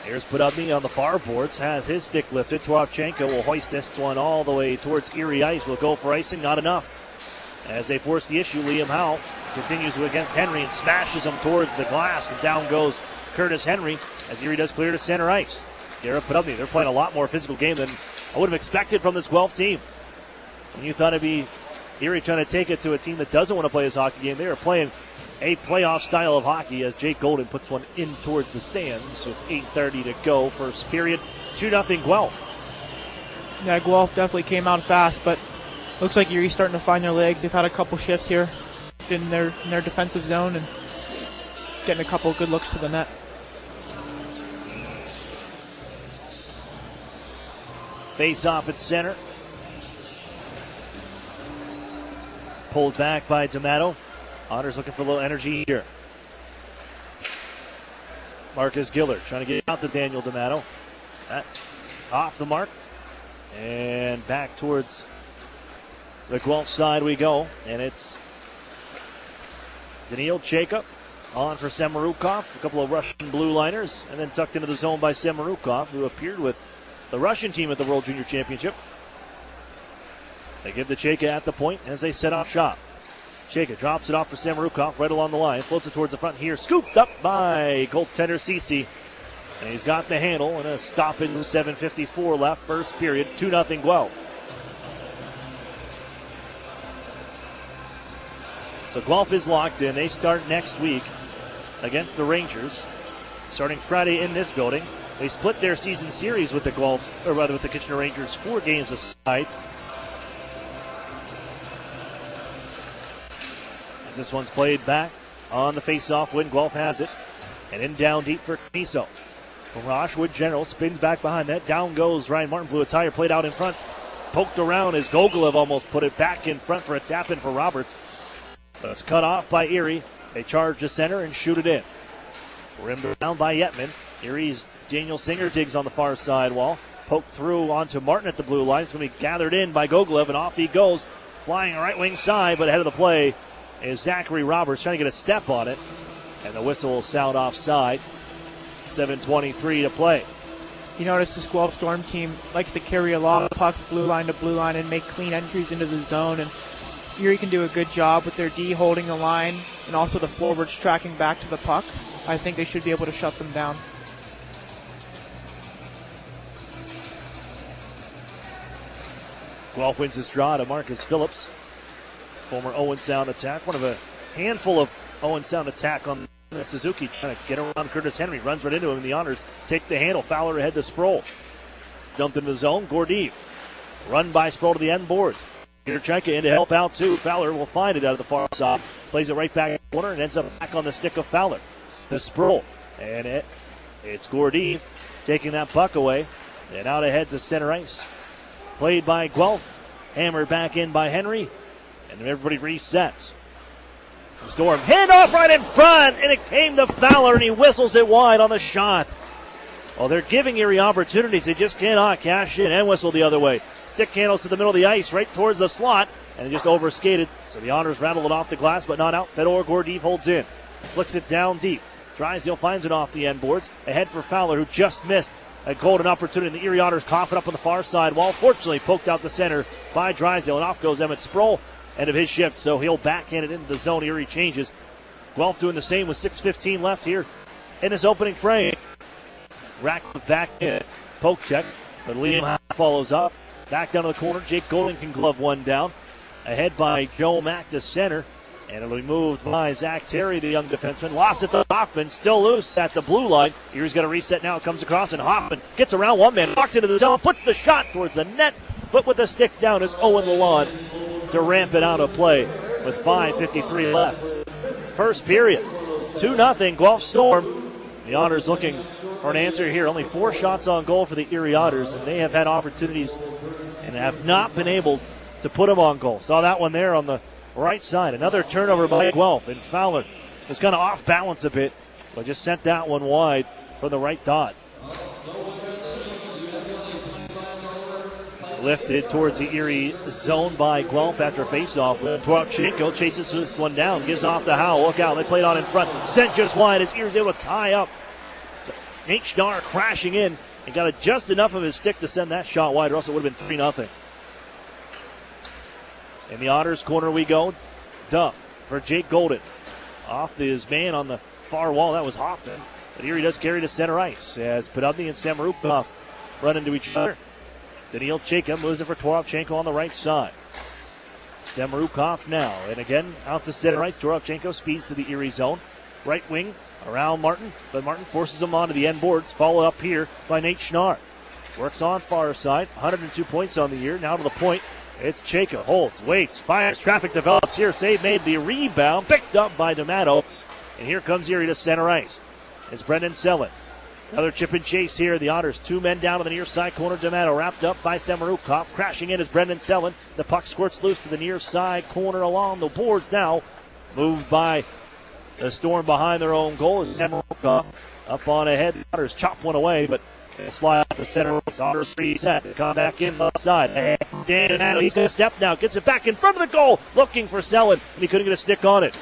Here's Podubny on the far boards, has his stick lifted. Torovchenko will hoist this one all the way towards Erie ice. Will go for icing, not enough. As they force the issue, Liam Howe continues against Henry and smashes him towards the glass, and down goes Curtis Henry as Erie does clear to center ice. Garrett Podubny, they're playing a lot more physical game than I would have expected from this Guelph team. And you thought it'd be Erie trying to take it to a team that doesn't want to play this hockey game. They are playing a playoff style of hockey as Jake Golden puts one in towards the stands with 8:30 to go. First period, 2-0 Guelph. Yeah, Guelph definitely came out fast, but looks like Erie's starting to find their legs. They've had a couple shifts here in their defensive zone and getting a couple good looks to the net. Face off at center. Pulled back by D'Amato. Otters looking for a little energy here. Marcus Gillard trying to get out to Daniel D'Amato. That off the mark. And back towards the Guelph side we go. And it's Daniil Jacob on for Semerukov. A couple of Russian blue liners. And then tucked into the zone by Semerukov, who appeared with the Russian team at the World Junior Championship. They give the Cheka at the point as they set off shop. Cheka drops it off for Semerukov right along the line. Floats it towards the front here. Scooped up by goaltender Cece. And he's got the handle and a stop in 7:54 left. First period, 2-0 Guelph. So Guelph is locked in. They start next week against the Rangers. Starting Friday in this building. They split their season series with the Guelph, or rather with the Kitchener Rangers, 4 games aside. As this one's played back on the face-off win, Guelph has it. And in down deep for Miso. Roshwood General spins back behind that. Down goes Ryan Martin. Blew a tire, played out in front. Poked around as Gogolev almost put it back in front for a tap-in for Roberts. But it's cut off by Erie. They charge the center and shoot it in. Rimmed down by Yetman. Erie's Daniel Singer digs on the far side wall. Poked through onto Martin at the blue line. It's going to be gathered in by Gogolev, and off he goes. Flying right wing side, but ahead of the play is Zachary Roberts trying to get a step on it. And the whistle will sound offside. 7:23 to play. You notice this Guelph Storm team likes to carry a lot of pucks blue line to blue line and make clean entries into the zone. And Erie can do a good job with their D holding the line and also the forwards tracking back to the puck. I think they should be able to shut them down. Guelph wins his draw to Marcus Phillips. Former Owen Sound attack. One of a handful of Owen Sound attack on Suzuki trying to get around Curtis Henry. Runs right into him. The Honors take the handle. Fowler ahead to Sproul. Dumped into the zone. Gordeev. Run by Sproul to the end boards. Peter Chenka in to help out too. Fowler will find it out of the far side. Plays it right back in the corner and ends up back on the stick of Fowler. To Sproul. And it's Gordeev taking that puck away. And out ahead to center ice. Played by Guelph. Hammered back in by Henry. And everybody resets. Storm handoff right in front, and it came to Fowler, and he whistles it wide on the shot. Well, they're giving Erie opportunities. They just cannot cash in and whistle the other way. Stick handles to the middle of the ice, right towards the slot, and it just overskated. So the Honors rattle it off the glass, but not out. Fedor Gordeev holds in. Flicks it down deep. Drysdale finds it off the end boards. Ahead for Fowler, who just missed a golden opportunity. The Erie Otters cough it up on the far side wall. Fortunately, poked out the center by Drysdale, and off goes Emmett Sproul. End of his shift, so he'll backhand it into the zone. Erie changes. Guelph doing the same with 6:15 left here in his opening frame. Ratcliffe back in. Poke check, but Liam follows up. Back down to the corner. Jake Golding can glove one down. Ahead by Joe Mack to center. And it'll be moved by Zach Terry, the young defenseman. Lost it to Hoffman. Still loose at the blue line. Erie's got a reset now. It comes across, and Hoffman gets around one man. Walks into the zone. Puts the shot towards the net. But with the stick down is Owen Lalonde to ramp it out of play with 5:53 left. First period, 2-0 Guelph Storm. The Otters looking for an answer here. Only 4 shots on goal for the Erie Otters, and they have had opportunities and have not been able to put them on goal. Saw that one there on the right side. Another turnover by Guelph, and Fowler was kind of off balance a bit, but just sent that one wide for the right dot. Lifted towards the Erie zone by Guelph after a faceoff. Twarchenko chases this one down, gives off to Howe. Look out, they played on in front. Sent just wide as Erie's able to tie up. Nate Schnarr crashing in and got just enough of his stick to send that shot wide, or else it would have been 3-0. In the Otters corner we go. Duff for Jake Golden. Off his man on the far wall. That was Hoffman. But Erie does carry to center ice as Podubny and Samorukov run into each other. Daniil Chayka moves it for Torovchenko on the right side. Samorukov now. And again, out to center ice. Torovchenko speeds to the Erie zone. Right wing around Martin. But Martin forces him onto the end boards. Followed up here by Nate Schnarr. Works on far side. 102 points on the year. Now to the point. It's Chayka. Holds, waits, fires. Traffic develops here. Save made. The rebound picked up by D'Amato. And here comes Erie to center ice. It's Brendan Selleck. Another chip and chase here. The Otters, 2 men down to the near side corner. D'Amato wrapped up by Samorukov. Crashing in is Brendan Selleck. The puck squirts loose to the near side corner along the boards now. Moved by the Storm behind their own goal is Samorukov. Up on ahead. The Otters chop one away, but they slide out the center. Otters reset. They come back in left side. Dan D'Amato, he's going to step now. Gets it back in front of the goal. Looking for Selleck, and he couldn't get a stick on it.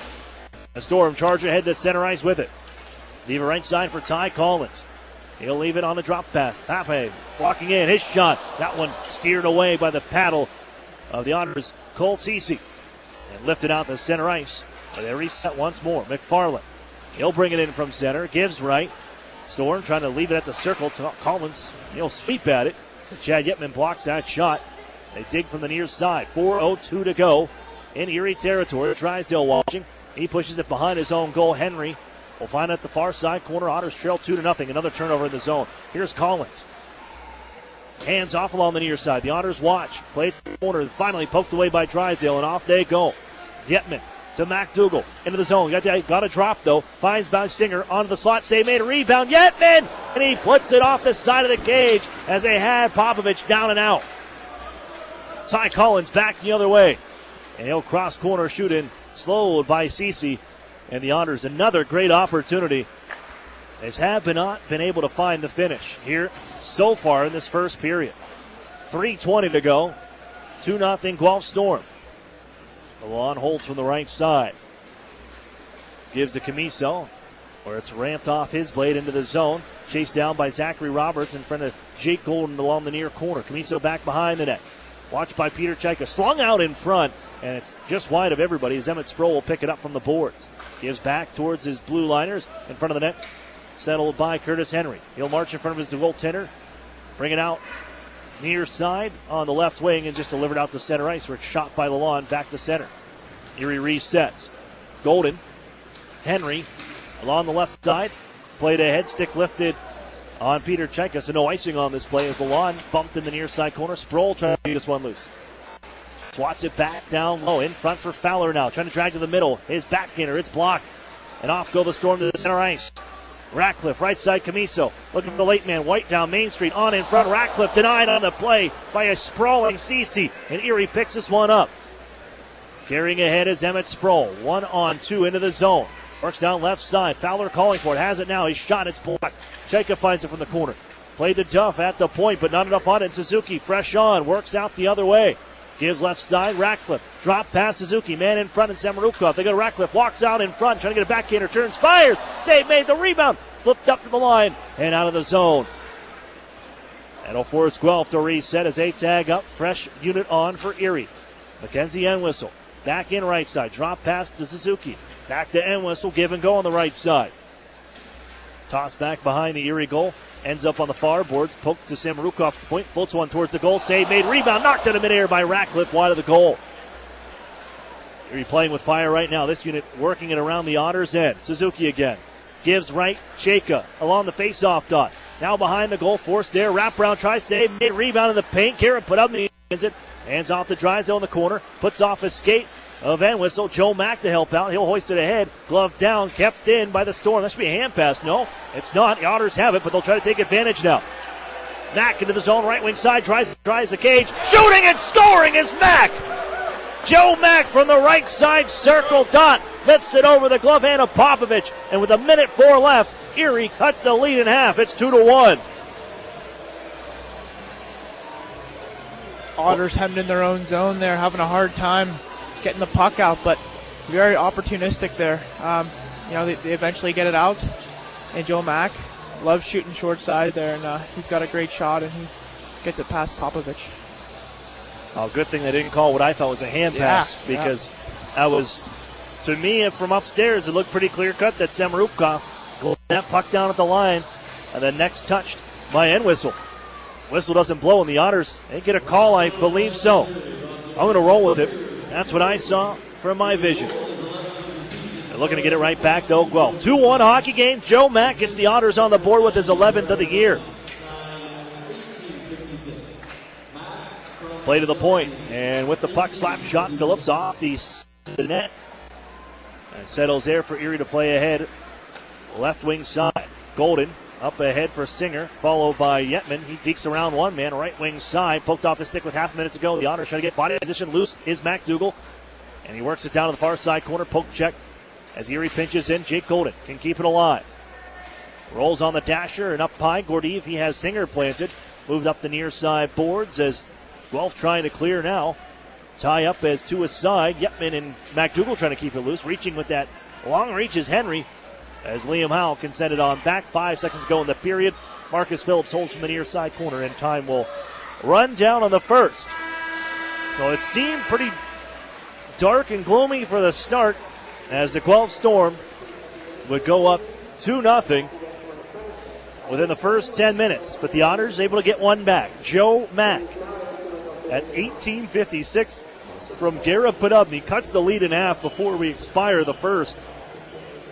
The Storm charge ahead to center ice with it. Leave it right side for Ty Collins. He'll leave it on the drop pass. Pape walking in. His shot. That one steered away by the paddle of the Otters. Cole Ceci. And lifted out to center ice. But they reset once more. McFarland. He'll bring it in from center. Gives right. Storm trying to leave it at the circle. Collins, he'll sweep at it. Chad Yetman blocks that shot. They dig from the near side. 4:02 to go in Erie territory. Drysdale watching. He pushes it behind his own goal. Henry will find it at the far side corner. Otters trail 2-0. Another turnover in the zone. Here's Collins. Hands off along the near side. The Otters watch. Played corner. Finally poked away by Drysdale, and off they go. Yetman to McDougal. Into the zone. Got a drop, though. Finds Singer onto the slot. Save made a rebound. Yetman! And he puts it off the side of the cage as they had Popovich down and out. Ty Collins back the other way. And he'll cross corner shoot in. Slowed by Ceci. And the Otters, another great opportunity. They have not been able to find the finish here so far in this first period. 3:20 to go. 2-0 Guelph Storm. Milan holds from the right side. Gives to Camiso, where it's ramped off his blade into the zone. Chased down by Zachary Roberts in front of Jake Golden along the near corner. Camiso back behind the net. Watched by Peter Chayka. Slung out in front, and it's just wide of everybody as Emmett Sproul will pick it up from the boards. Gives back towards his blue liners in front of the net. Settled by Curtis Henry. He'll march in front of his goaltender. Bring it out near side on the left wing and just delivered out to center ice where it's shot by Lalonde back to center. Erie resets. Golden. Henry along the left side. Played ahead. Stick lifted on Peter Chayka. So no icing on this play as Lalonde bumped in the near side corner. Sproul trying to beat this one loose. Swats it back down low. In front for Fowler now. Trying to drag to the middle. His backhander. It's blocked. And off go the Storm to the center ice. Ratcliffe, right side, Camiso. Looking for the late man. White down Main Street. On in front. Ratcliffe denied on the play by a sprawling Ceci. And Erie picks this one up. Carrying ahead is Emmett Sproul. 1-on-2 into the zone. Works down left side. Fowler calling for it. Has it now. His shot. It's blocked. Chayka finds it from the corner. Played to Duff at the point, but not enough on it. And Suzuki fresh on. Works out the other way. Gives left side. Ratcliffe. Drop past Suzuki. Man in front and Samorukov. They go to Ratcliffe. Walks out in front. Trying to get a backhander. Turns. Fires. Save made. The rebound. Flipped up to the line. And out of the zone. That'll force Guelph to reset as they tag up. Fresh unit on for Erie. Mackenzie Entwistle. Back in right side. Drop pass to Suzuki. Back to Entwistle. Give and go on the right side. Toss back behind the Erie goal. Ends up on the far boards. Poked to Samorukov. Point. Floats one towards the goal. Save made. Rebound. Knocked out of midair by Ratcliffe. Wide of the goal. Erie playing with fire right now. This unit working it around the Otters' end. Suzuki again. Gives right. Chayka along the face-off dot. Now behind the goal. Forced there. Wraparound. Tries save. Made. Rebound in the paint. Garrett put up and he ends it. Hands off the Drysdale in the corner. Puts off a skate of Entwistle. Joe Mack to help out. He'll hoist it ahead. Glove down. Kept in by the Storm. That should be a hand pass. No, it's not. The Otters have it, but they'll try to take advantage now. Mack into the zone. Right wing side. Tries the cage. Shooting and scoring is Mack. Joe Mack from the right side circle dot. Lifts it over the glove hand of Popovich. And with 1:04 left, Erie cuts the lead in half. It's 2-1. Otters hemmed in their own zone there, having a hard time getting the puck out, but very opportunistic there. They eventually get it out, and Joe Mack loves shooting short side there, and he's got a great shot, and he gets it past Popovich. Oh, good thing they didn't call what I thought was a hand pass, because that was, to me, from upstairs, it looked pretty clear-cut that Semrukov glided that puck down at the line, and then next touched by Entwistle. Whistle doesn't blow, and the Otters, they get a call, I believe so. I'm going to roll with it. That's what I saw from my vision. They're looking to get it right back, though, Guelph. 2-1 hockey game. Joe Mack gets the Otters on the board with his 11th of the year. Play to the point, and with the puck slap shot, Phillips off the net. And settles there for Erie to play ahead. Left wing side. Golden up ahead for Singer, followed by Yetman. He dekes around one man, right wing side. Poked off the stick with half a minute to go. The Otters trying to get body position loose is McDougall. And he works it down to the far side corner. Poke check as Erie pinches in. Jake Golden can keep it alive. Rolls on the dasher and up high. Gordiev, he has Singer planted. Moved up the near side boards as Guelph trying to clear now. Tie up as to his side. Yetman and McDougall trying to keep it loose. Reaching with that long reach is Henry. As Liam Howell can send it on back. 5 seconds to go in the period. Marcus Phillips holds from the near side corner, and time will run down on the first. So it seemed pretty dark and gloomy for the start as the Guelph Storm would go up 2-0 within the first 10 minutes. But the Otters able to get one back. Joe Mack at 18:56 from Garrett Podubny cuts the lead in half before we expire the first.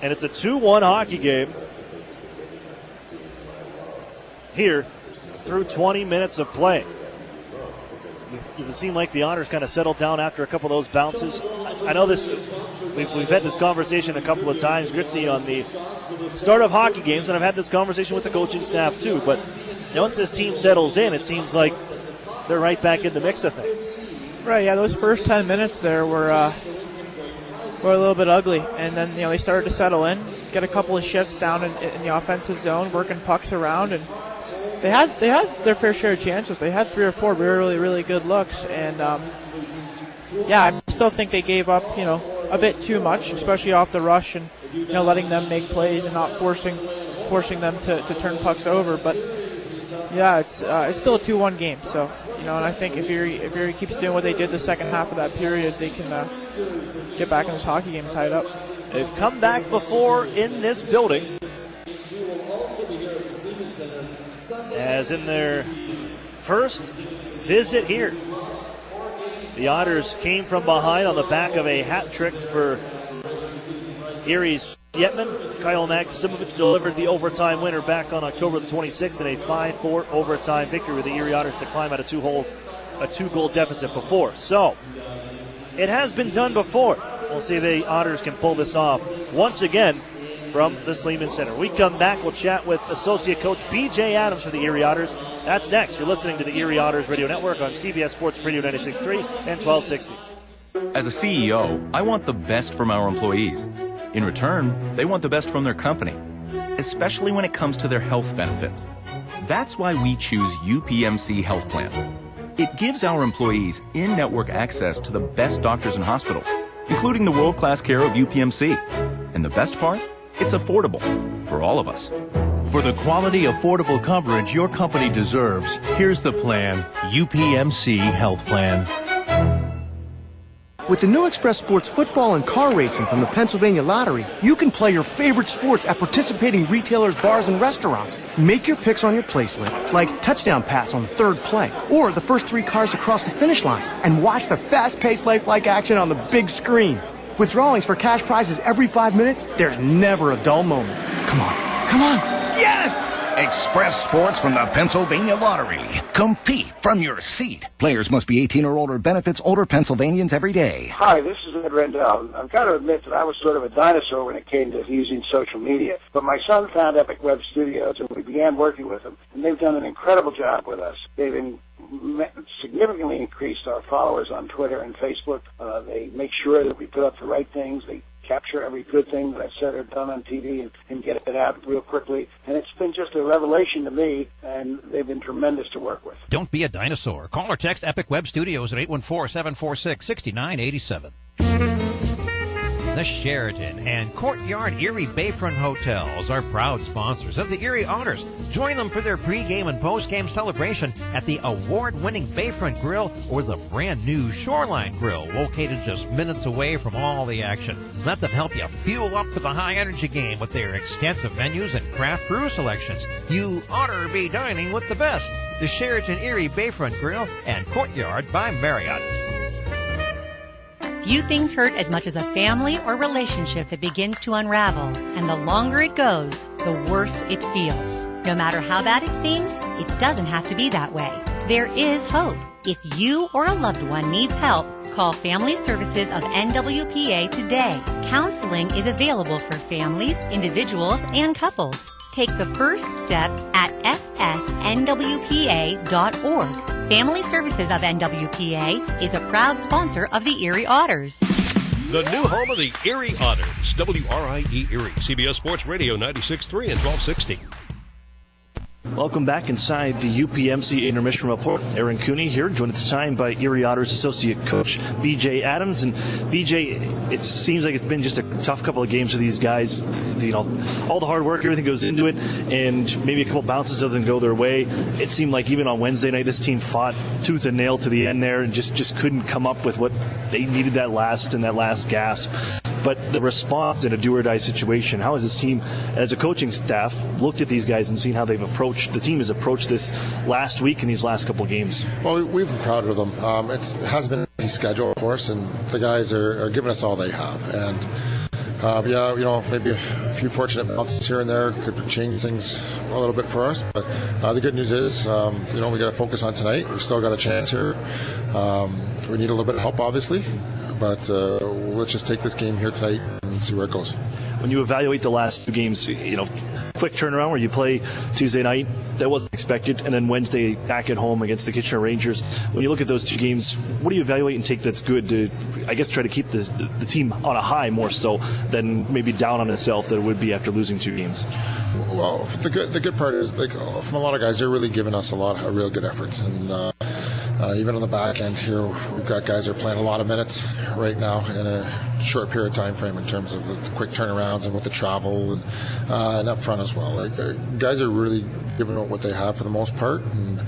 And it's a 2-1 hockey game here through 20 minutes of play. Does it seem like the Otters kind of settled down after a couple of those bounces? I know this. We've had this conversation a couple of times, Gritzy, on the start of hockey games, and I've had this conversation with the coaching staff too. But once this team settles in, it seems like they're right back in the mix of things. Right, yeah, those first 10 minutes there were a little bit ugly, and then they started to settle in, get a couple of shifts down in the offensive zone, working pucks around, and they had their fair share of chances. They had 3 or 4 really, really good looks, and I still think they gave up a bit too much, especially off the rush, and letting them make plays and not forcing them to turn pucks over. But yeah, it's still a 2-1 game. So and I think if Erie keeps doing what they did the second half of that period, they can get back in this hockey game tied up. They've come back before in this building, as in their first visit here. The Otters came from behind on the back of a hat trick for Erie's Yetman. Kyle Maksimovic delivered the overtime winner back on October the 26th in a 5-4 overtime victory with the Erie Otters to climb out a 2-goal deficit before. So, it has been done before. We'll see if the Otters can pull this off once again from the Sleeman Center. We come back, we'll chat with Associate Coach B.J. Adams for the Erie Otters. That's next. You're listening to the Erie Otters Radio Network on CBS Sports Radio 96.3 and 1260. As a CEO, I want the best from our employees. In return, they want the best from their company, especially when it comes to their health benefits. That's why we choose UPMC Health Plan. It gives our employees in-network access to the best doctors and hospitals, including the world-class care of UPMC. And the best part? It's affordable for all of us. For the quality, affordable coverage your company deserves, here's the plan, UPMC Health Plan. With the new Express Sports football and car racing from the Pennsylvania Lottery, you can play your favorite sports at participating retailers, bars, and restaurants. Make your picks on your placelet, like touchdown pass on the third play, or the first 3 cars across the finish line, and watch the fast-paced lifelike action on the big screen. With drawings for cash prizes every 5 minutes, there's never a dull moment. Come on. Yes! Express Sports from the Pennsylvania Lottery. Compete from your seat. Players must be 18 or older. Benefits older Pennsylvanians every day. Hi, this is Ed Rendell. I've got to admit that I was sort of a dinosaur when it came to using social media. But my son found Epic Web Studios, and we began working with them. And they've done an incredible job with us. They've significantly increased our followers on Twitter and Facebook. They make sure that we put up the right things. They capture every good thing that I've said or done on TV and get it out real quickly. And it's been just a revelation to me, and they've been tremendous to work with. Don't be a dinosaur. Call or text Epic Web Studios at 814-746-6987. The Sheraton and Courtyard Erie Bayfront Hotels are proud sponsors of the Erie Otters. Join them for their pregame and postgame celebration at the award-winning Bayfront Grill or the brand-new Shoreline Grill, located just minutes away from all the action. Let them help you fuel up for the high-energy game with their extensive menus and craft brew selections. You oughter be dining with the best. The Sheraton Erie Bayfront Grill and Courtyard by Marriott. Few things hurt as much as a family or relationship that begins to unravel, and the longer it goes, the worse it feels. No matter how bad it seems, it doesn't have to be that way. There is hope. If you or a loved one needs help, call Family Services of NWPA today. Counseling is available for families, individuals, and couples. Take the first step at fsnwpa.org. Family Services of NWPA is a proud sponsor of the Erie Otters. The new home of the Erie Otters, WRIE Erie, CBS Sports Radio 96.3 and 1260. Welcome back inside the UPMC Intermission Report. Aaron Cooney here, joined at the time by Erie Otters Associate Coach B.J. Adams. And B.J., it seems like it's been just a tough couple of games for these guys. You know, all the hard work, everything goes into it, and maybe a couple bounces doesn't go their way. It seemed like even on Wednesday night, this team fought tooth and nail to the end there and just couldn't come up with what they needed that last gasp. But the response in a do-or-die situation, how has this team, as a coaching staff, looked at these guys and seen how the team has approached this last week and these last couple of games? Well, we've been proud of them. It has been a busy schedule, of course, and the guys are giving us all they have. And maybe a few fortunate bounces here and there could change things a little bit for us. But the good news is, we got to focus on tonight. We've still got a chance here. We need a little bit of help, obviously, but let's just take this game here tonight and see where it goes. When you evaluate the last two games, quick turnaround where you play Tuesday night, that wasn't expected, and then Wednesday back at home against the Kitchener Rangers. When you look at those two games, what do you evaluate and take that's good to, I guess, try to keep the team on a high more so than maybe down on itself that it would be after losing two games? Well, the good part is, from a lot of guys, they're really giving us a lot of real good efforts, and even on the back end here, we've got guys that are playing a lot of minutes right now in a short period of time frame in terms of the quick turnarounds and with the travel and up front as well. Guys are really giving out what they have for the most part, and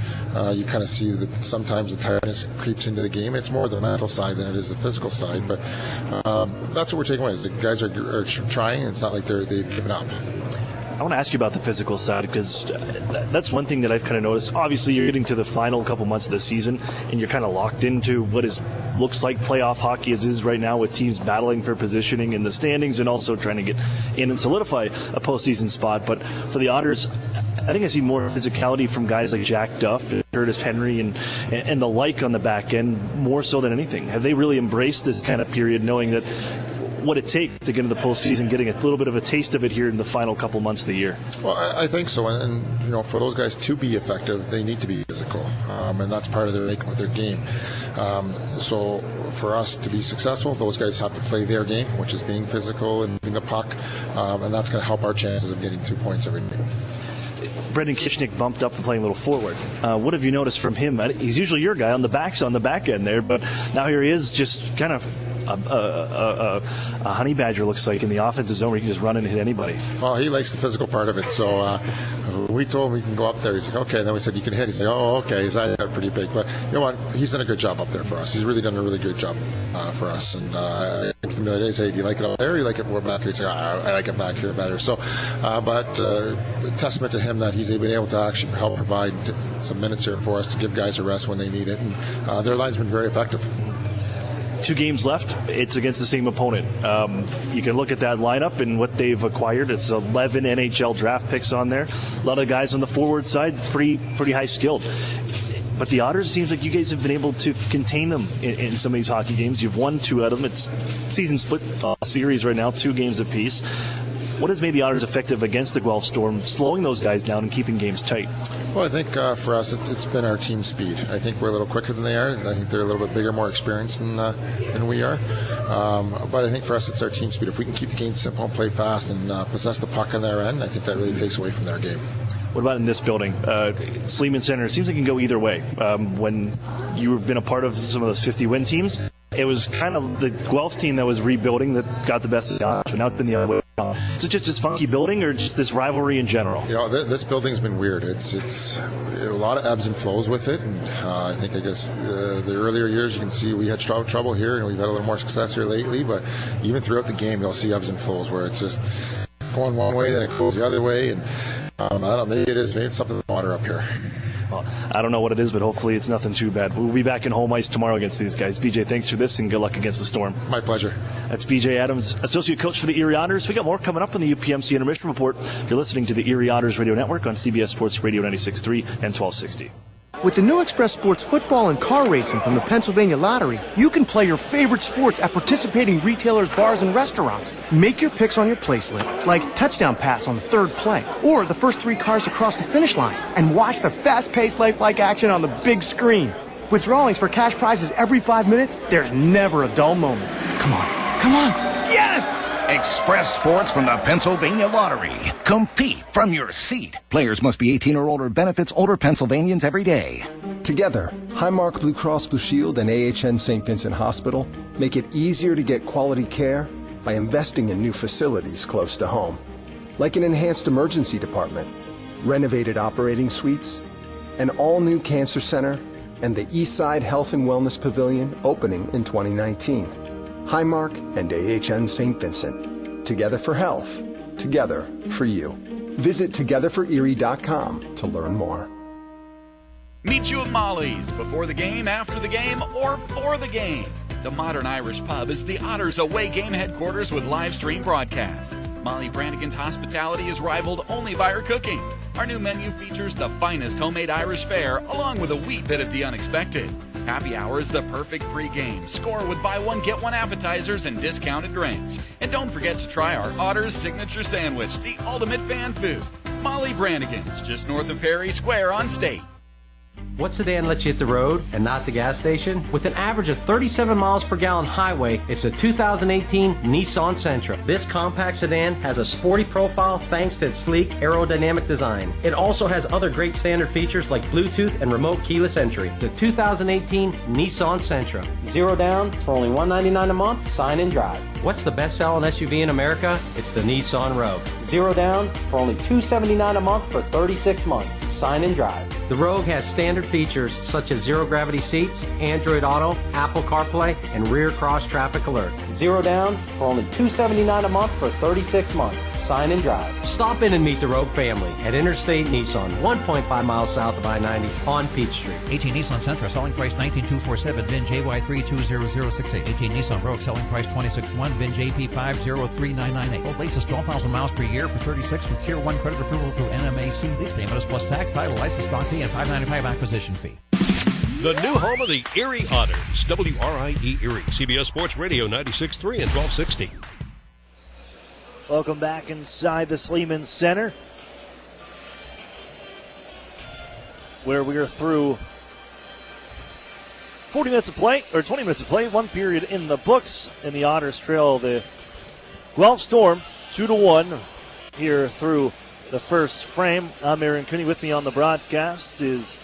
you kind of see that sometimes the tiredness creeps into the game. It's more the mental side than it is the physical side, but that's what we're taking away is the guys are trying. It's not like they've given up. I want to ask you about the physical side, because that's one thing that I've kind of noticed. Obviously, you're getting to the final couple months of the season, and you're kind of locked into what looks like playoff hockey as is right now, with teams battling for positioning in the standings and also trying to get in and solidify a postseason spot. But for the Otters, I think I see more physicality from guys like Jack Duff, and Curtis Henry, and the like on the back end, more so than anything. Have they really embraced this kind of period, knowing that what it takes to get into the postseason, getting a little bit of a taste of it here in the final couple months of the year? Well, I think so, and for those guys to be effective, they need to be physical, and that's part of their makeup of their game. So for us to be successful, those guys have to play their game, which is being physical and moving the puck, and that's going to help our chances of getting 2 points every game. Brendan Kishnick bumped up and playing a little forward. What have you noticed from him? He's usually your guy on the back end there, but now here he is, just kind of a honey badger, looks like, in the offensive zone where he can just run in and hit anybody. Well, he likes the physical part of it, so we told him we can go up there. He's like, okay. Then we said, you can hit. He's like, oh, okay. He's pretty big. But you know what? He's done a good job up there for us. He's really done a really good job for us. And I think the other day, say, do you like it up there or do you like it more back here? He's like, I like it back here better. So, but testament to him that he's been able to actually help provide some minutes here for us to give guys a rest when they need it. And their line's been very effective. 2 games left. It's against the same opponent. You can look at that lineup and what they've acquired. It's 11 NHL draft picks on there. A lot of guys on the forward side, pretty high skilled. But the Otters, seems like you guys have been able to contain them in some of these hockey games. You've won 2 out of them. It's season split series right now, 2 games apiece. What has made the Otters effective against the Guelph Storm, slowing those guys down and keeping games tight? Well, I think for us, it's been our team speed. I think we're a little quicker than they are. I think they're a little bit bigger, more experienced than we are. But I think for us, it's our team speed. If we can keep the game simple and play fast and possess the puck on their end, I think that really takes away from their game. What about in this building? Sleeman Center, it seems like it can go either way. When you've been a part of some of those 50-win teams, it was kind of the Guelph team that was rebuilding that got the best of the Otters. Now it's been the other way around. Is it just this funky building or just this rivalry in general? This building's been weird. It's a lot of ebbs and flows with it, and I guess the earlier years you can see we had trouble here, and we've had a little more success here lately. But even throughout the game, you'll see ebbs and flows where it's just going one way, then it goes the other way, and I don't know, maybe it's something with the water up here. Well, I don't know what it is, but hopefully it's nothing too bad. We'll be back in home ice tomorrow against these guys. BJ, thanks for this, and good luck against the Storm. My pleasure. That's BJ Adams, associate coach for the Erie Otters. We got more coming up in the UPMC Intermission Report. You're listening to the Erie Otters Radio Network on CBS Sports Radio 96.3 and 1260. With the new Express Sports football and car racing from the Pennsylvania Lottery, you can play your favorite sports at participating retailers, bars, and restaurants. Make your picks on your placelet, like touchdown pass on the third play, or the first 3 cars to cross the finish line, and watch the fast-paced, lifelike action on the big screen. With drawings for cash prizes every 5 minutes, there's never a dull moment. Come on. Yes! Express Sports from the Pennsylvania Lottery. Compete from your seat. Players must be 18 or older. Benefits older Pennsylvanians every day. Together, Highmark Blue Cross Blue Shield and AHN St. Vincent Hospital make it easier to get quality care by investing in new facilities close to home, like an enhanced emergency department, renovated operating suites, an all-new cancer center, and the Eastside Health and Wellness Pavilion opening in 2019. Highmark and AHN St. Vincent. Together for health. Together for you. Visit togetherforerie.com to learn more. Meet you at Molly's before the game, after the game, or for the game. The Modern Irish Pub is the Otters away game headquarters with live stream broadcast. Molly Brannigan's hospitality is rivaled only by her cooking. Our new menu features the finest homemade Irish fare, along with a wee bit of the unexpected. Happy hour is the perfect pregame. Score with buy one, get one appetizers and discounted drinks. And don't forget to try our Otters Signature Sandwich, the ultimate fan food. Molly Brannigan's, just north of Perry Square on State. What sedan lets you hit the road and not the gas station? With an average of 37 miles per gallon highway, it's a 2018 Nissan Sentra. This compact sedan has a sporty profile thanks to its sleek aerodynamic design. It also has other great standard features like Bluetooth and remote keyless entry. The 2018 Nissan Sentra. 0 down for only $199 a month. Sign and drive. What's the best-selling SUV in America? It's the Nissan Rogue. 0 down for only $279 a month for 36 months. Sign and drive. The Rogue has standard features such as zero-gravity seats, Android Auto, Apple CarPlay, and rear cross-traffic alert. 0 down for only $279 a month for 36 months. Sign and drive. Stop in and meet the Rogue family at Interstate Nissan, 1.5 miles south of I-90 on Peach Street. 18 Nissan Sentra, selling price $19,247, VIN JY320068. 18 Nissan Rogue, selling price $26,100, VIN JP503998. Both leases 12,000 miles per year for 36 with Tier 1 credit approval through NMAC. Lease payment is plus tax, title, license, stock fee, and $595 acquisition fee. The new home of the Erie Otters, WRIE Erie, CBS Sports Radio 96.3 and 1260. Welcome back inside the Sleeman Center, where we are through 40 minutes of play, or 20 minutes of play, 1 period in the books, and the Otters trail the Guelph Storm 2-1 here through the first frame. I'm Aaron Cooney. With me on the broadcast is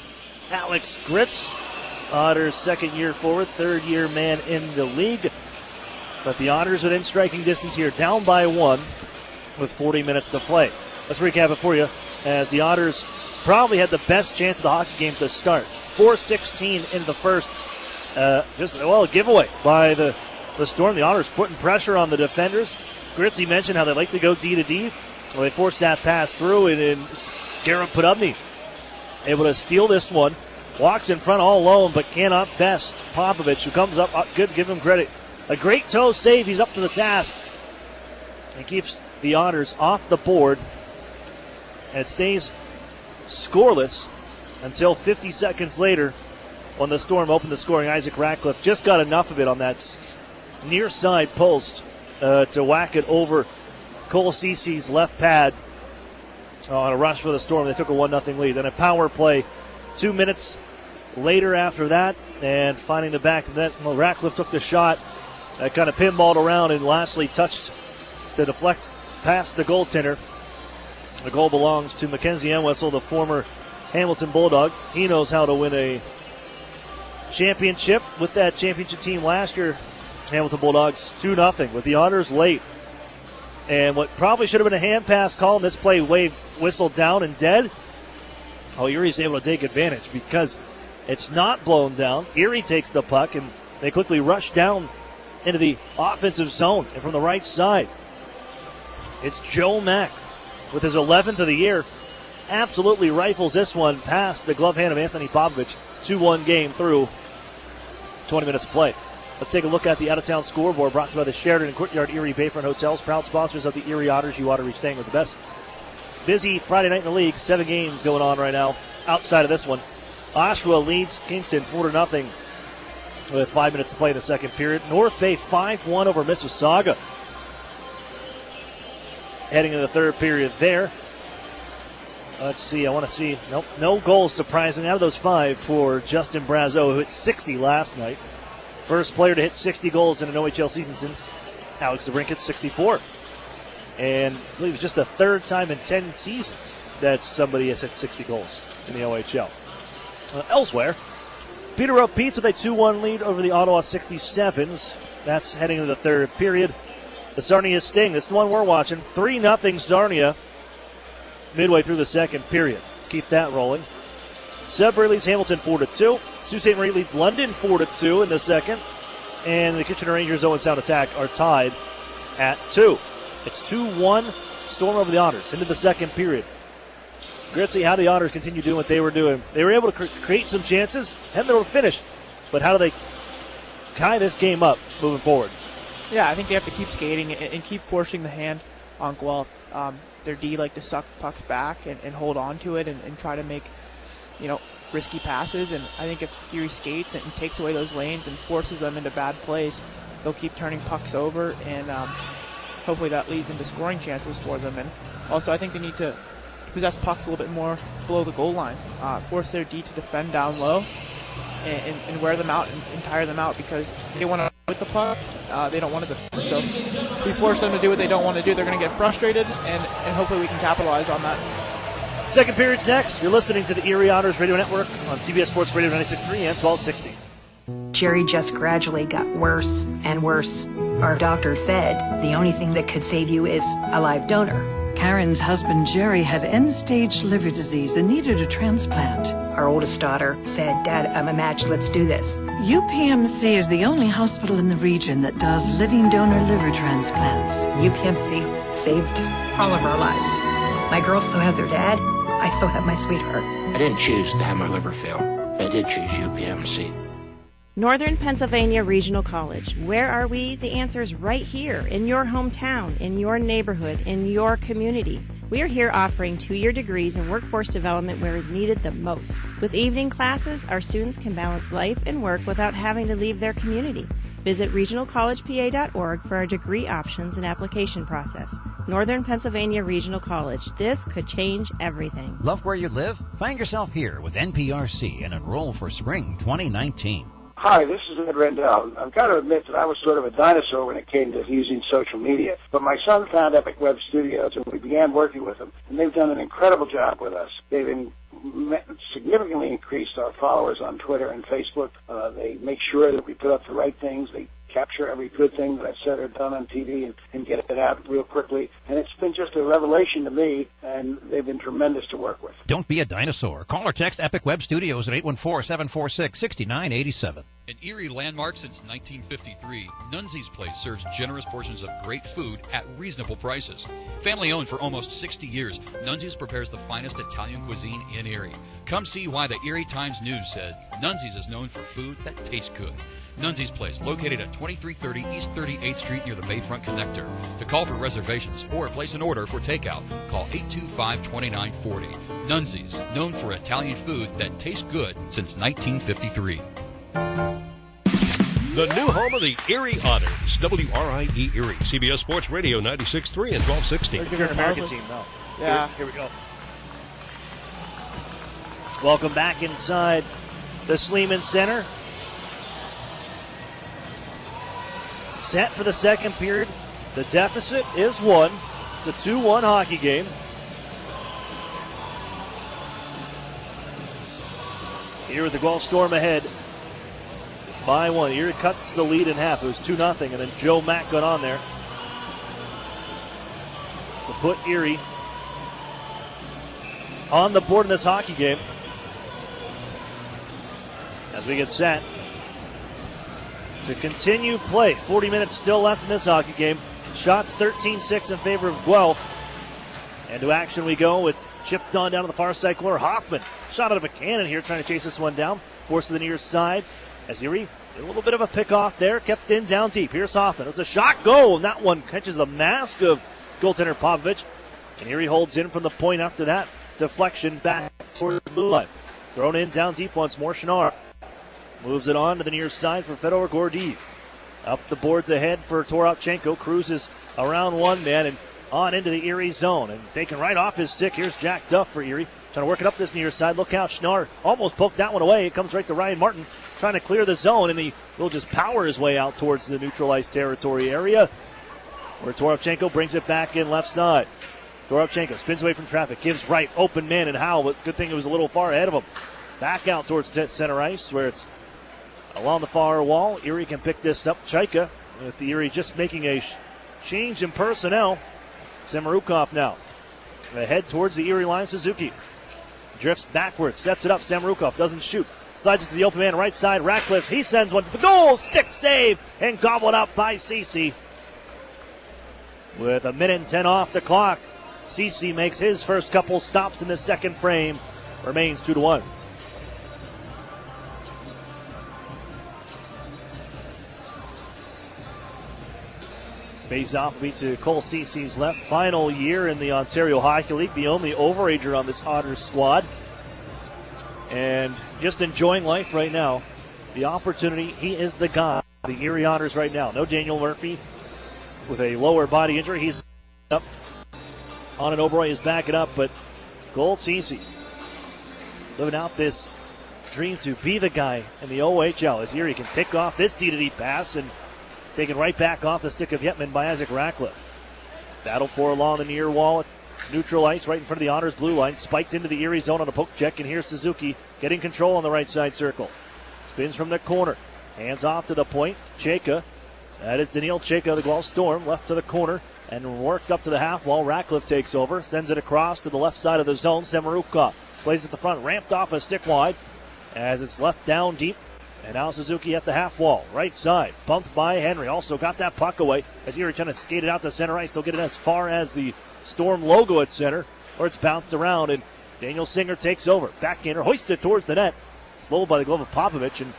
Alex Gritz, Otters' second-year forward, third-year man in the league. But the Otters within striking distance here, down by 1 with 40 minutes to play. Let's recap it for you, as the Otters probably had the best chance of the hockey game to start. 4:16 in the first. A giveaway by the Storm. The Otters putting pressure on the defenders. Gritzy mentioned how they like to go D to D. Well, they forced that pass through, and it's Garrett Podubny able to steal this one. Walks in front all alone, but cannot best Popovich, who comes up good. Give him credit. A great toe save. He's up to the task. And keeps the Otters off the board. And it stays scoreless until 50 seconds later when the Storm opened the scoring. Isaac Ratcliffe just got enough of it on that near side post to whack it over Cole Cece's left pad on a rush for the Storm. They took a 1-0 lead. Then a power play 2 minutes later after that, and finding the back of that. Well, Ratcliffe took the shot, kind of pinballed around, and lastly touched to deflect past the goaltender. The goal belongs to Mackenzie Entwistle, the former Hamilton Bulldog. He knows how to win a championship with that championship team last year. Hamilton Bulldogs 2-0 with the Otters late. And what probably should have been a hand pass call in this play, whistled down and dead. Oh, Erie's able to take advantage because it's not blown down. Erie takes the puck, and they quickly rush down into the offensive zone. And from the right side, it's Joe Mack with his 11th of the year. Absolutely rifles this one past the glove hand of Anthony Popovich. 2-1 game through 20 minutes of play. Let's take a look at the out-of-town scoreboard brought to you by the Sheridan and Courtyard Erie Bayfront Hotels, proud sponsors of the Erie Otters. You ought to be staying with the best. Busy Friday night in the league. 7 games going on right now outside of this one. Oshawa leads Kingston 4-0 with 5 minutes to play in the second period. North Bay 5-1 over Mississauga. Heading into the third period there. Let's see. I want to see. Nope. No goals, surprising, out of those 5 for Justin Brazeau, who hit 60 last night. First player to hit 60 goals in an OHL season since Alex DeBrincat, 64. And I believe it's just the third time in 10 seasons that somebody has hit 60 goals in the OHL. Elsewhere, Peterborough Petes with a 2-1 lead over the Ottawa 67s. That's heading into the third period. The Sarnia Sting, this is the one we're watching. 3-0 Sarnia midway through the second period. Let's keep that rolling. Sudbury leads Hamilton 4-2. Sault Ste. Marie leads London 4-2 in the second. And the Kitchener Rangers Owen Sound Attack are tied at 2. It's 2-1 Storm over the Otters into the second period. Gritzy, how do the Otters continue doing what they were doing? They were able to create some chances, haven't been able to finish. But how do they tie this game up moving forward? Yeah, I think they have to keep skating and keep forcing the hand on Guelph. Their D like to suck pucks back and hold on to it and try to make, risky passes. And I think if Erie skates and takes away those lanes and forces them into bad plays, they'll keep turning pucks over, and hopefully that leads into scoring chances for them. And also I think they need to possess pucks a little bit more below the goal line, force their D to defend down low and wear them out and tire them out, because they want to with the puck. They don't want to defend. So if we force them to do what they don't want to do, they're going to get frustrated, and hopefully we can capitalize on that. Second period's next. You're listening to the Erie Otters Radio Network on CBS Sports Radio 96.3 and 1260. Jerry just gradually got worse and worse. Our doctor said the only thing that could save you is a live donor. Karen's husband Jerry had end-stage liver disease and needed a transplant. Our oldest daughter said, "Dad, I'm a match, let's do this." UPMC is the only hospital in the region that does living donor liver transplants. UPMC saved all of our lives. My girls still have their dad. I still have my sweetheart. I didn't choose to have my liver fail. I did choose UPMC. Northern Pennsylvania Regional College. Where are we? The answer is right here, in your hometown, in your neighborhood, in your community. We are here offering 2-year degrees in workforce development where is needed the most. With evening classes, our students can balance life and work without having to leave their community. Visit regionalcollegepa.org for our degree options and application process. Northern Pennsylvania Regional College. This could change everything. Love where you live? Find yourself here with NPRC and enroll for spring 2019. Hi, this is Ed Rendell. I've got to admit that I was sort of a dinosaur when it came to using social media. But my son found Epic Web Studios, and we began working with them. And they've done an incredible job with us. They've significantly increased our followers on Twitter and Facebook. They make sure that we put up the right things. They capture every good thing that I've said or done on TV and get it out real quickly. And it's been just a revelation to me, and they've been tremendous to work with. Don't be a dinosaur. Call or text Epic Web Studios at 814-746-6987. An Erie landmark since 1953, Nunzi's Place serves generous portions of great food at reasonable prices. Family owned for almost 60 years, Nunzi's prepares the finest Italian cuisine in Erie. Come see why the Erie Times News said Nunzi's is known for food that tastes good. Nunzi's Place, located at 2330 East 38th Street near the Bayfront Connector. To call for reservations or place an order for takeout, call 825-2940. Nunzi's, known for Italian food that tastes good since 1953. The new home of the Erie Otters, WRIE Erie, CBS Sports Radio 96.3 and 1260. They're an American team, though. Yeah. Here we go. Welcome back inside the Sleeman Center. Set for the second period. The deficit is 1. It's a 2-1 hockey game. Here with the Guelph Storm ahead by 1. Erie cuts the lead in half. It was 2-0, and then Joe Mack got on there to put Erie on the board in this hockey game. As we get set to continue play. 40 minutes still left in this hockey game. Shots 13-6 in favor of Guelph. And to action we go. It's chipped on down to the far side corner. Hoffman shot out of a cannon here, trying to chase this one down. Forced to the near side. As Erie, a little bit of a pick off there. Kept in down deep. Here's Hoffman. It's a shot goal. And that one catches the mask of goaltender Popovich. And Erie holds in from the point after that. Deflection back toward the blue line. Thrown in down deep once more. Schnarr moves it on to the near side for Fedor Gordeev. Up the boards ahead for Toropchenko. Cruises around one man and on into the Erie zone. And taken right off his stick. Here's Jack Duff for Erie. Trying to work it up this near side. Look out. Schnarr almost poked that one away. It comes right to Ryan Martin. Trying to clear the zone. And he will just power his way out towards the neutralized territory area, where Toropchenko brings it back in left side. Toropchenko spins away from traffic. Gives right. Open man and Howe. But good thing it was a little far ahead of him. Back out towards center ice, where it's along the far wall. Erie can pick this up. Chaika, with the Erie just making a change in personnel. Samorukov now ahead towards the Erie line. Suzuki drifts backwards, sets it up. Samorukov doesn't shoot. Slides it to the open man right side. Ratcliffe, he sends one to the goal. Stick save and gobbled up by Cece. With 1:10 off the clock, Cece makes his first couple stops in the second frame. Remains 2-1. Face-off will be to Cole Cece's left. Final year in the Ontario Hockey League. The only overager on this Otters squad. And just enjoying life right now. The opportunity, he is the guy. The Erie Otters right now. No Daniel Murphy with a lower body injury. He's up. On and Oberoi is backing up, but Cole Cece living out this dream to be the guy in the OHL as Erie can pick off this D-to-D pass and taken right back off the stick of Yetman by Isaac Ratcliffe. Battle for along the near wall. Neutral ice right in front of the Otters blue line. Spiked into the Erie zone on a poke check. And here's Suzuki getting control on the right side circle. Spins from the corner. Hands off to the point. Chaika. That is Daniil Chaika, the Guelph Storm. Left to the corner and worked up to the half wall. Ratcliffe takes over. Sends it across to the left side of the zone. Samorukov plays at the front. Ramped off a stick wide as it's left down deep. And now Suzuki at the half wall, right side, bumped by Henry. Also got that puck away as Erie trying to skate it out to center ice. They'll get it as far as the Storm logo at center, or it's bounced around, and Daniel Singer takes over. Backhander hoisted towards the net, slowed by the glove of Popovich. And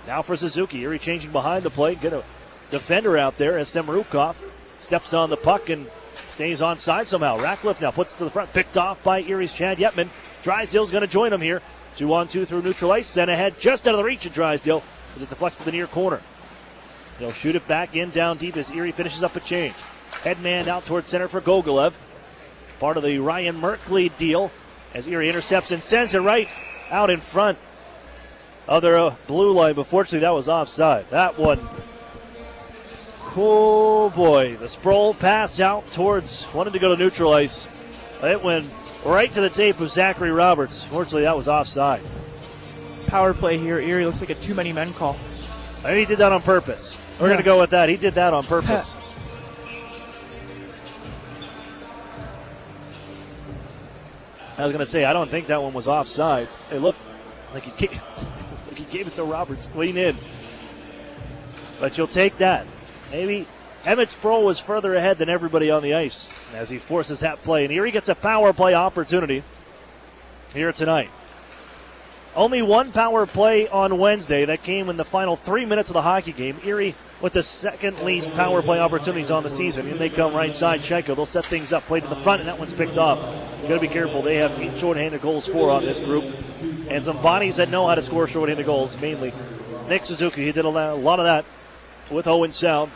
now for Suzuki, Erie changing behind the plate, get a defender out there as Samorukov steps on the puck and stays onside somehow. Ratcliffe now puts it to the front, picked off by Erie's Chad Yetman. Drysdale's going to join him here. 2-on-2 through neutral ice. Sent ahead just out of the reach of Drysdale as it deflects to the near corner. They'll shoot it back in down deep as Erie finishes up a change. Headman out towards center for Gogolev. Part of the Ryan Merkley deal as Erie intercepts and sends it right out in front of their blue line. But fortunately, that was offside. That one, oh boy. The Sproul pass out towards, wanted to go to neutral ice. It went right to the tape of Zachary Roberts. Fortunately, that was offside. Power play here. Erie looks like a too many men call. I think he did that on purpose. We're going to go with that. He did that on purpose. I was going to say, I don't think that one was offside. It looked like he gave it to Roberts clean in. But you'll take that. Maybe Emmett Sproul was further ahead than everybody on the ice as he forces that play. And Erie gets a power play opportunity here tonight. Only one power play on Wednesday. That came in the final 3 minutes of the hockey game. Erie with the second least power play opportunities on the season. And they come right side. Chaika, they'll set things up. Play to the front, and that one's picked off. You've got to be careful. They have 8 shorthanded goals for on this group. And some bodies that know how to score shorthanded goals, mainly Nick Suzuki. He did a lot of that with Owen Sound.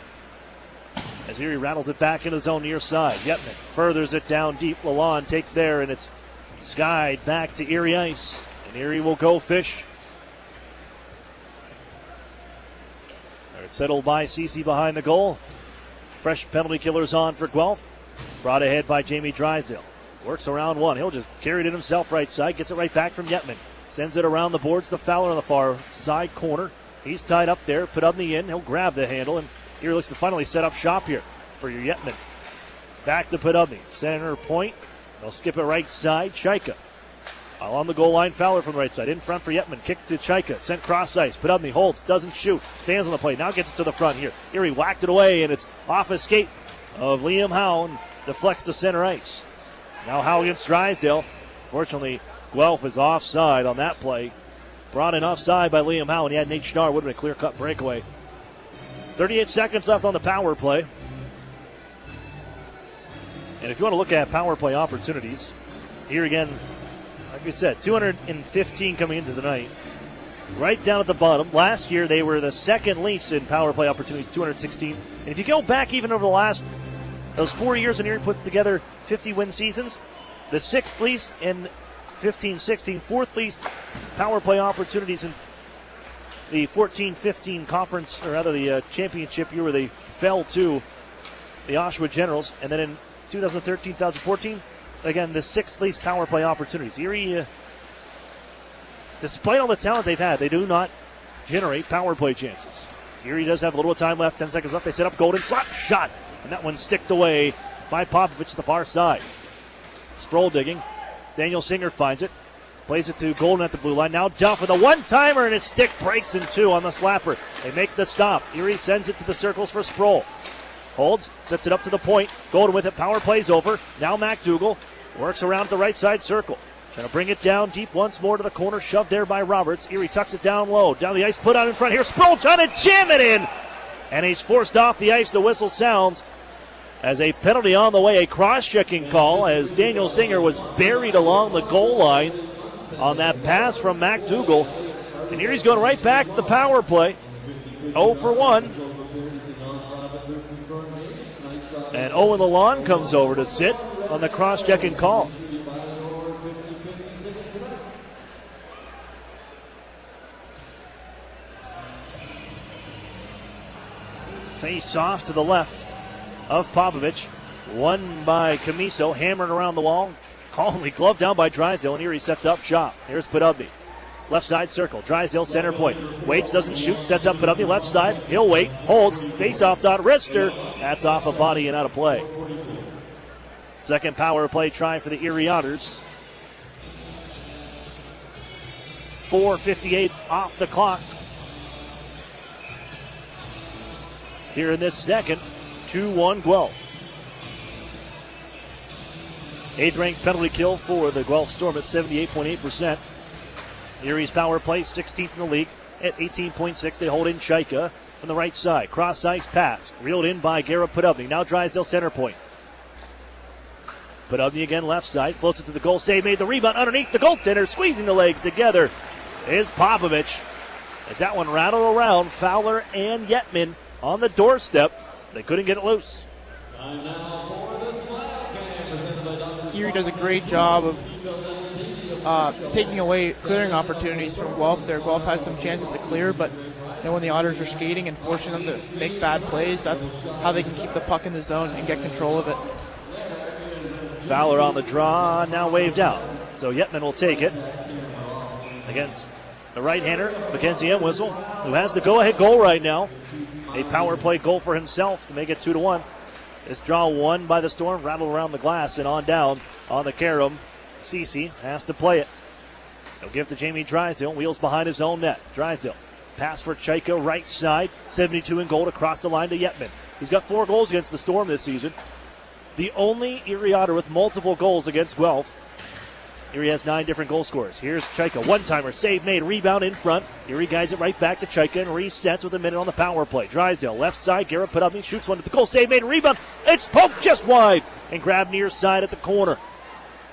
As Erie rattles it back into the zone near side. Yetman furthers it down deep. Lalonde takes there, and it's skied back to Erie ice. And Erie will go fish. It's settled by Cece behind the goal. Fresh penalty killers on for Guelph. Brought ahead by Jamie Drysdale. Works around one. He'll just carry it in himself right side. Gets it right back from Yetman. Sends it around the boards. The Fowler on the far side corner. He's tied up there. Podubny in. He'll grab the handle, and Erie looks to finally set up shop here for your Yetman. Back to Podubny. Center point. They'll skip it right side. Chaika. Along the goal line, Fowler from the right side. In front for Yetman. Kick to Chaika. Sent cross ice. Podubny holds. Doesn't shoot. Stands on the play. Now gets it to the front here. Erie whacked it away, and it's off a skate of Liam Howe and deflects to center ice. Now Howe against Drysdale. Fortunately, Guelph is offside on that play. Brought in offside by Liam Howe, and he had Nate Schnarr. Would have been a clear-cut breakaway. 38 seconds left on the power play. And if you want to look at power play opportunities, here again, like we said, 215 coming into the night. Right down at the bottom. Last year, they were the second least in power play opportunities, 216. And if you go back even over the last, those 4 years when Erie put together 50-win seasons, the sixth least in 15-16, fourth least power play opportunities in the 14-15 conference, or rather the championship year where they fell to the Oshawa Generals. And then in 2013-2014, again, the sixth least power play opportunities. Erie, despite all the talent they've had, they do not generate power play chances. Erie does have a little time left, 10 seconds left. They set up Golden, slap shot, and that one sticked away by Popovich to the far side. Sproul digging. Daniel Singer finds it. Plays it to Golden at the blue line. Now Duff with a one-timer, and his stick breaks in two on the slapper. They make the stop. Erie sends it to the circles for Sproul. Holds, sets it up to the point. Golden with it. Power plays over. Now MacDougall works around the right side circle. Trying to bring it down deep once more to the corner. Shoved there by Roberts. Erie tucks it down low. Down the ice, put out in front here. Sproul trying to jam it in. And he's forced off the ice. The whistle sounds as a penalty on the way. A cross-checking call as Daniel Singer was buried along the goal line on that pass from MacDougall. And Erie's going right back to the power play. 0 for 1. And Owen Lalonde comes over to sit on the cross-checking call. Face off to the left of Popovich. Won by Camiso, hammered around the wall. Calmly gloved down by Drysdale, and Erie sets up shop. Here's Podubny. Left side circle. Drysdale center point. Waits, doesn't shoot. Sets up Podubny left side. He'll wait. Holds. Face-off dot. Wrister. That's off a body and out of play. Second power play try for the Erie Otters. 4:58 off the clock. Here in this second. 2-1 Guelph. 8th ranked penalty kill for the Guelph Storm at 78.8%. Erie's power play, 16th in the league at 18.6. They hold in Chaika from the right side. Cross ice pass. Reeled in by Garrett Podubny. Now Drysdale center point. Podubny again left side. Floats it to the goal. Save made the rebound underneath the goaltender. Squeezing the legs together is Popovich. As that one rattled around, Fowler and Yetman on the doorstep. They couldn't get it loose. Erie does a great job of taking away clearing opportunities from Guelph there. Guelph had some chances to clear, but when the Otters are skating and forcing them to make bad plays, that's how they can keep the puck in the zone and get control of it. Fowler on the draw, now waved out. So Yetman will take it against the right-hander, Mackenzie Entwistle, who has the go-ahead goal right now. A power play goal for himself to make it 2-1. This draw won by the Storm, rattled around the glass and on down on the carom. Cece has to play it. He'll give to Jamie Drysdale, wheels behind his own net. Drysdale, pass for Chaika, right side, 72 in goal, across the line to Yetman. He's got 4 goals against the Storm this season. The only Erie Otter with multiple goals against Guelph. Erie has 9 different goal scorers. Here's Chaika, one-timer, save made, rebound in front. Erie guides it right back to Chaika and resets with a minute on the power play. Drysdale, left side, Garrett Podubny shoots one to the goal, save made, rebound. It's poked just wide and grabbed near side at the corner.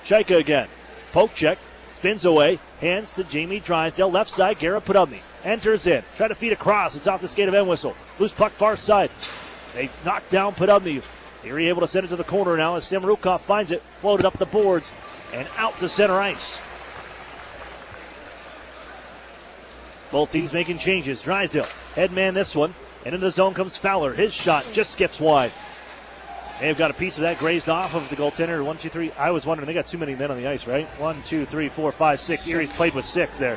Chaika again, poke check, spins away, hands to Jamie Drysdale, left side, Garrett Podubny. Enters in, try to feed across, it's off the skate of Entwistle. Loose puck far side. They knock down Podubny. Erie able to send it to the corner now as Samrukov finds it, floated up the boards and out to center ice. Both teams making changes. Drysdale, head man this one, and in the zone comes Fowler. His shot just skips wide. They've got a piece of that grazed off of the goaltender. 1, 2, 3. I was wondering, they got too many men on the ice, right? 1, 2, 3, 4, 5, 6. Erie's played with 6 there.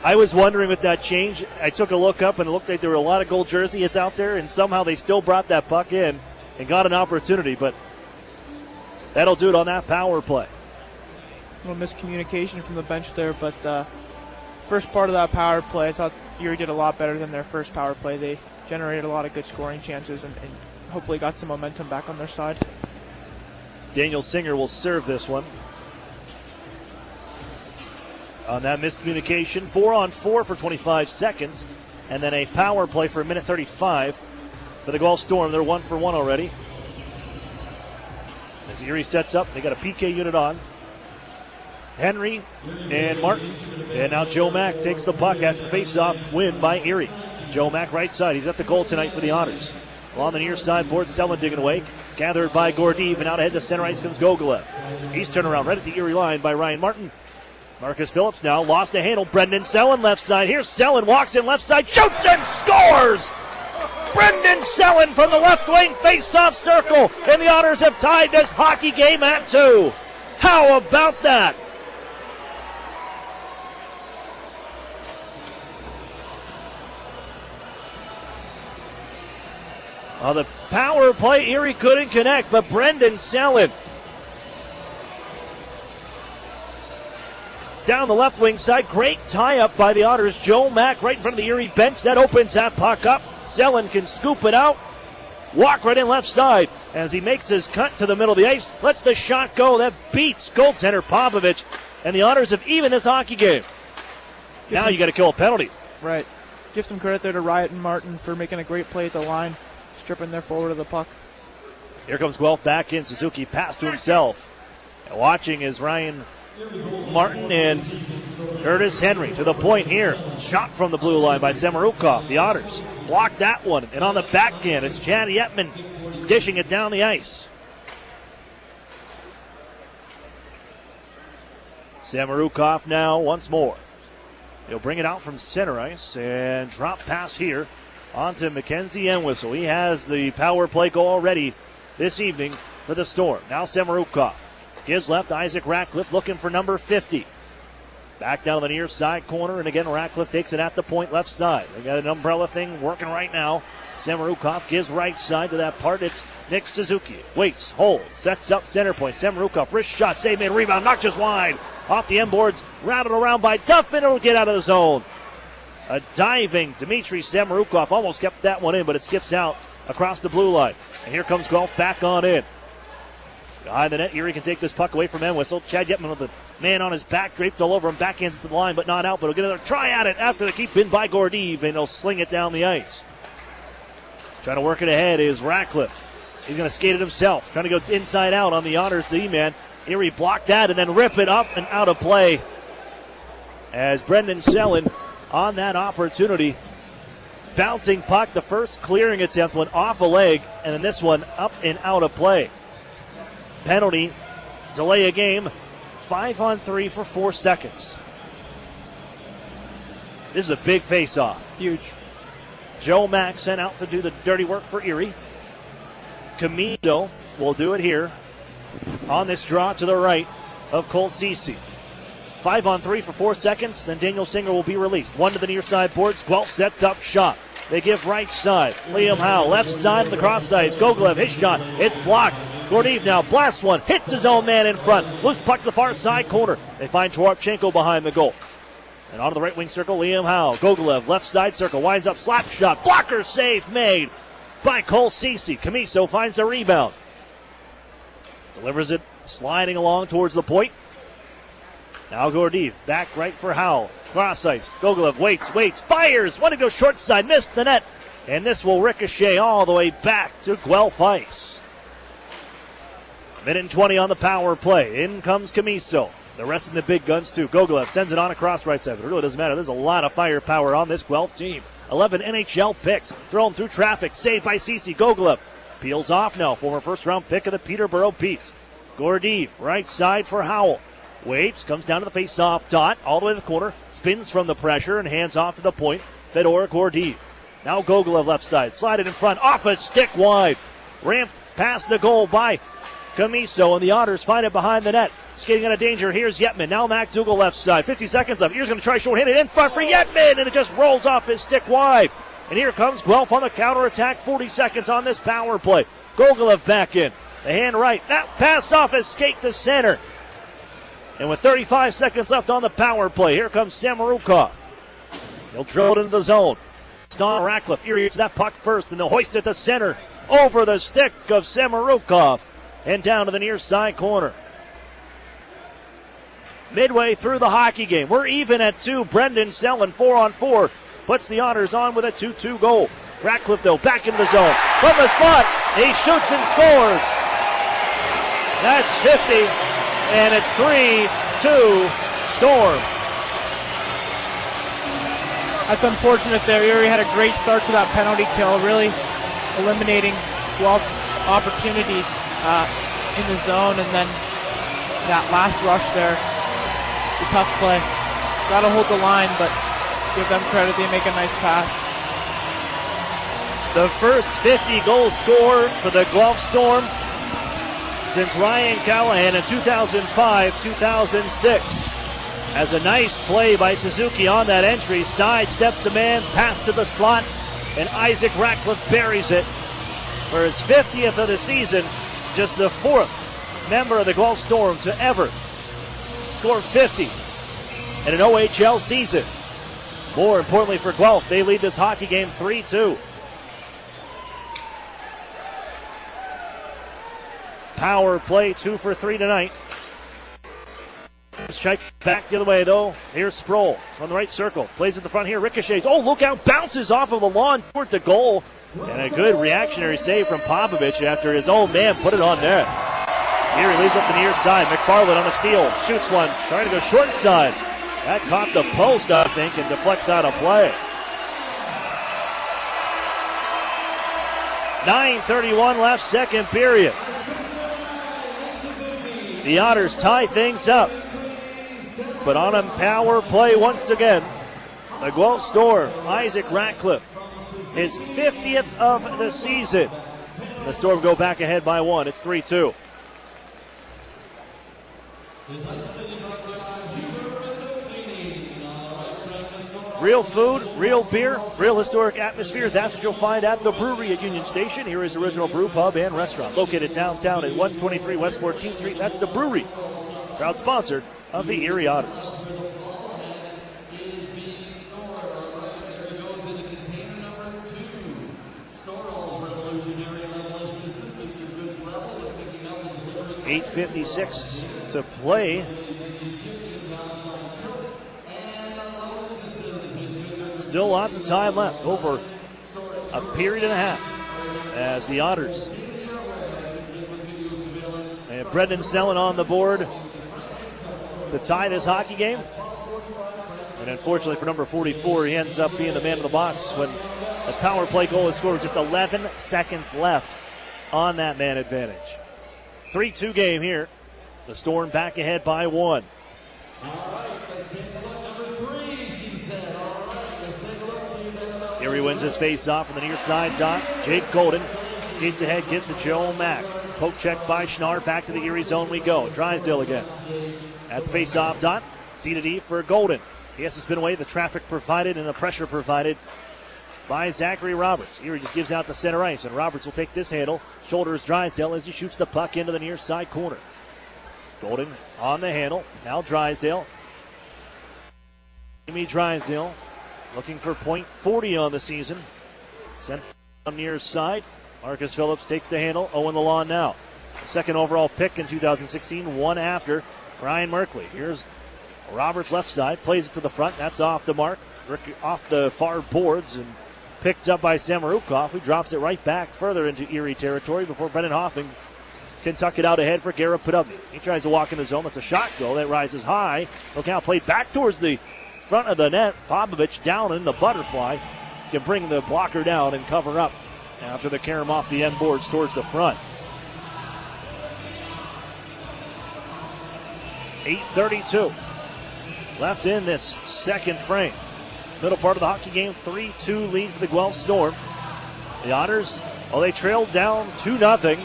I was wondering with that change, I took a look up and it looked like there were a lot of gold jersey hits out there, and somehow they still brought that puck in and got an opportunity, but that'll do it on that power play. A little miscommunication from the bench there, but first part of that power play, I thought Erie did a lot better than their first power play. They generated a lot of good scoring chances and hopefully got some momentum back on their side. Daniel Singer will serve this one. On that miscommunication, 4-on-4 for 25 seconds, and then a power play for a minute 35 for the Guelph Storm. They're 1-for-1 already. As Erie sets up, they got a PK unit on. Henry and Martin. And now Joe Mack takes the puck after the face-off win by Erie. Joe Mack right side. He's at the goal tonight for the Otters. Along the near side board, Selin digging away. Gathered by Gordeev, and out ahead to center ice comes Gogolev. He's turned around right at the Erie line by Ryan Martin. Marcus Phillips now lost a handle. Brendan Selin left side. Here's Selin, walks in left side, shoots and scores! Brendan Selin from the left wing face-off circle, and the Otters have tied this hockey game at 2. How about that? On the power play, Erie couldn't connect, but Brendan Selin down the left wing side. Great tie-up by the Otters. Joe Mack right in front of the Erie bench. That opens that puck up. Selin can scoop it out. Walk right in left side as he makes his cut to the middle of the ice. Lets the shot go. That beats goaltender Popovich. And the Otters have evened this hockey game. Now you got to kill a penalty. Right. Give some credit there to Riot and Martin for making a great play at the line, stripping their forward of the puck. Here comes Guelph back in. Suzuki pass to himself. And watching is Ryan Martin and Curtis Henry to the point here. Shot from the blue line by Semerukov. The Otters blocked that one. And on the backhand, it's Chad Yetman dishing it down the ice. Semerukov now once more. He'll bring it out from center ice and drop pass here onto Mackenzie Entwistle. He has the power play goal already this evening for the Storm. Now Semerukov gives left. Isaac Ratcliffe looking for number 50. Back down to the near side corner, and again Ratcliffe takes it at the point left side. They got an umbrella thing working right now. Semerukov gives right side to that part. It's Nick Suzuki. Waits, holds, sets up center point. Semerukov, wrist shot, save made, rebound, knocked just wide. Off the end boards, routed around by Duff, and it'll get out of the zone. A diving Dmitry Semerukov almost kept that one in, but it skips out across the blue line. And here comes Guelph back on in. Behind the net, Erie can take this puck away from Entwistle. Chad Yetman with the man on his back, draped all over him, backhands to the line, but not out. But he'll get another try at it after the keep in by Gordeev, and he'll sling it down the ice. Trying to work it ahead is Ratcliffe. He's going to skate it himself, trying to go inside out on the Otters D-man. Erie blocked that and then rip it up and out of play as Brendan Selin on that opportunity. Bouncing puck, the first clearing attempt went off a leg, and then this one up and out of play. Penalty, delay a game, 5-on-3 for 4 seconds. This is a big face-off. Huge. Joe Mack sent out to do the dirty work for Erie. Camino will do it here on this draw to the right of Cole Ceci. 5-on-3 for 4 seconds, and Daniel Singer will be released. One to the near side boards. Guelph sets up shot. They give right side. Liam Howe, left side of the cross ice. Gogolev, his shot. It's blocked. Gordeev now blasts one. Hits his own man in front. Loose puck to the far side corner. They find Toropchenko behind the goal. And onto the right wing circle, Liam Howe. Gogolev, left side circle. Winds up, slap shot. Blocker save made by Cole Ceci. Camiso finds a rebound. Delivers it, sliding along towards the point. Now Gordeev, back right for Howe. Cross ice. Gogolev waits, fires. Want to go short side, missed the net. And this will ricochet all the way back to Guelph ice. Minute and 20 on the power play. In comes Camiso. The rest of the big guns too. Gogolev sends it on across right side. But it really doesn't matter. There's a lot of firepower on this Guelph team. 11 NHL picks. Thrown through traffic. Saved by Ceci. Gogolev peels off now. Former first-round pick of the Peterborough Petes. Gordeev, right side for Howell. Waits, comes down to the face-off dot, all the way to the corner. Spins from the pressure and hands off to the point. Fedor Gordeev. Now Gogolev left side. Slided in front. Off a stick wide. Ramped past the goal by Camiso, and the Otters find it behind the net. Skating out of danger. Here's Yetman. Now MacDougall left side. 50 seconds left. Here's going to try short-handed in front for Yetman, and it just rolls off his stick wide. And here comes Guelph on the counterattack. 40 seconds on this power play. Gogolev back in. The hand right. That pass off his skate to center. And with 35 seconds left on the power play, here comes Samorukov. He'll drill it into the zone. Don Ratcliffe. Erie gets that puck first, and they'll hoist it to center. Over the stick of Samorukov. And down to the near side corner. Midway through the hockey game, we're even at 2. Brendan Selland 4-on-4 puts the Otters on with a 2-2 goal. Ratcliffe, though, back in the zone. From the slot, he shoots and scores. That's 50, and it's 3-2 Storm. That's unfortunate there. Erie had a great start to that penalty kill, really eliminating Guelph's opportunities in the zone, and then that last rush there, the tough play. Got to hold the line, but give them credit. They make a nice pass. The first 50 goal score for the Guelph Storm since Ryan Callahan in 2005-2006. As a nice play by Suzuki on that entry, sidesteps a man, pass to the slot, and Isaac Ratcliffe buries it for his 50th of the season. Just the 4th member of the Guelph Storm to ever score 50 in an OHL season. More importantly for Guelph, they lead this hockey game 3-2. Power play 2 for 3 tonight. Check back the other way, though. Here's Sproul on the right circle. Plays at the front here. Ricochets. Oh, look out. Bounces off of the lawn toward the goal. And a good reactionary save from Popovich after his own man put it on net. Here he leaves up the near side. McFarland on a steal. Shoots one. Trying to go short side. That caught the post, I think, and deflects out of play. 9:31 left, second period. The Otters tie things up. But on a power play once again, the Guelph Storm, Isaac Ratcliffe, his 50th of the season. The Storm go back ahead by 1. It's 3-2. Real food, real beer, real historic atmosphere. That's what you'll find at the brewery at Union Station. Here is Original Brew Pub and Restaurant, located downtown at 123 West 14th Street. That's the brewery. Proud sponsor of the Erie Otters. .856 to play. Still lots of time left, over a period and a half, as the Otters and Brendan Selland on the board to tie this hockey game. And unfortunately for number 44, he ends up being the man in the box when the power play goal is scored with just 11 seconds left on that man advantage. 3-2 game here. The Storm back ahead by 1. Erie wins his face-off from the near side dot. Jake Golden skates ahead, gives to Joe Mack. Poke check by Schnarr. Back to the Erie zone we go. Drysdale again. At the face-off dot, D-to-D for Golden. He has to spin away the traffic provided and the pressure provided by Zachary Roberts. Erie just gives out the center ice, and Roberts will take this handle. Shoulders Drysdale as he shoots the puck into the near side corner. Golden on the handle. Now Drysdale. Amy Drysdale looking for .40 on the season. Sent on near side. Marcus Phillips takes the handle. Owen Lalonde now. The second overall pick in 2016, one after Ryan Merkley. Here's Roberts left side. Plays it to the front. That's off the mark. Off the far boards and picked up by Samorukov, who drops it right back further into Erie territory before Brendan Hoffman can tuck it out ahead for Garrett Podubny. He tries to walk in the zone. That's a shot goal that rises high. Look out, played back towards the front of the net. Popovich down in the butterfly. Can bring the blocker down and cover up after the carom off the end boards towards the front. 8:32 left in this second frame. Middle part of the hockey game, 3-2 lead for the Guelph Storm. The Otters, they trailed down 2-0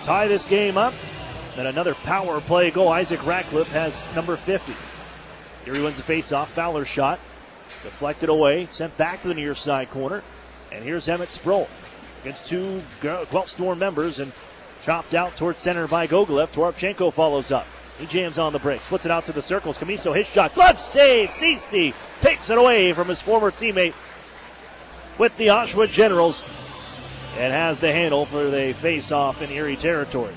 tie this game up. Then another power play goal. Isaac Ratcliffe has number 50. Erie wins the face-off. Fowler's shot. Deflected away. Sent back to the near side corner. And here's Emmett Sproul against two Guelph Storm members and chopped out towards center by Gogolev. Toropchenko follows up. He jams on the brakes. Puts it out to the circles. Camiso, his shot. Glove save. Cece takes it away from his former teammate with the Oshawa Generals and has the handle for the face-off in Erie territory.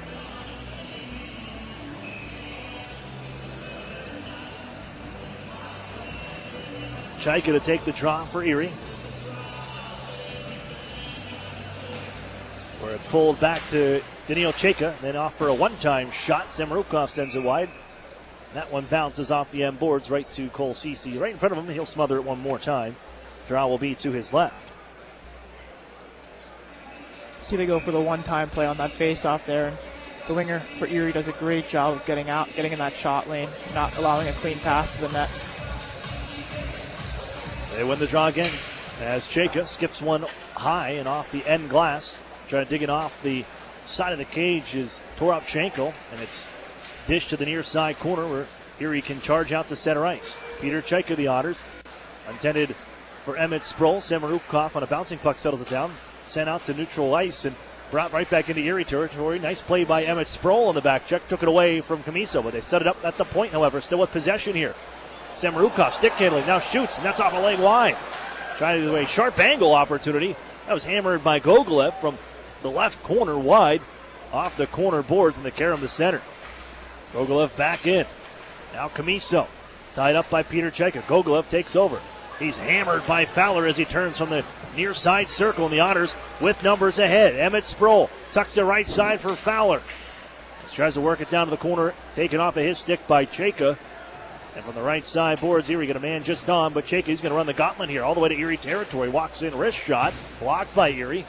Chaika to take the draw for Erie. Where it's pulled back to Daniil Chaika, then off for a one-time shot. Semrukov sends it wide. That one bounces off the end boards right to Cole Cece. Right in front of him, he'll smother it one more time. Draw will be to his left. See, they go for the one-time play on that face-off there. The winger for Erie does a great job of getting out, getting in that shot lane, not allowing a clean pass to the net. They win the draw again as Chaika skips one high and off the end glass. Trying to dig it off the side of the cage is Toropchenko, and it's dished to the near side corner where Erie can charge out to center ice. Peter Chaika, the Otters, intended for Emmett Sproul. Semrukov on a bouncing puck settles it down, sent out to neutral ice and brought right back into Erie territory. Nice play by Emmett Sproul on the back check, took it away from Camiso, but they set it up at the point, however, still with possession here. Semrukov stick handling, now shoots, and that's off a leg wide. Trying to do a sharp angle opportunity. That was hammered by Gogolev from the left corner wide off the corner boards and the carom to center. Gogolev back in. Now Camiso tied up by Peter Chaika. Gogolev takes over. He's hammered by Fowler as he turns from the near side circle, and the Otters with numbers ahead. Emmett Sproul tucks it right side for Fowler. He tries to work it down to the corner, taken off of his stick by Chaika. And from the right side boards, Erie got a man just on, but Chaika's going to run the gauntlet here all the way to Erie territory. Walks in, wrist shot, blocked by Erie.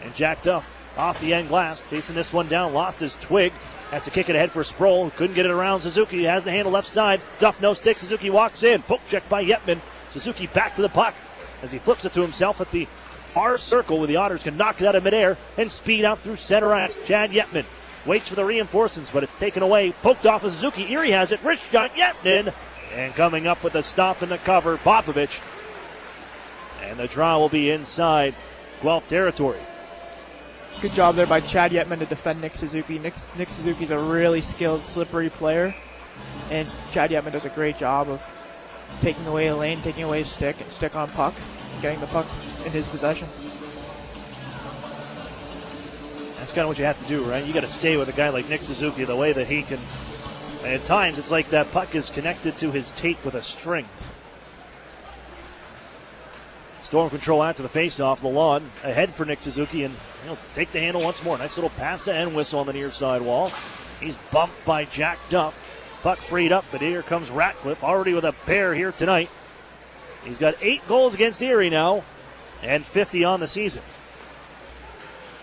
And Jack Duff off the end glass, chasing this one down, lost his twig. Has to kick it ahead for Sproul. Couldn't get it around Suzuki. Has the handle left side. Duff no stick. Suzuki walks in. Poke check by Yetman. Suzuki back to the puck as he flips it to himself at the far circle where the Otters can knock it out of midair and speed out through center ice. Chad Yetman waits for the reinforcements, but it's taken away. Poked off of Suzuki. Erie has it. Wrist shot. Yetman. And coming up with a stop in the cover, Popovich. And the draw will be inside Guelph territory. Good job there by Chad Yetman to defend Nick Suzuki. Nick Suzuki's a really skilled, slippery player. And Chad Yetman does a great job of taking away a lane, taking away his stick, and stick on puck, and getting the puck in his possession. That's kind of what you have to do, right? You got to stay with a guy like Nick Suzuki the way that he can. And at times, it's like that puck is connected to his tape with a string. Storm control after the faceoff. Lalonde ahead for Nick Suzuki, and he'll take the handle once more. Nice little pass to Entwistle on the near side wall. He's bumped by Jack Duff. Puck freed up, but here comes Ratcliffe, already with a pair here tonight. He's got 8 goals against Erie now, and 50 on the season.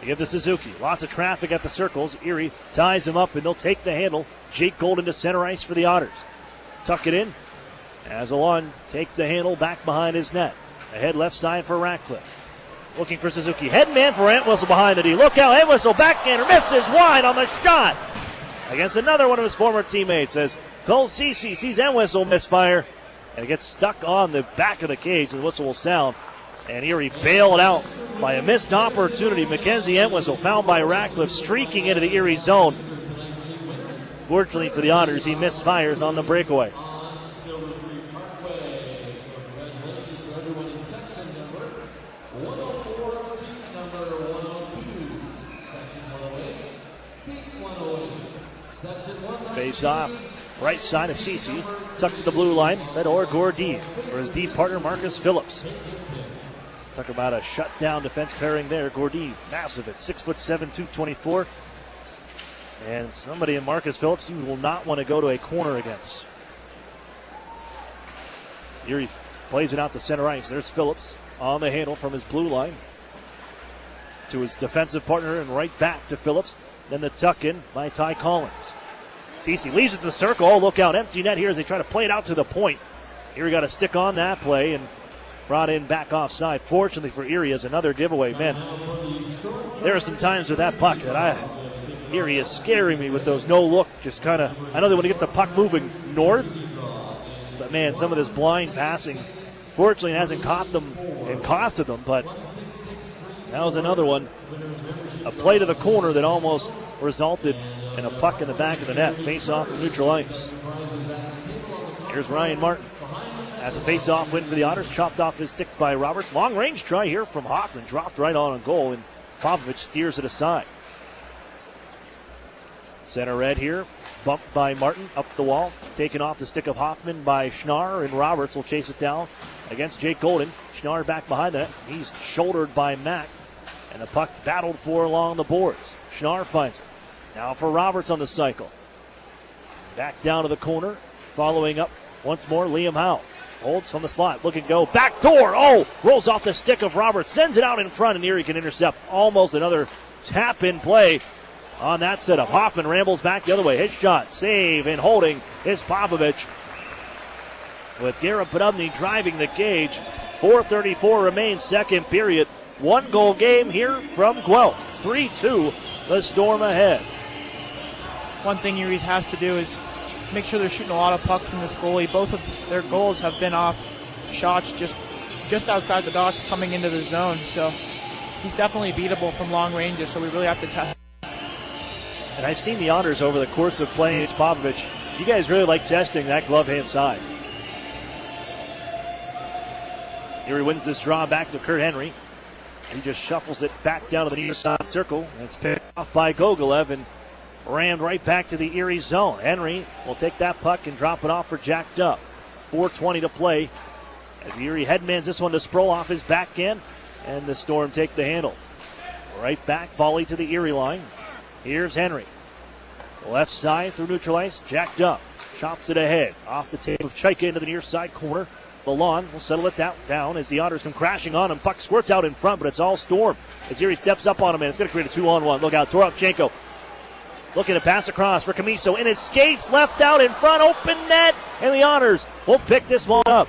They give to Suzuki. Lots of traffic at the circles. Erie ties him up, and they'll take the handle. Jake Golden to center ice for the Otters. Tuck it in as Lalonde takes the handle back behind his net. Ahead left side for Ratcliffe. Looking for Suzuki. Head man for Entwistle behind the D. Look out, Entwistle backhander misses wide on the shot. Against another one of his former teammates as Cole Cece sees Entwistle misfire. And it gets stuck on the back of the cage. The whistle will sound. And Erie bailed out by a missed opportunity. Mackenzie Entwistle found by Ratcliffe streaking into the Erie zone. Fortunately for the Otters, he misfires on the breakaway. Face off, right side of Cece, tucked to the blue line, Fedor Gordeev for his D partner Marcus Phillips. Talk about a shutdown defense pairing there. Gordeev, massive at 6'7", 224. And somebody in Marcus Phillips you will not want to go to a corner against. Erie plays it out to center ice. There's Phillips on the handle from his blue line to his defensive partner and right back to Phillips. Then the tuck in by Ty Collins. Cece leads it to the circle. Oh, look out. Empty net here as they try to play it out to the point. Erie got a stick on that play and brought in back offside. Fortunately for Erie, as another giveaway. Man, there are some times with that puck that Here he is scaring me with those no-look, just kind of, I know they want to get the puck moving north, but man, some of this blind passing, fortunately hasn't caught them and costed them, but that was another one. A play to the corner that almost resulted in a puck in the back of the net. Face-off from neutral ice. Here's Ryan Martin. That's a face-off win for the Otters. Chopped off his stick by Roberts. Long-range try here from Hoffman. Dropped right on goal, and Popovich steers it aside. Center red here. Bumped by Martin up the wall. Taken off the stick of Hoffman by Schnarr, and Roberts will chase it down against Jake Golden. Schnarr back behind that. He's shouldered by Mack, and the puck battled for along the boards. Schnarr finds it. Now for Roberts on the cycle. Back down to the corner. Following up once more, Liam Howe. Holds from the slot. Look and go. Back door. Oh! Rolls off the stick of Roberts. Sends it out in front, and Erie can intercept. Almost another tap-in play on that setup. Hoffman rambles back the other way. His shot. Save and holding is Popovich. With Garrett Podubny driving the cage. 4:34 remains, second period. 1-goal game here from Guelph. 3-2, the Storm ahead. One thing Erie has to do is make sure they're shooting a lot of pucks from this goalie. Both of their goals have been off shots just outside the dots coming into the zone. So he's definitely beatable from long ranges, so we really have to test. And I've seen the Otters over the course of playing against Popovich. You guys really like testing that glove hand side. Erie wins this draw back to Kurt Henry. He just shuffles it back down to the near side circle. It's picked off by Gogolev and rammed right back to the Erie zone. Henry will take that puck and drop it off for Jack Duff. 4:20 to play as Erie headmans this one to Sproul off his backhand, and the Storm take the handle. Right back, volley to the Erie line. Here's Henry. Left side through neutral ice. Jack Duff chops it ahead. Off the tape of Chaika into the near side corner. The lawn will settle it down as the Otters come crashing on him. Puck squirts out in front, but it's all Storm. As Erie steps up on him, and it's going to create a 2-on-1. Look out, Toropchenko looking to pass across for Camiso. In his skates, left out in front, open net, and the Otters will pick this one up.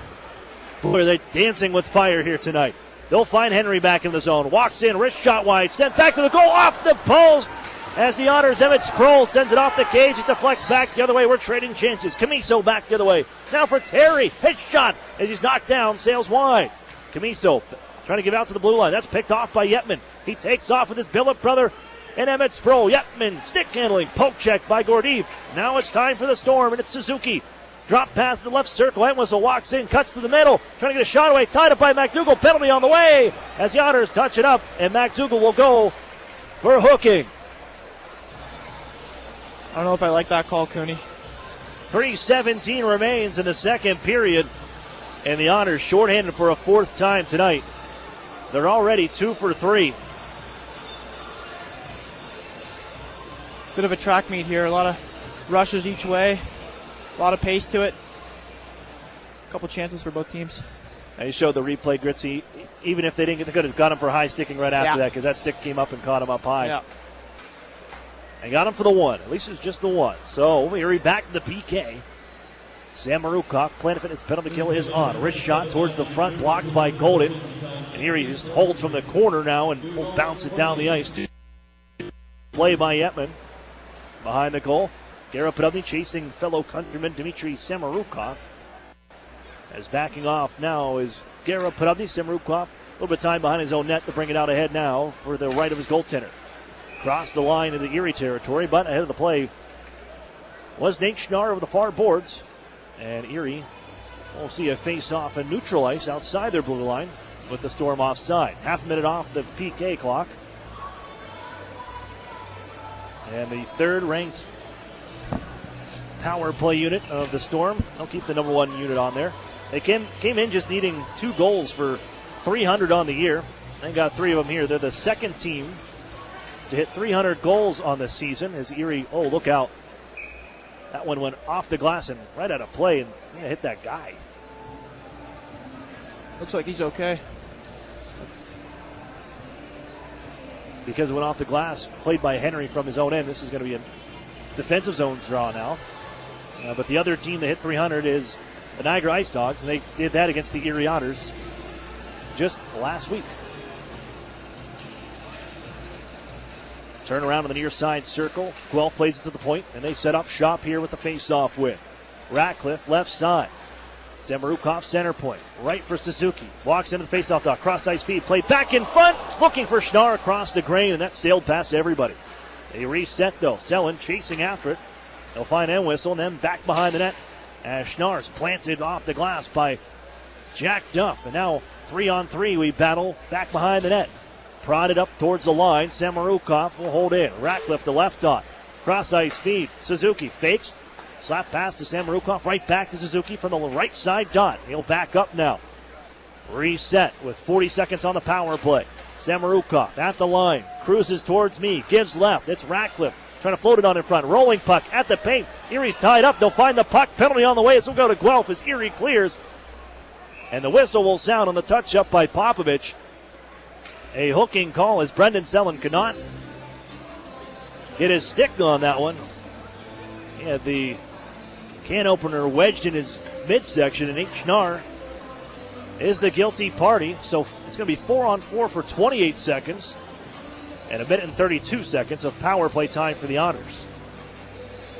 Boy, they're dancing with fire here tonight. They'll find Henry back in the zone. Walks in, wrist shot wide, sent back to the goal, off the post. As the Otters, Emmett Sproul sends it off the cage. It deflects back the other way. We're trading chances. Camiso back the other way. Now for Terry. His shot as he's knocked down. Sails wide. Camiso trying to give out to the blue line. That's picked off by Yetman. He takes off with his billet brother and Emmett Sproul. Yetman stick handling. Poke check by Gordeev. Now it's time for the Storm, and it's Suzuki. Drop past the left circle. Entwistle walks in, cuts to the middle. Trying to get a shot away. Tied up by McDougall. Penalty on the way as the Otters touch it up, and McDougall will go for hooking. I don't know if I like that call, Cooney. 3:17 remains in the second period, and the Otters shorthanded for a fourth time tonight. They're already 2 for 3. Bit of a track meet here. A lot of rushes each way. A lot of pace to it. A couple chances for both teams. Now you showed the replay, Gritzy. Even if they didn't get, they could have got him for high sticking right after that, because that stick came up and caught him up high. Yeah. And got him for the one. At least it was just the one. So Erie back to the PK. Sam Marukov, Planet Fitness penalty kill is on. Wrist shot towards the front, blocked by Golden. And Erie just holds from the corner now and will bounce it down the ice. Play by Yetman. Behind the goal, Garrett Podubny chasing fellow countryman Dmitry Samarukov. As backing off now is Garrett Podubny. Samarukov, a little bit of time behind his own net to bring it out ahead now for the right of his goaltender. Cross the line into Erie territory, but ahead of the play was Nate Schnarr over the far boards. And Erie will see a face-off and neutral ice outside their blue line with the Storm offside. Half a minute off the PK clock. And the third-ranked power play unit of the Storm. They'll keep the number one unit on there. They came in just needing 2 goals for 300 on the year. They got 3 of them here. They're the second team to hit 300 goals on the season. As Erie, oh, look out. That one went off the glass and right out of play and hit that guy. Looks like he's okay. Because it went off the glass, played by Henry from his own end. This is going to be a defensive zone draw now. But the other team that hit 300 is the Niagara Ice Dogs, and they did that against the Erie Otters just last week. Turn around to the near side circle. Guelph plays it to the point, and they set up shop here with the face-off win. Ratcliffe left side. Samarukov center point. Right for Suzuki. Walks into the face-off dot. Cross-ice feed. Play back in front. Looking for Schnarr across the grain, and that sailed past everybody. They reset, though. Selin chasing after it. They'll find end whistle, and then back behind the net as Schnarr's planted off the glass by Jack Duff. And now 3-on-3 we battle back behind the net. Prodded up towards the line. Samarukov will hold in. Ratcliffe the left dot. Cross-ice feed. Suzuki fakes. Slap pass to Samarukov. Right back to Suzuki from the right side dot. He'll back up now. Reset with 40 seconds on the power play. Samarukov at the line. Cruises towards me. Gives left. It's Ratcliffe trying to float it on in front. Rolling puck at the paint. Erie's tied up. They'll find the puck. Penalty on the way. This will go to Guelph as Erie clears. And the whistle will sound on the touch up by Popovich. A hooking call as Brendan Selin could not get his stick on that one. He had the can opener wedged in his midsection, and Nate Schnarr is the guilty party. So it's going to be 4-on-4 for 28 seconds and 1 minute and 32 seconds of power play time for the Otters.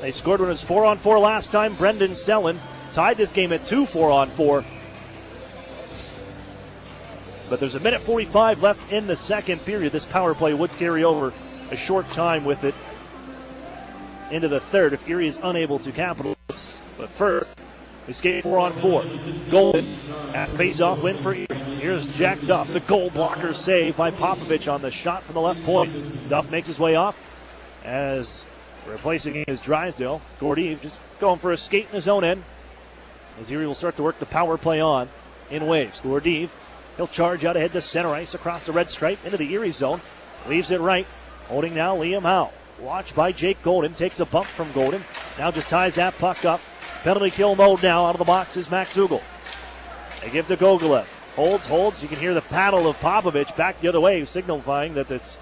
They scored when it was 4-on-4 last time. Brendan Selin tied this game at 2 4-on-4. But there's 1 minute 45 left in the second period. This power play would carry over a short time with it into the third if Erie is unable to capitalize. But first, we skate 4-on-4. Golden at face-off win for Erie. Here's Jack Duff, the goal blocker save by Popovich on the shot from the left point. Duff makes his way off as replacing his Drysdale. Gordeev just going for a skate in his own end as Erie will start to work the power play on in waves. Gordeev, he'll charge out ahead to center ice across the red stripe into the Erie zone. Leaves it right. Holding now Liam Howe. Watched by Jake Golden. Takes a bump from Golden. Now just ties that puck up. Penalty kill mode now. Out of the box is McDougall. They give to Gogolev. Holds. You can hear the paddle of Popovich back the other way, signifying that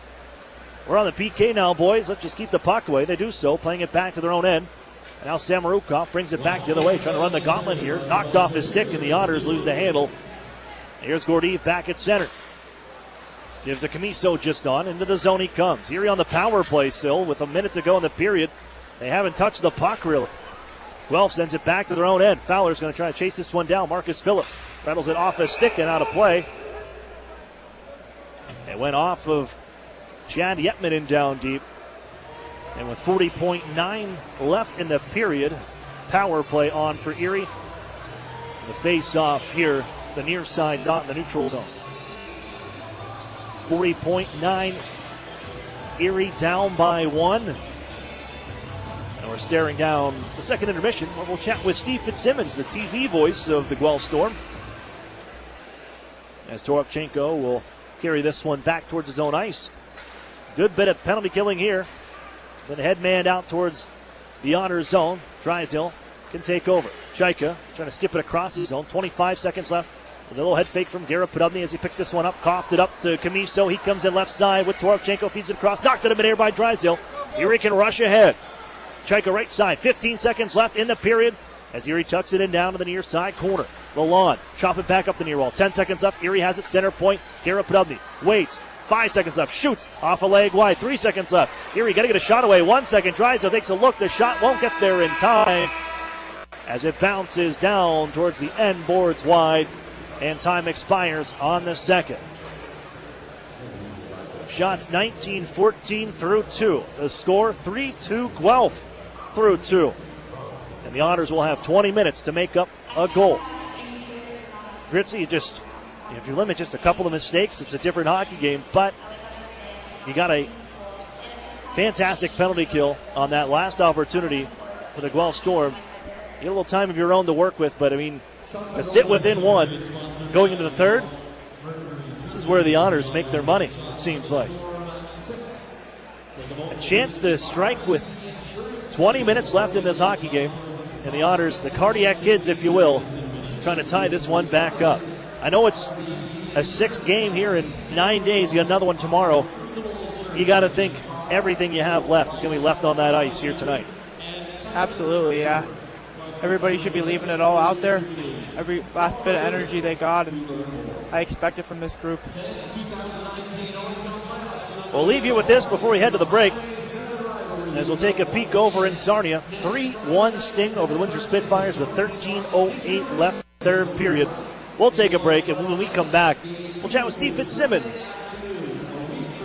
we're on the PK now, boys. Let's just keep the puck away. They do so, playing it back to their own end. And now Samarukov brings it back the other way, trying to run the gauntlet here. Knocked off his stick, and the Otters lose the handle. Here's Gordeev back at center. Gives the Camiso just on. Into the zone he comes. Erie on the power play still with 1 minute to go in the period. They haven't touched the puck really. Guelph sends it back to their own end. Fowler's going to try to chase this one down. Marcus Phillips rattles it off his stick and out of play. It went off of Chad Yetman in down deep. And with 40.9 left in the period, power play on for Erie. The face-off here, the near side dot in the neutral zone. 40.9. Erie down by 1. And we're staring down the second intermission where we'll chat with Steve Fitzsimmons, the TV voice of the Guelph Storm. As Toropchenko will carry this one back towards his own ice. Good bit of penalty killing here. Then headman out towards the Otters zone. Drysdale can take over. Chaika trying to skip it across his zone. 25 seconds left. There's a little head fake from Garrett Podubny as he picked this one up. Coughed it up to Camiso. He comes in left side with Toropchenko. Feeds it across. Knocked it in midair by Drysdale. Erie can rush ahead. Chaika right side. 15 seconds left in the period as Erie tucks it in down to the near side corner. Lalonde chop it back up the near wall. 10 seconds left. Erie has it center point. Garrett Podubny waits. 5 seconds left. Shoots off a leg wide. 3 seconds left. Erie got to get a shot away. 1 second. Drysdale takes a look. The shot won't get there in time as it bounces down towards the end boards wide. And time expires on the second. Shots 19-14 through 2. The score 3-2 Guelph through 2. And the Otters will have 20 minutes to make up a goal. Gritzy, if you limit just a couple of mistakes, it's a different hockey game, but you got a fantastic penalty kill on that last opportunity for the Guelph Storm. You get a little time of your own to work with, but I mean, to sit within 1 going into the third, this is where the Otters make their money, it seems like. A chance to strike with 20 minutes left in this hockey game. And the Otters, the cardiac kids, if you will, trying to tie this one back up. I know it's a 6th game here in 9 days. You got another one tomorrow. You got to think everything you have left is going to be left on that ice here tonight. Absolutely, yeah. Everybody should be leaving it all out there. Every last bit of energy they got, and I expect it from this group. We'll leave you with this before we head to the break, as we'll take a peek over in Sarnia. 3-1 Sting over the Windsor Spitfires with 13:08 left, third period. We'll take a break, and when we come back, we'll chat with Steve Fitzsimmons,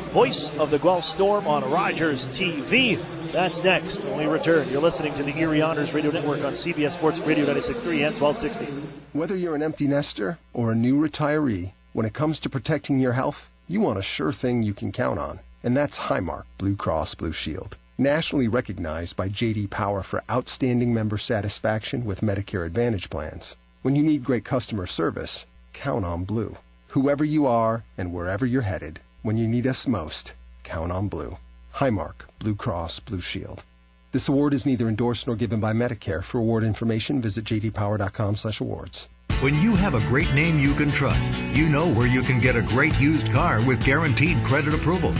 voice of the Guelph Storm on Rogers TV. That's next when we return. You're listening to the Erie Otters Radio Network on CBS Sports Radio 96.3 and 1260. Whether you're an empty nester or a new retiree, when it comes to protecting your health, you want a sure thing you can count on. And that's Highmark Blue Cross Blue Shield. Nationally recognized by J.D. Power for outstanding member satisfaction with Medicare Advantage plans. When you need great customer service, count on Blue. Whoever you are and wherever you're headed, when you need us most, count on Blue. Highmark Blue Cross Blue Shield. This award is neither endorsed nor given by Medicare. For award information, visit jdpower.com/awards. When you have a great name you can trust, you know where you can get a great used car with guaranteed credit approval.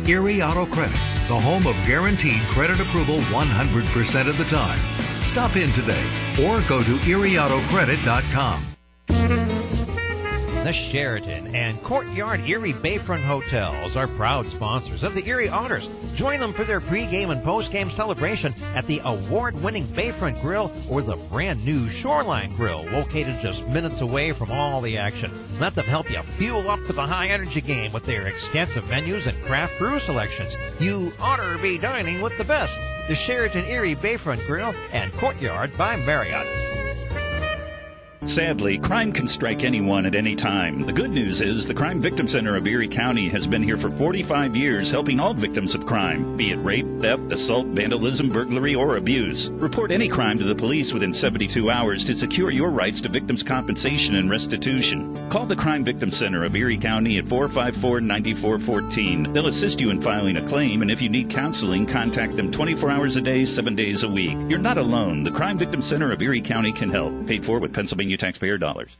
Erie Auto Credit, the home of guaranteed credit approval 100% of the time. Stop in today or go to erieautocredit.com. The Sheraton and Courtyard Erie Bayfront Hotels are proud sponsors of the Erie Otters. Join them for their pregame and postgame celebration at the award-winning Bayfront Grill or the brand-new Shoreline Grill, located just minutes away from all the action. Let them help you fuel up for the high-energy game with their extensive menus and craft brew selections. You ought to be dining with the best. The Sheraton Erie Bayfront Grill and Courtyard by Marriott. Sadly, crime can strike anyone at any time. The good news is the Crime Victim Center of Erie County has been here for 45 years helping all victims of crime, be it rape, theft, assault, vandalism, burglary, or abuse. Report any crime to the police within 72 hours to secure your rights to victims' compensation and restitution. Call the Crime Victim Center of Erie County at 454-9414. They'll assist you in filing a claim, and if you need counseling, contact them 24 hours a day, 7 days a week. You're not alone. The Crime Victim Center of Erie County can help. Paid for with Pennsylvania taxpayer dollars.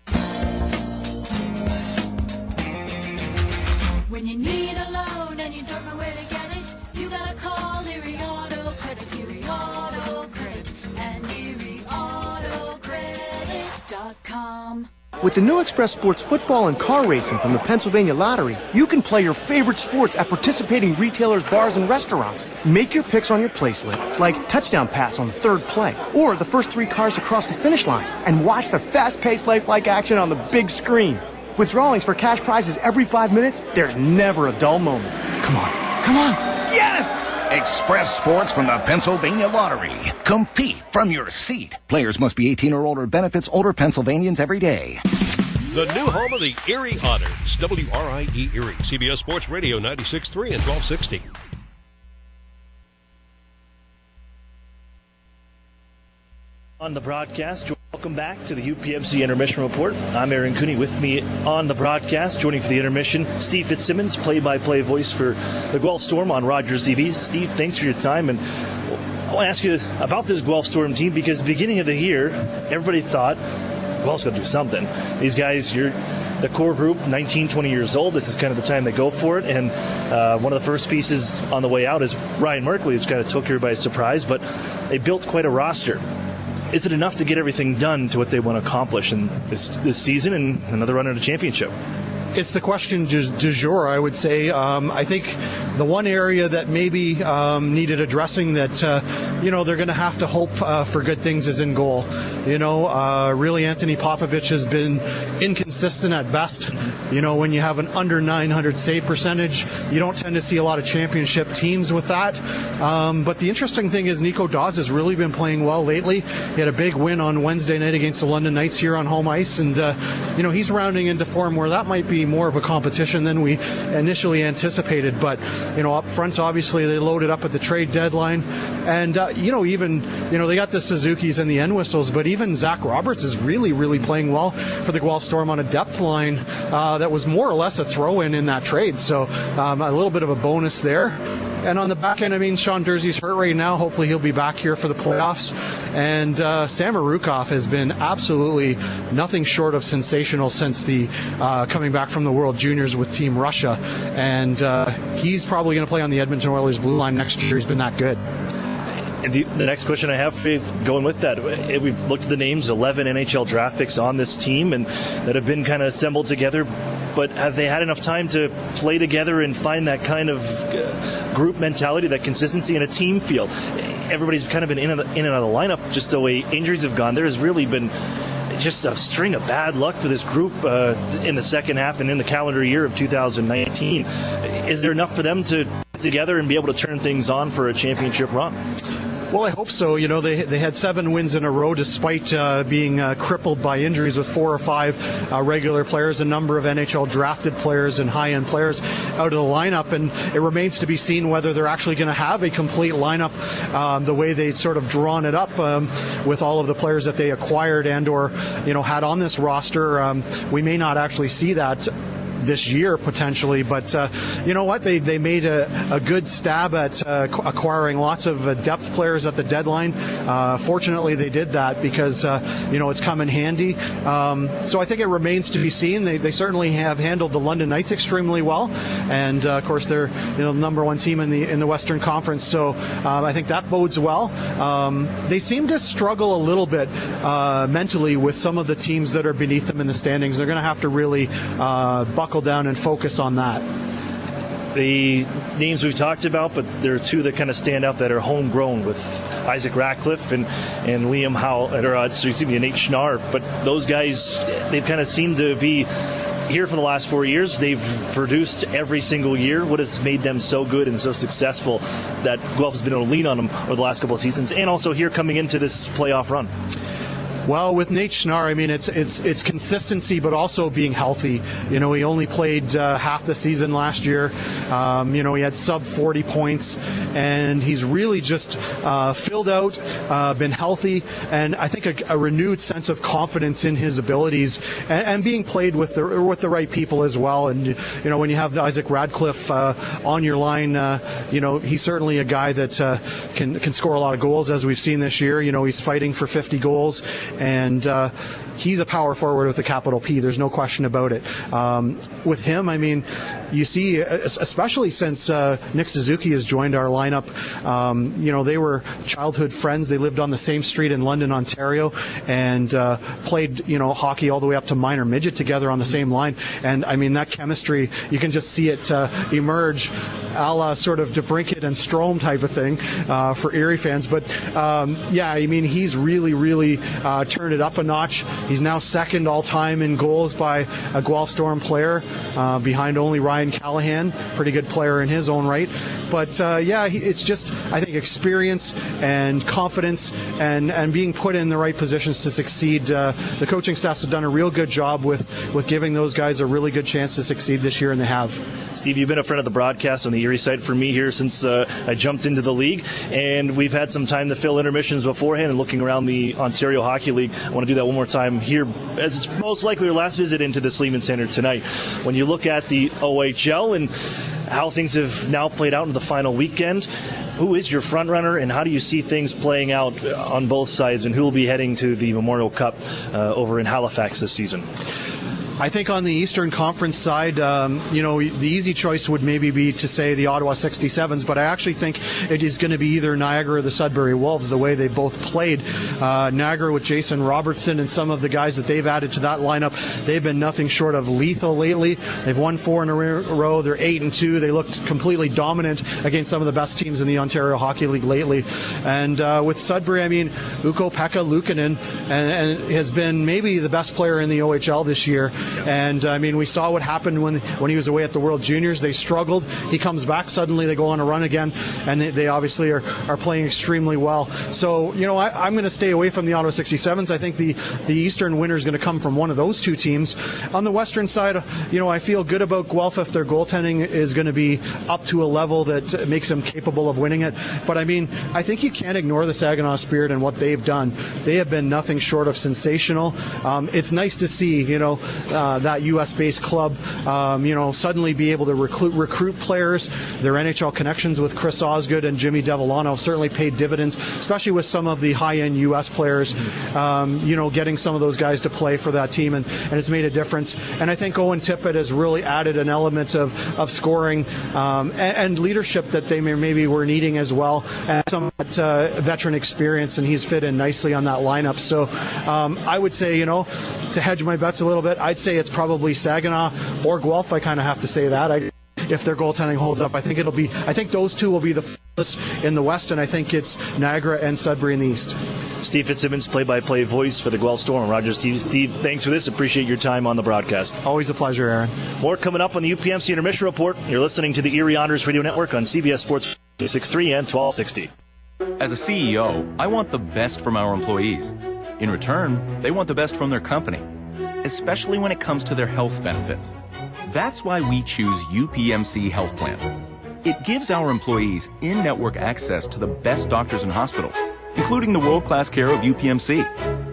When you need a loan and you don't know where to get it, you gotta call Erie Auto Credit, Erie Auto Credit, and ErieAutoCredit.com. With the new Express Sports football and car racing from the Pennsylvania Lottery, you can play your favorite sports at participating retailers, bars, and restaurants. Make your picks on your placelet, like touchdown pass on the third play, or the first 3 cars to cross the finish line, and watch the fast-paced lifelike action on the big screen. With drawings for cash prizes every 5 minutes, there's never a dull moment. Come on, come on, yes! Express Sports from the Pennsylvania Lottery. Compete from your seat. Players must be 18 or older. Benefits older Pennsylvanians every day. The new home of the Erie Otters. WRIE Erie. CBS Sports Radio 96.3 and 1260. On the broadcast, welcome back to the UPMC Intermission Report. I'm Aaron Cooney. With me on the broadcast, joining for the intermission, Steve Fitzsimmons, play-by-play voice for the Guelph Storm on Rogers TV. Steve, thanks for your time. And I want to ask you about this Guelph Storm team, because beginning of the year, everybody thought Guelph's going to do something. These guys, you're the core group, 19, 20 years old. This is kind of the time they go for it. And one of the first pieces on the way out is Ryan Merkley, who's kind of took everybody by surprise. But they built quite a roster. Is it enough to get everything done to what they want to accomplish in this season and another run at a championship? It's the question du jour, I would say. I think the one area that maybe needed addressing that, they're going to have to hope for good things is in goal. Really Anthony Popovich has been inconsistent at best. When you have an under 900 save percentage, you don't tend to see a lot of championship teams with that. But the interesting thing is Nico Dawes has really been playing well lately. He had a big win on Wednesday night against the London Knights here on home ice. And, he's rounding into form where that might be more of a competition than we initially anticipated. But, up front, obviously, they loaded up at the trade deadline. And, they got the Suzukis and the N-Whistles, but even Zach Roberts is really, really playing well for the Guelph Storm on a depth line that was more or less a throw-in in that trade. So a little bit of a bonus there. And on the back end, Sean Dursey's hurt right now. Hopefully he'll be back here for the playoffs. And Sam Arukov has been absolutely nothing short of sensational since the coming back from the World Juniors with Team Russia. And he's probably going to play on the Edmonton Oilers blue line next year. He's been that good. The next question I have for you, going with that, we've looked at the names, 11 NHL draft picks on this team and that have been kind of assembled together, but have they had enough time to play together and find that kind of group mentality, that consistency in a team feel? Everybody's kind of been in and out of the lineup, just the way injuries have gone. There has really been just a string of bad luck for this group in the second half and in the calendar year of 2019. Is there enough for them to get together and be able to turn things on for a championship run? Well, I hope so. They had 7 wins in a row despite being crippled by injuries with 4 or 5 regular players, a number of NHL drafted players and high-end players out of the lineup, and it remains to be seen whether they're actually going to have a complete lineup the way they'd sort of drawn it up with all of the players that they acquired and or had on this roster. We may not actually see that this year potentially, but you know what, they made a good stab at acquiring lots of depth players at the deadline. Fortunately they did that because it's come in handy, so I think it remains to be seen. They certainly have handled the London Knights extremely well, and of course they're number 1 team in the Western Conference, so I think that bodes well. They seem to struggle a little bit mentally with some of the teams that are beneath them in the standings. They're going to have to really buckle down and focus on that. The names we've talked about, but there are 2 that kind of stand out that are homegrown with Isaac Ratcliffe and Liam Howell, and Nate Schnarr. But those guys, they've kind of seemed to be here for the last 4 years. They've produced every single year. What has made them so good and so successful that Guelph has been able to lean on them over the last couple of seasons, and also here coming into this playoff run? Well, with Nate Schnarr, I mean, it's consistency, but also being healthy. He only played half the season last year. He had sub 40 points, and he's really just filled out, been healthy, and I think a renewed sense of confidence in his abilities, and being played with the right people as well. And when you have Isaac Ratcliffe on your line, he's certainly a guy that can score a lot of goals, as we've seen this year. He's fighting for 50 goals. And he's a power forward with a capital P. There's no question about it. With him, I mean, you see, especially since Nick Suzuki has joined our lineup, they were childhood friends. They lived on the same street in London, Ontario, and played, hockey all the way up to minor midget together on the same line. And I mean, that chemistry, you can just see it emerge, a la sort of DeBrincat and Strome type of thing for Erie fans. But I mean, he's really turned it up a notch. He's now second all-time in goals by a Guelph Storm player, behind only Ryan Callahan, pretty good player in his own right. But it's just, I think, experience and confidence and being put in the right positions to succeed. The coaching staffs have done a real good job with giving those guys a really good chance to succeed this year, and they have. Steve, you've been a friend of the broadcast on the Erie side for me here since I jumped into the league, and we've had some time to fill intermissions beforehand and looking around the Ontario Hockey League. I want to do that one more time here, as it's most likely your last visit into the Sleeman Center tonight. When you look at the OHL and how things have now played out in the final weekend, who is your front runner, and how do you see things playing out on both sides, and who will be heading to the Memorial Cup over in Halifax this season? I think on the Eastern Conference side, the easy choice would maybe be to say the Ottawa 67s, but I actually think it is going to be either Niagara or the Sudbury Wolves, the way they both played. Niagara with Jason Robertson and some of the guys that they've added to that lineup, they've been nothing short of lethal lately. They've won 4 in a row. They're 8-2. They looked completely dominant against some of the best teams in the Ontario Hockey League lately. And with Sudbury, I mean, Ukko-Pekka Luukkonen and has been maybe the best player in the OHL this year. And I mean, we saw what happened when he was away at the World Juniors. They struggled. He comes back, suddenly they go on a run again, and they obviously are playing extremely well. So, I'm going to stay away from the Ottawa 67s. I think the Eastern winner is going to come from one of those 2 teams. On the Western side, I feel good about Guelph if their goaltending is going to be up to a level that makes them capable of winning it. But I mean, I think you can't ignore the Saginaw Spirit and what they've done. They have been nothing short of sensational. It's nice to see, that U.S.-based club, suddenly be able to recruit players. Their NHL connections with Chris Osgood and Jimmy Devellano certainly paid dividends, especially with some of the high-end U.S. players, getting some of those guys to play for that team, and it's made a difference. And I think Owen Tippett has really added an element of scoring and leadership that they maybe were needing as well, and some veteran experience, and he's fit in nicely on that lineup. So I would say, to hedge my bets a little bit, I'd say it's probably Saginaw or Guelph. I kind of have to say that. If their goaltending holds up, I think those two will be the first in the West, and I think it's Niagara and Sudbury in the East. Steve Fitzsimmons, play-by-play voice for the Guelph Storm. Roger, Steve, thanks for this. Appreciate your time on the broadcast. Always a pleasure, Aaron. More coming up on the UPMC Intermission Report. You're listening to the Erie Otters Radio Network on CBS Sports 263 and 1260. As a CEO, I want the best from our employees. In return, they want the best from their company, especially when it comes to their health benefits. That's why we choose UPMC Health Plan. It gives our employees in-network access to the best doctors and hospitals, including the world-class care of UPMC.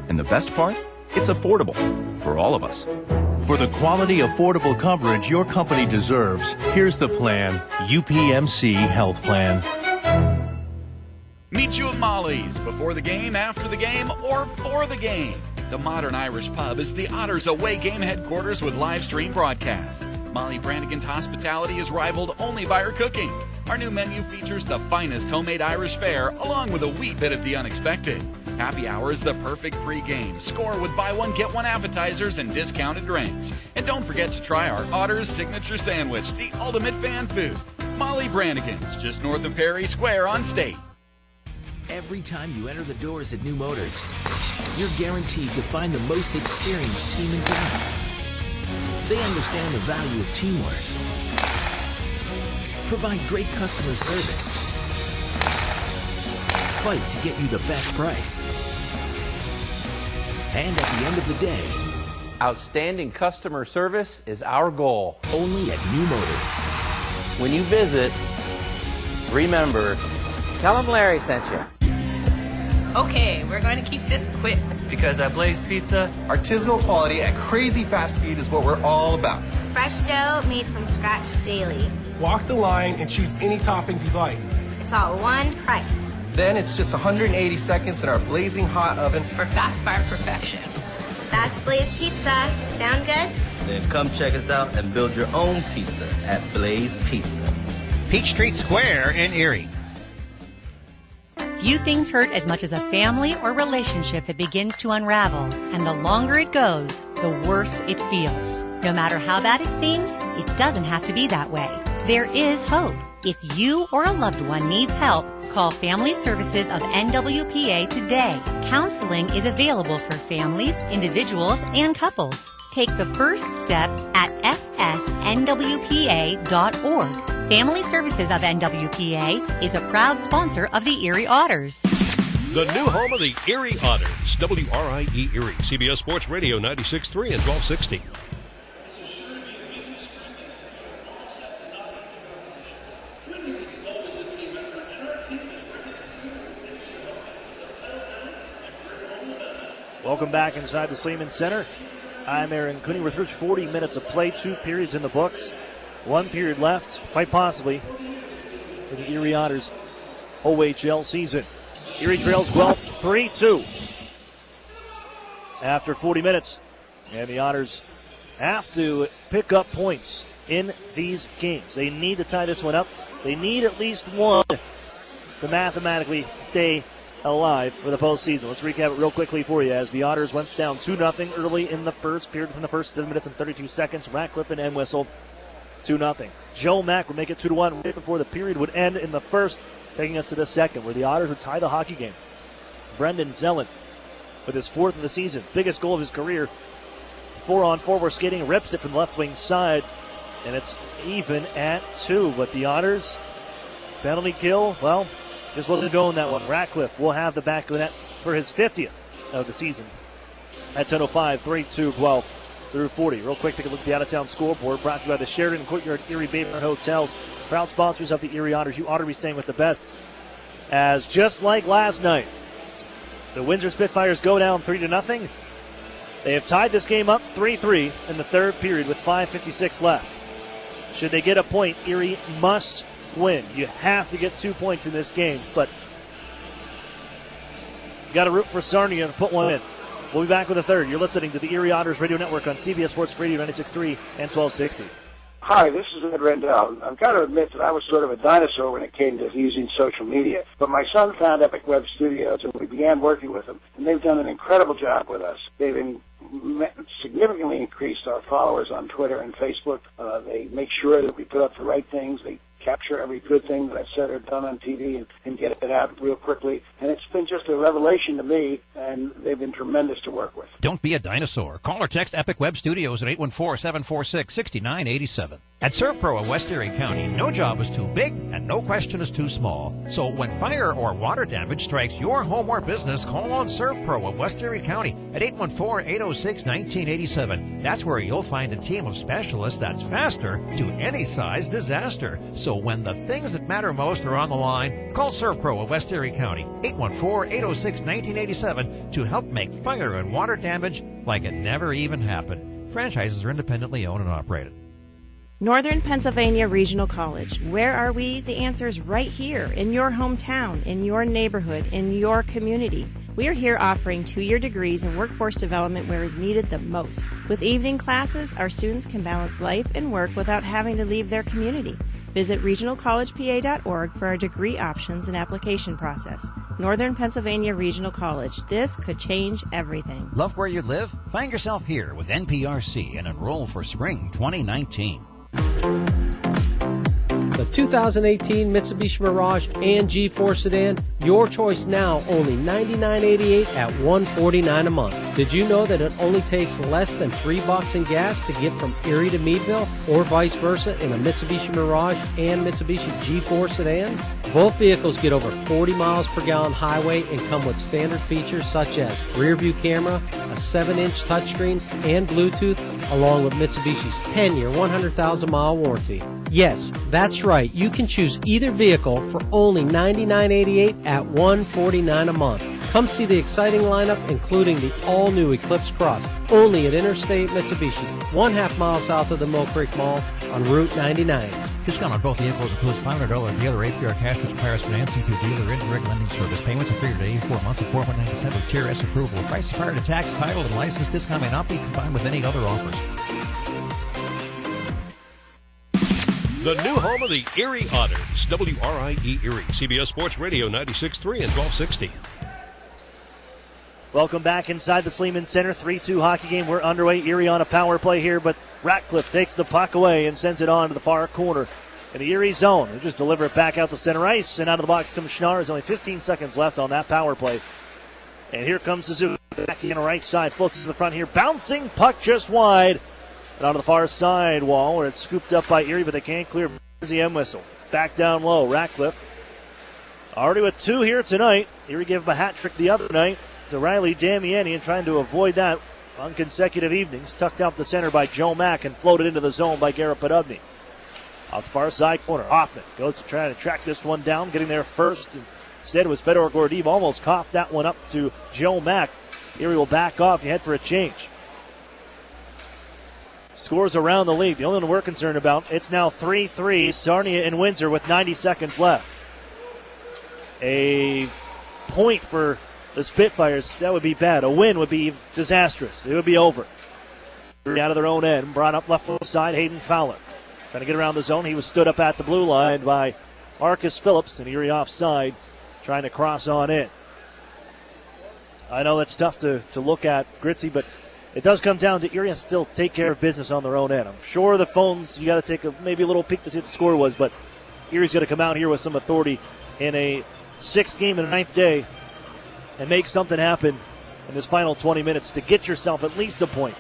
And the best part? It's affordable for all of us. For the quality, affordable coverage your company deserves, here's the plan, UPMC Health Plan. Meet you at Molly's before the game, after the game, or for the game. The Modern Irish Pub is the Otters away game headquarters with live stream broadcast. Molly Brannigan's hospitality is rivaled only by her cooking. Our new menu features the finest homemade Irish fare, along with a wee bit of the unexpected. Happy hour is the perfect pregame. Score with buy one, get one appetizers and discounted drinks. And don't forget to try our Otters signature sandwich, the ultimate fan food. Molly Brannigan's, just north of Perry Square on State. Every time you enter the doors at New Motors, you're guaranteed to find the most experienced team in town. They understand the value of teamwork, provide great customer service, fight to get you the best price, and at the end of the day, outstanding customer service is our goal. Only at New Motors. When you visit, remember, tell them Larry sent you. Okay, we're going to keep this quick. Because at Blaze Pizza, artisanal quality at crazy fast speed is what we're all about. Fresh dough made from scratch daily. Walk the line and choose any toppings you'd like. It's all one price. Then it's just 180 seconds in our blazing hot oven for fast fire perfection. That's Blaze Pizza. Sound good? Then come check us out and build your own pizza at Blaze Pizza. Peachtree Square in Erie. Few things hurt as much as a family or relationship that begins to unravel, and the longer it goes, the worse it feels. No matter how bad it seems, it doesn't have to be that way. There is hope. If you or a loved one needs help, call Family Services of NWPA today. Counseling is available for families, individuals, and couples. Take the first step at fsnwpa.org. Family Services of NWPA is a proud sponsor of the Erie Otters. The new home of the Erie Otters, WRIE Erie, CBS Sports Radio 96.3 and 1260. Welcome back inside the Sleeman Center. I'm Aaron Cooney. We're through 40 minutes of play, 2 periods in the books. 1 period left, quite possibly, for the Erie Otters OHL season. Erie trails Guelph 3-2 after 40 minutes. And the Otters have to pick up points in these games. They need to tie this one up. They need at least one to mathematically stay alive for the postseason. Let's recap it real quickly for you as the Otters went down 2-0 early in the first period from the first 7 minutes and 32 seconds. Ratcliffe and Entwistle 2-0. Joe Mack would make it 2-1 right before the period would end in the first, taking us to the second, where the Otters would tie the hockey game. Brendan Zellen with his 4th of the season, biggest goal of his career. 4-on-4, we're skating, rips it from the left wing side, and it's even at 2. But the Otters, penalty kill, well, just wasn't going that one. Ratcliffe will have the back of the net for his 50th of the season at 10:05, 3-2 Guelph. Through 40. Real quick, take a look at the out-of-town scoreboard brought to you by the Sheridan Courtyard Erie Bayfront Hotels. Proud sponsors of the Erie Otters. You ought to be staying with the best. As just like last night, the Windsor Spitfires go down 3-0. They have tied this game up 3-3 in the third period with 5:56 left. Should they get a point, Erie must win. You have to get 2 points in this game, but you got to root for Sarnia to put one in. We'll be back with a third. You're listening to the Erie Otters Radio Network on CBS Sports Radio 96.3 and 1260. Hi, this is Ed Rendell. I've got to admit that I was sort of a dinosaur when it came to using social media. But my son found Epic Web Studios, and we began working with them. And they've done an incredible job with us. They've significantly increased our followers on Twitter and Facebook. They make sure that we put up the right things. They capture every good thing that I've said or done on TV and get it out real quickly. And it's been just a revelation to me, and they've been tremendous to work with. Don't be a dinosaur. Call or text Epic Web Studios at 814-746-6987. At ServPro of West Erie County, no job is too big and no question is too small. So when fire or water damage strikes your home or business, call on ServPro of West Erie County at 814-806-1987. That's where you'll find a team of specialists that's faster to any size disaster. So when the things that matter most are on the line, call ServPro of West Erie County, 814-806-1987 to help make fire and water damage like it never even happened. Franchises are independently owned and operated. Northern Pennsylvania Regional College. Where are we? The answer is right here, in your hometown, in your neighborhood, in your community. We are here offering 2-year degrees in workforce development where is needed the most. With evening classes, our students can balance life and work without having to leave their community. Visit regionalcollegepa.org for our degree options and application process. Northern Pennsylvania Regional College. This could change everything. Love where you live? Find yourself here with NPRC and enroll for spring 2019. The 2018 Mitsubishi Mirage and G4 sedan, your choice now, only $99.88 at $149 a month. Did you know that it only takes less than $3 in gas to get from Erie to Meadville, or vice versa in a Mitsubishi Mirage and Mitsubishi G4 sedan? Both vehicles get over 40 miles per gallon highway and come with standard features such as rear view camera, a 7-inch touchscreen, and Bluetooth, along with Mitsubishi's 10-year, 100,000-mile warranty. Yes, that's right. You can choose either vehicle for only $99.88 at $149 a month. Come see the exciting lineup, including the all-new Eclipse Cross, only at Interstate Mitsubishi, 1/2 mile south of the Mill Creek Mall on Route 99. Discount on both vehicles includes $500 dealer APR cash, which requires financing through dealer indirect lending service. Payments are free to 84 months at 4.9% with Tier S approval. Price is prior to tax, title, and license. Discount may not be combined with any other offers. The new home of the Erie Otters, WRIE Erie, CBS Sports Radio 96.3 and 1260. Welcome back inside the Sleeman Center. 3-2 hockey game. We're underway. Erie on a power play here, but Ratcliffe takes the puck away and sends it on to the far corner in the Erie zone. They just deliver it back out to center ice, and out of the box comes Schnarr. There's only 15 seconds left on that power play. And here comes Suzuki back in the right side. Floats to the front here. Bouncing puck just wide. And onto the far side wall where it's scooped up by Erie, but they can't clear the end whistle. Back down low. Ratcliffe already with 2 here tonight. Erie gave him a hat trick the other night to Riley Damiani, and trying to avoid that on consecutive evenings. Tucked out the center by Joe Mack and floated into the zone by Garrett Podubny. Out the far side corner, Hoffman goes to try to track this one down, getting there first. Instead, it was Fedor Gordeev almost coughed that one up to Joe Mack. Erie will back off. You head for a change. Scores around the league. The only one we're concerned about, it's now 3-3, Sarnia and Windsor with 90 seconds left. A point for the Spitfires, that would be bad. A win would be disastrous. It would be over. Out of their own end, brought up left side, Hayden Fowler. Trying to get around the zone. He was stood up at the blue line by Marcus Phillips, and Erie offside, trying to cross on in. I know that's tough to look at, Gritzy, but it does come down to Erie has to still take care of business on their own end. I'm sure the phones, you got to take maybe a little peek to see what the score was, but Erie's going to come out here with some authority in a 6th game and a 9th day and make something happen in this final 20 minutes to get yourself at least a point.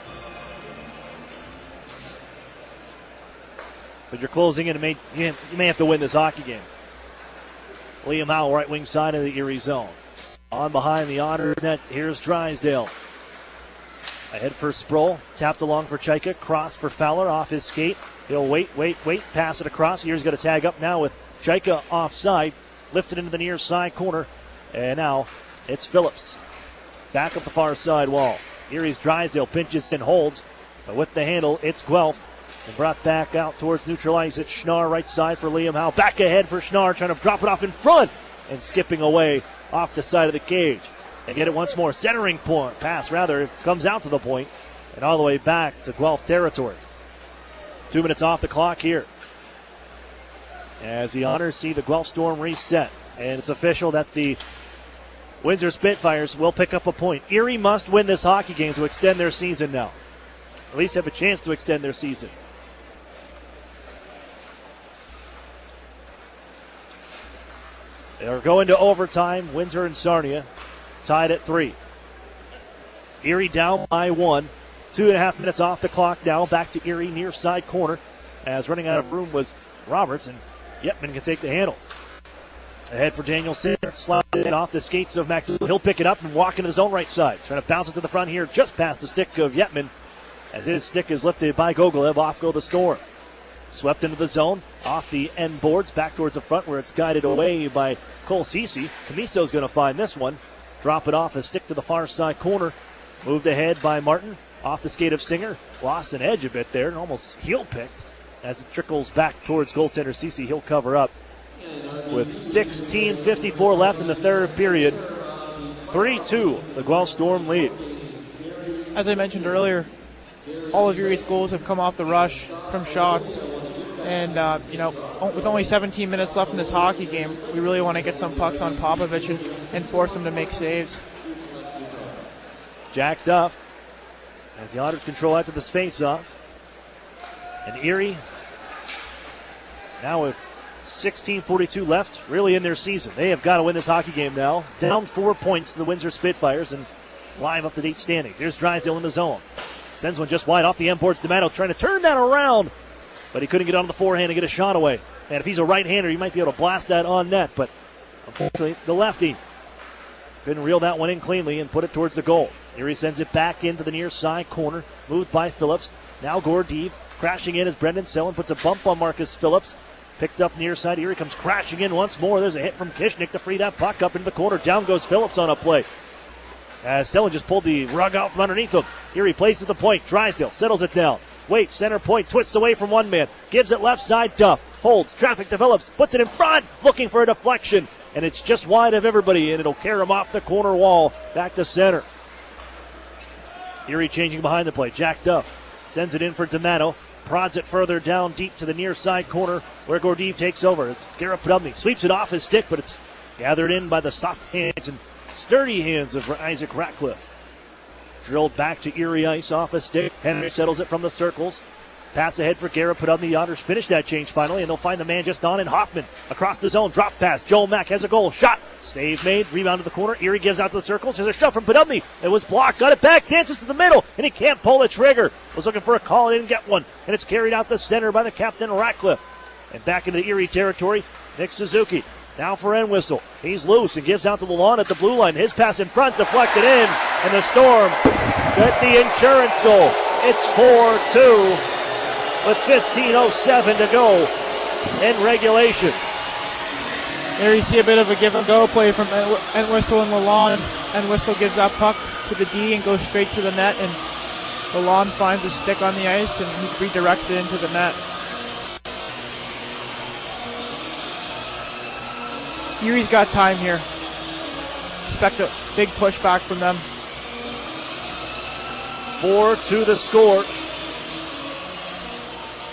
But you're closing in, and you may have to win this hockey game. Liam Howe, right wing side of the Erie zone. On behind the Otter net, here's Drysdale. Ahead for Sproul, tapped along for Chaika, cross for Fowler, off his skate. He'll wait, pass it across. Here's going to tag up now with Chaika offside, lifted into the near side corner, and now it's Phillips. Back up the far side wall. Erie's Drysdale pinches and holds. But with the handle, it's Guelph. And brought back out towards neutral ice. It's Schnarr right side for Liam Howe. Back ahead for Schnarr, trying to drop it off in front. And skipping away off the side of the cage. And get it once more. Centering point. Pass, rather, comes out to the point. And all the way back to Guelph territory. 2 minutes off the clock here. As the Otters see the Guelph Storm reset. And it's official that the Windsor Spitfires will pick up a point. Erie must win this hockey game to extend their season now. At least have a chance to extend their season. They're going to overtime. Windsor and Sarnia tied at 3. Erie down by 1. 2.5 minutes off the clock now. Back to Erie near side corner. As running out of room was Roberts, and Yetman can take the handle. Ahead for Daniel Singer. Sliding it off the skates of McDougal. He'll pick it up and walk into his own right side. Trying to bounce it to the front here, just past the stick of Yetman. As his stick is lifted by Gogolev, off go the Storm. Swept into the zone, off the end boards, back towards the front where it's guided away by Cole Cece. Camiso's going to find this one. Drop it off, a stick to the far side corner. Moved ahead by Martin, off the skate of Singer. Lost an edge a bit there and almost heel picked. As it trickles back towards goaltender Cece, he'll cover up. With 16:54 left in the third period, 3-2, the Guelph Storm lead. As I mentioned earlier, all of Erie's goals have come off the rush from shots. And, with only 17 minutes left in this hockey game, we really want to get some pucks on Popovich and force him to make saves. Jack Duff, as the Otters control after this face-off. And Erie, now with 16:42 left, really in their season. They have got to win this hockey game now. Down 4 points to the Windsor Spitfires and live up to date standing. Here's Drysdale in the zone. Sends one just wide off the end boards. D'Amato trying to turn that around, but he couldn't get on the forehand and get a shot away. And if he's a right-hander, he might be able to blast that on net, but unfortunately, the lefty couldn't reel that one in cleanly and put it towards the goal. Erie sends it back into the near side corner, moved by Phillips. Now Gordeev crashing in as Brendan Selin puts a bump on Marcus Phillips. Picked up near side. Erie comes crashing in once more. There's a hit from Kishnick to free that puck up into the corner. Down goes Phillips on a play. As Selin just pulled the rug out from underneath him. Erie places the point. Drysdale settles it down. Waits, center point, twists away from one man. Gives it left side, Duff. Holds, traffic develops, puts it in front, looking for a deflection. And it's just wide of everybody, and it'll carry him off the corner wall. Back to center. Erie changing behind the play. Jack Duff sends it in for D'Amato. Prods it further down deep to the near side corner where Gordeev takes over. It's Garrett Podubny. Sweeps it off his stick, but it's gathered in by the soft hands and sturdy hands of Isaac Ratcliffe. Drilled back to Erie ice off a stick. Henry settles it from the circles. Pass ahead for Garrett Podubny. The Otters finish that change finally, and they'll find the man just on in Hoffman. Across the zone, drop pass. Joel Mack has a goal. Shot. Save made. Rebound to the corner. Erie gives out to the circles. There's a shot from Podubny. It was blocked. Got it back. Dances to the middle, and he can't pull the trigger. Was looking for a call and didn't get one. And it's carried out the center by the captain, Ratcliffe. And back into the Erie territory, Nick Suzuki. Now for Entwistle. He's loose and gives out to the lawn at the blue line. His pass in front, deflected in, and the Storm get the insurance goal. It's 4-2 with 15:07 to go in regulation. There you see a bit of a give-and-go play from Entwistle and Lalonde. Entwistle gives that puck to the D and goes straight to the net, and Lalonde finds a stick on the ice and he redirects it into the net. Erie's got time here. Expect a big pushback from them. 4-2 the score.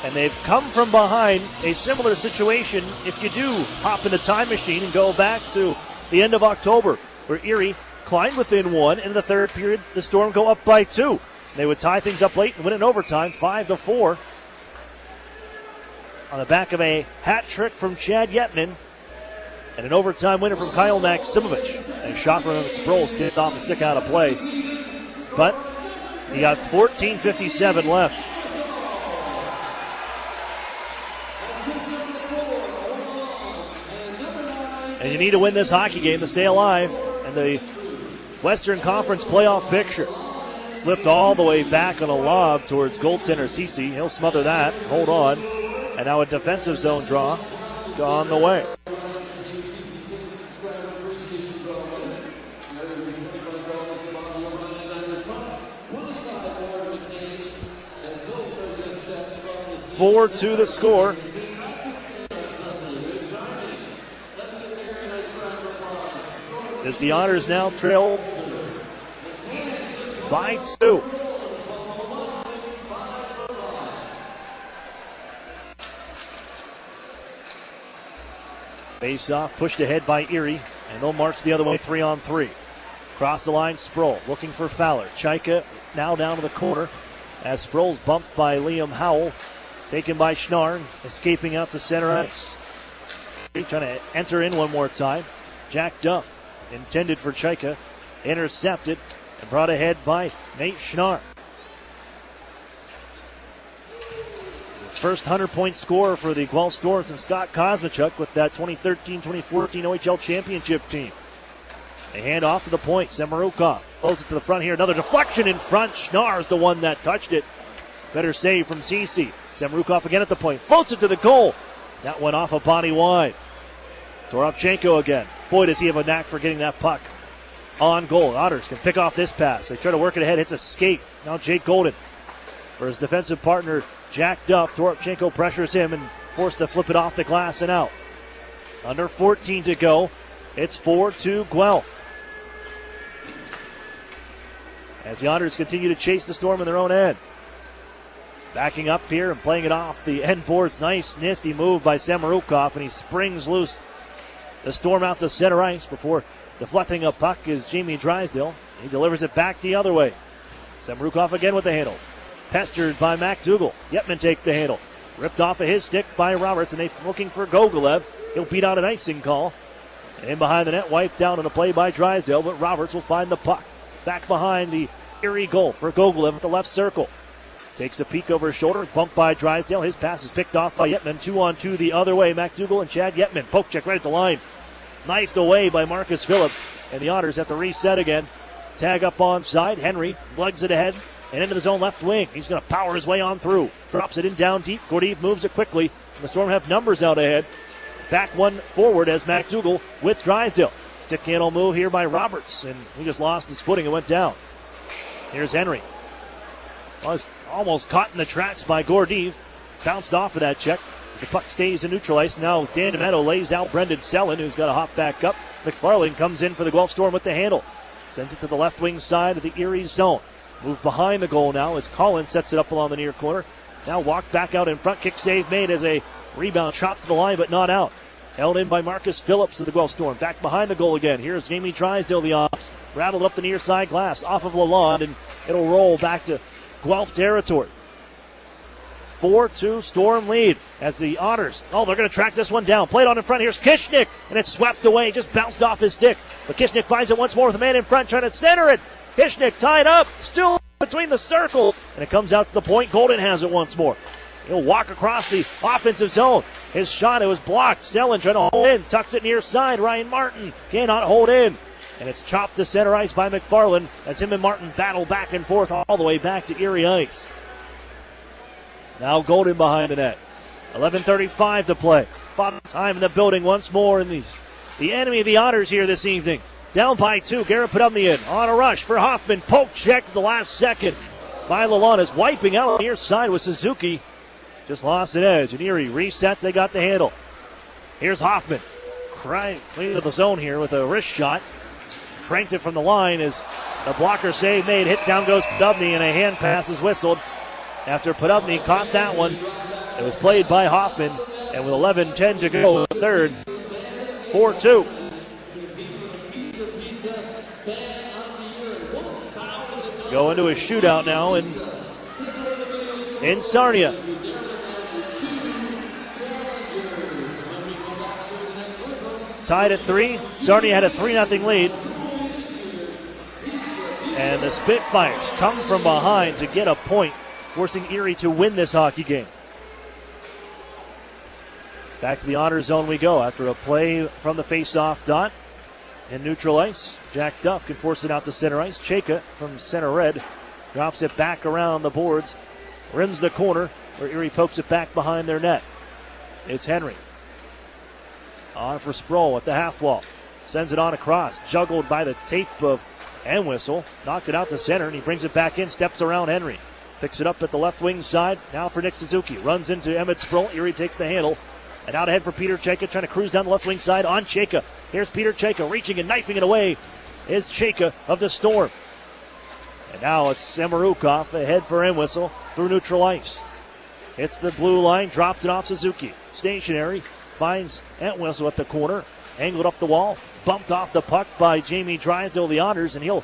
And they've come from behind a similar situation if you do hop in the time machine and go back to the end of October, where Erie climbed within one. In the third period, the Storm go up by 2. They would tie things up late and win in overtime, 5-4. On the back of a hat trick from Chad Yetman. And an overtime winner from Kyle Maximovich. And a shot from Sproul skipped off the stick out of play. But he got 14:57 left. And you need to win this hockey game to stay alive. And the Western Conference playoff picture flipped all the way back on a lob towards goaltender Cece. He'll smother that. Hold on. And now a defensive zone draw gone the way. 4-2 the score. As the Otters now trail by 2. Face off, pushed ahead by Erie, and they'll march the other way 3-on-3. Cross the line, Sproul looking for Fowler. Chaika now down to the corner as Sproul's bumped by Liam Howell. Taken by Schnarr, escaping out to center ice. Trying to enter in one more time. Jack Duff, intended for Chaika, intercepted and brought ahead by Nate Schnarr. First 100-point scorer for the Guelph Storms and Scott Kosmachuk with that 2013-2014 OHL championship team. They hand off to the point. Semerukov floats it to the front here. Another deflection in front. Schnarr's the one that touched it. Better save from Cece. Semerukov again at the point. Floats it to the goal. That went off a body wide. Toropchenko again. Boy, does he have a knack for getting that puck on goal. Otters can pick off this pass. They try to work it ahead. Hits a skate. Now Jake Golden for his defensive partner, Jack Duff. Toropchenko pressures him and forced to flip it off the glass and out. Under 14 to go. It's 4-2 Guelph. As the Otters continue to chase the Storm in their own end. Backing up here and playing it off the end boards. Nice, nifty move by Semerukov, and he springs loose the Storm out to center ice before deflecting a puck is Jamie Drysdale. He delivers it back the other way. Semerukov again with the handle. Pestered by MacDougall. Yetman takes the handle. Ripped off of his stick by Roberts, and they're looking for Gogolev. He'll beat out an icing call. And in behind the net, wiped down on a play by Drysdale, but Roberts will find the puck. Back behind the Erie goal for Gogolev at the left circle. Takes a peek over his shoulder, bumped by Drysdale. His pass is picked off by Yetman. 2-on-2 the other way. MacDougall and Chad Yetman. Poke check right at the line. Knifed away by Marcus Phillips. And the Otters have to reset again. Tag up onside. Henry lugs it ahead and into the zone left wing. He's going to power his way on through. Drops it in down deep. Gordeev moves it quickly. And the Storm have numbers out ahead. Back one forward as MacDougall with Drysdale. Stick handle move here by Roberts. And he just lost his footing and went down. Here's Henry. Was almost caught in the tracks by Gordeev. Bounced off of that check. The puck stays in neutral ice. Now Dan DeMetto lays out Brendan Sellin, who's got to hop back up. McFarlane comes in for the Guelph Storm with the handle. Sends it to the left wing side of the Erie zone. Move behind the goal now as Collins sets it up along the near corner. Now walked back out in front. Kick save made as a rebound chopped to the line, but not out. Held in by Marcus Phillips of the Guelph Storm. Back behind the goal again. Here's Jamie Drysdale, the ops. Rattled up the near side glass off of Lalonde, and it'll roll back to Guelph territory. 4-2 Storm lead as the Otters. Oh, they're going to track this one down. Played on in front. Here's Kishnick, and it's swept away. Just bounced off his stick. But Kishnick finds it once more with a man in front trying to center it. Kishnick tied up. Still between the circles. And it comes out to the point. Golden has it once more. He'll walk across the offensive zone. His shot, it was blocked. Sellin trying to hold in. Tucks it near side. Ryan Martin cannot hold in. And it's chopped to center ice by McFarlane as him and Martin battle back and forth all the way back to Erie ice. Now Golden behind the net. 11:35 to play. Bottom time in the building once more in the enemy of the Otters here this evening. Down by 2. Garrett Podubny on a rush for Hoffman. Poke checked at the last second by Lalonde. Wiping out on the near side with Suzuki. Just lost an edge. And Erie resets. They got the handle. Here's Hoffman. Clean to the zone here with a wrist shot. Cranked it from the line as the blocker save made. Hit down goes Podubny, and a hand pass is whistled. After Podubny caught that one, it was played by Hoffman, and with 11:10 to go, third, 4-2. Go into a shootout now in Sarnia. Tied at 3. Sarnia had a 3-0 lead. And the Spitfires come from behind to get a point, forcing Erie to win this hockey game. Back to the honor zone we go after a play from the face-off dot in neutral ice. Jack Duff can force it out to center ice. Chaika from center red drops it back around the boards, rims the corner where Erie pokes it back behind their net. It's Henry. On for Sproul at the half wall. Sends it on across. Juggled by the tape of Entwistle. Knocked it out to center, and he brings it back in. Steps around Henry. Picks it up at the left wing side. Now for Nick Suzuki. Runs into Emmett Sproul. Erie takes the handle. And out ahead for Peter Chayka, trying to cruise down the left wing side on Chayka. Here's Peter Chayka reaching and knifing it away. Is Chayka of the Storm. And now it's Samarukov ahead for Entwistle through neutral ice. Hits the blue line, drops it off Suzuki. Stationary, finds Entwistle at the corner. Angled up the wall, bumped off the puck by Jamie Drysdale of the Otters, and he'll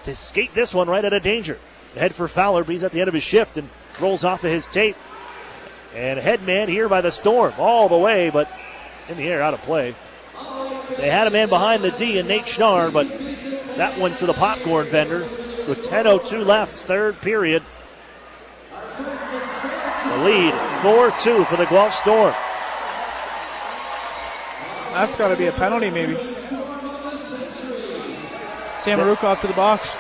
skate this one right out of danger. Head for Fowler, but he's at the end of his shift and rolls off of his tape. And headman here by the Storm all the way, but in the air, out of play. They had a man behind the D and Nate Schnarr, but that one's to the popcorn vendor with 10:02 left, third period. The lead, 4-2 for the Guelph Storm. That's got to be a penalty, maybe. Samarukov to the box.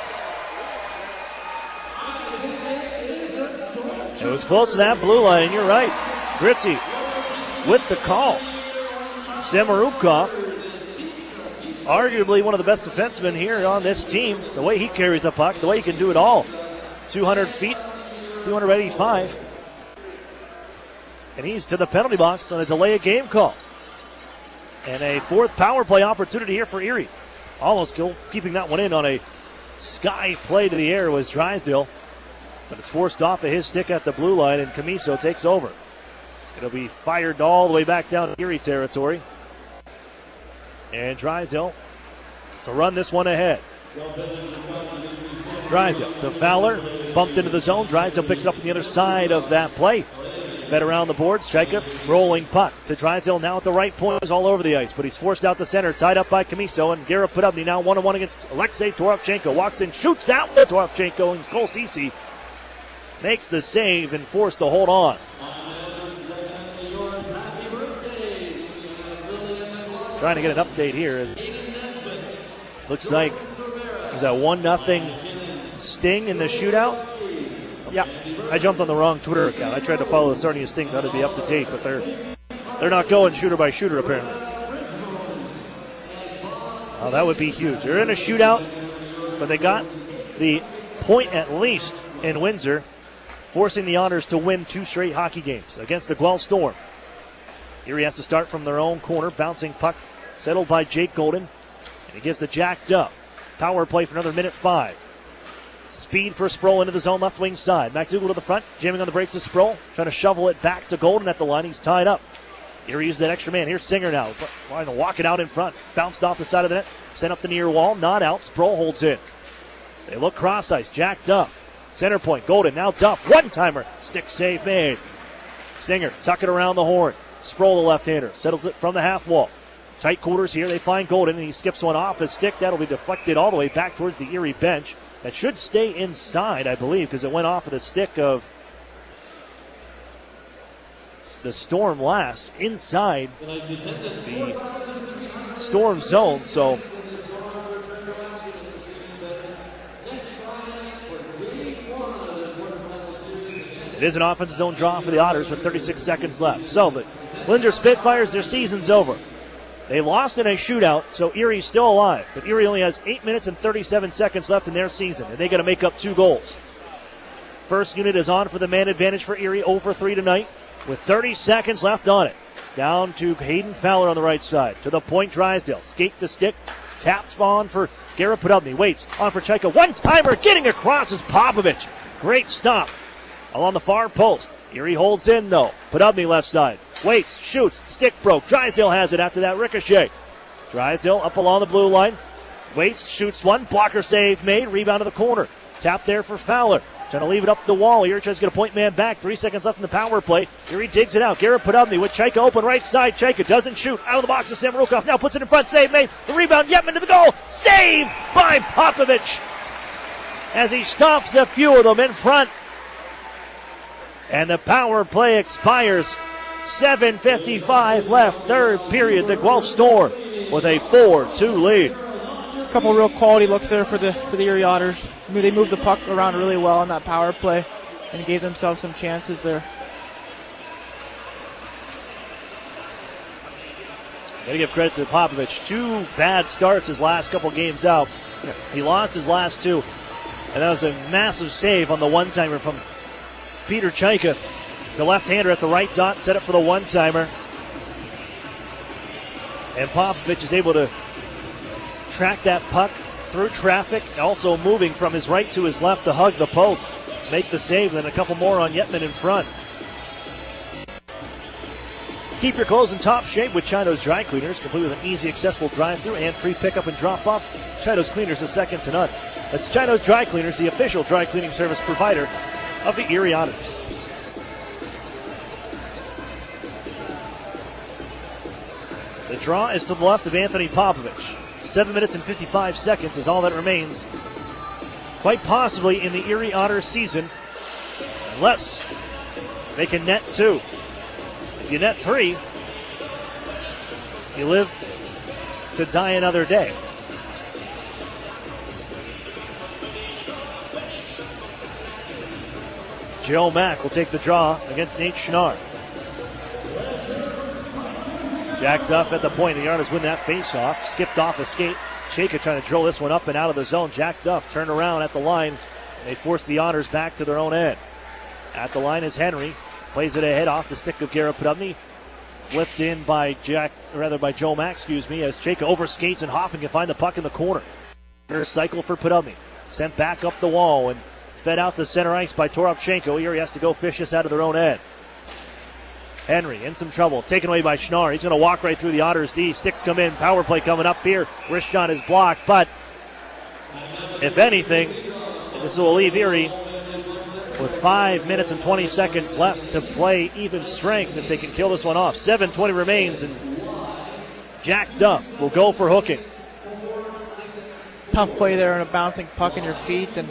It was close to that blue line, you're right. Gritzy with the call. Samarukov, arguably one of the best defensemen here on this team. The way he carries the puck, the way he can do it all. 200 feet, 285. And he's to the penalty box on a delay of game call. And a fourth power play opportunity here for Erie. Almost keeping that one in on a sky play to the air was Drysdale. But it's forced off of his stick at the blue line, and Camiso takes over. It'll be fired all the way back down to Erie territory. And Drysdale to run this one ahead. Drysdale to Fowler, bumped into the zone. Drysdale picks it up on the other side of that play. Fed around the boards. Chayka, rolling puck to Drysdale now at the right point. He's all over the ice, but he's forced out the center. Tied up by Camiso, and Garrett Podubny now one-on-one against Alexei Toropchenko. Walks in, shoots that one. Toropchenko, and Cole Ceci makes the save and forced to hold on. Trying to get an update here. Looks like there's a 1-0 Sting in the shootout. Yeah, I jumped on the wrong Twitter account. I tried to follow the Sarnia Sting, thought it'd be up to date, but they're not going shooter by shooter apparently. Oh, that would be huge. They're in a shootout, but they got the point at least in Windsor, forcing the Otters to win 2 straight hockey games against the Guelph Storm. Erie has to start from their own corner. Bouncing puck settled by Jake Golden. And he gives the Jack Duff. Power play for another minute 5. Speed for Sproul into the zone left wing side. McDougal to the front. Jamming on the brakes of Sproul. Trying to shovel it back to Golden at the line. He's tied up. Erie uses that extra man. Here's Singer now. Trying to walk it out in front. Bounced off the side of the net. Sent up the near wall. Not out. Sproul holds in. They look cross ice. Jack Duff. Center point. Golden. Now Duff. One-timer. Stick save made. Singer tuck it around the horn. Sproul, the left-hander, settles it from the half wall. Tight quarters here. They find Golden, and he skips one off his stick. That'll be deflected all the way back towards the Erie bench. That should stay inside, I believe, because it went off of the stick of the Storm last. Inside the Storm zone, so it is an offensive zone draw for the Otters with 36 seconds left. So the Windsor Spitfires, their season's over. They lost in a shootout, so Erie's still alive. But Erie only has 8 minutes and 37 seconds left in their season, and they got to make up 2 goals. First unit is on for the man advantage for Erie, 0 for 3 tonight, with 30 seconds left on it. Down to Hayden Fowler on the right side. To the point, Drysdale. Skate the stick. Taps on for Garrett Podubny. Waits on for Chayka. One-timer getting across is Popovich. Great stop along the far post. Erie holds in, though. Podubny left side. Waits, shoots, stick broke. Drysdale has it after that ricochet. Drysdale up along the blue line. Waits, shoots one. Blocker save made. Rebound to the corner. Tap there for Fowler. Trying to leave it up the wall. Erie tries to get a point man back. 3 seconds left in the power play. Erie digs it out. Garrett Podubny with Chayka open right side. Chayka doesn't shoot. Out of the box to Samarukov. Now puts it in front. Save made. The rebound. Yetman to the goal. Save by Popovich as he stops a few of them in front. And the power play expires. 7:55 left, third period. The Guelph Storm with a 4-2 lead. A couple real quality looks there for the Erie Otters. I mean, they moved the puck around really well on that power play and gave themselves some chances there. Gotta give credit to Popovich. 2 bad starts his last couple games out. He lost his last 2, and that was a massive save on the one-timer from Peter Chaika, the left-hander at the right dot, set up for the one-timer. And Popovich is able to track that puck through traffic, also moving from his right to his left to hug the post, make the save, then a couple more on Yetman in front. Keep your clothes in top shape with Chino's Dry Cleaners, complete with an easy, accessible drive-thru and free pickup and drop-off. Chino's Cleaners is second to none. That's Chino's Dry Cleaners, the official dry cleaning service provider of the Erie Otters. The draw is to the left of Anthony Popovich. 7 minutes and 55 seconds is all that remains, quite possibly in the Erie Otters season, unless they can net 2. If you net 3, you live to die another day. Joe Mack will take the draw against Nate Schnarr. Jack Duff at the point. The Otters win that face-off. Skipped off a skate. Chaika trying to drill this one up and out of the zone. Jack Duff turned around at the line. They force the Otters back to their own end. At the line is Henry. Plays it ahead off the stick of Garrett Podubny. Flipped in by Joe Mack, as Chaika overskates and Hoffman can find the puck in the corner. Cycle for Podubny. Sent back up the wall and fed out to center ice by Toropchenko. Erie has to go fish this out of their own end. Henry in some trouble, taken away by Schnarr. He's going to walk right through the Otters D. Sticks come in, power play coming up here. Wrist shot is blocked, but if anything, this will leave Erie with 5 minutes and 20 seconds left to play even strength if they can kill this one off. 7:20 remains, and Jack Duff will go for hooking. Tough play there, and a bouncing puck in your feet, and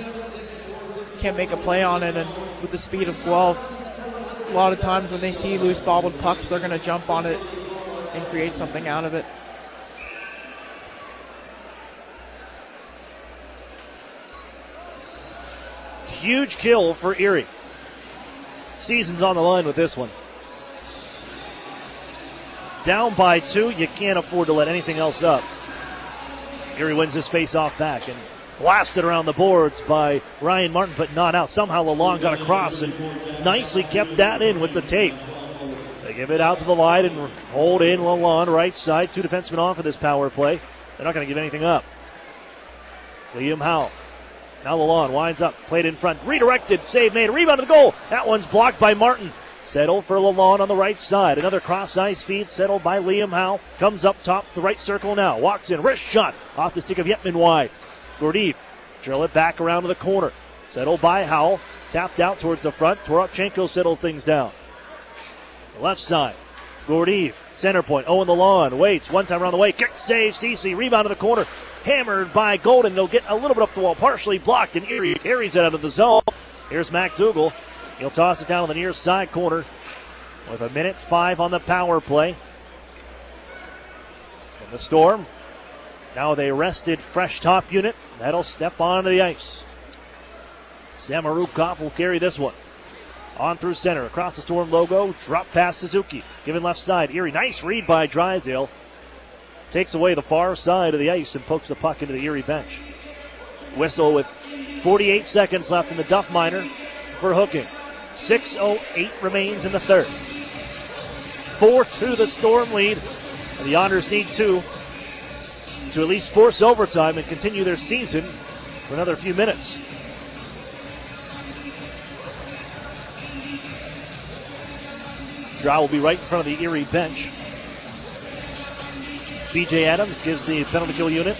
can't make a play on it. And with the speed of Guelph, a lot of times when they see loose bobbled pucks, they're going to jump on it and create something out of it. Huge kill for Erie. Season's on the line with this one. Down by 2, you can't afford to let anything else up. Erie wins this face-off back and blasted around the boards by Ryan Martin, but not out. Somehow Lalonde got across and nicely kept that in with the tape. They give it out to the line and hold in Lalonde, right side. 2 defensemen on for this power play. They're not going to give anything up. Liam Howe. Now Lalonde winds up, played in front, redirected, save made, rebound to the goal. That one's blocked by Martin. Settled for Lalonde on the right side. Another cross-ice feed settled by Liam Howe. Comes up top to the right circle now. Walks in, wrist shot off the stick of Yetman wide. Gordeev drill it back around to the corner. Settled by Howell. Tapped out towards the front. Toropchenko settles things down. The left side. Gordeev, center point. Owen Lalonde waits. One time around the way. Kick save. Cece rebound to the corner. Hammered by Golden. They'll get a little bit up the wall. Partially blocked, and Erie carries it out of the zone. Here's McDougal. He'll toss it down to the near side corner with 1:05 on the power play. From the Storm. Now they rested fresh top unit. That'll step onto the ice. Samorukov will carry this one. On through center, across the Storm logo, drop past Suzuki. Given left side, Erie, nice read by Drysdale. Takes away the far side of the ice and pokes the puck into the Erie bench. Whistle with 48 seconds left in the Duff Minor for hooking. 6:08 remains in the third. 4-2 the Storm lead. And the Otters need 2 to at least force overtime and continue their season for another few minutes. Draw will be right in front of the Erie bench. B.J. Adams gives the penalty kill unit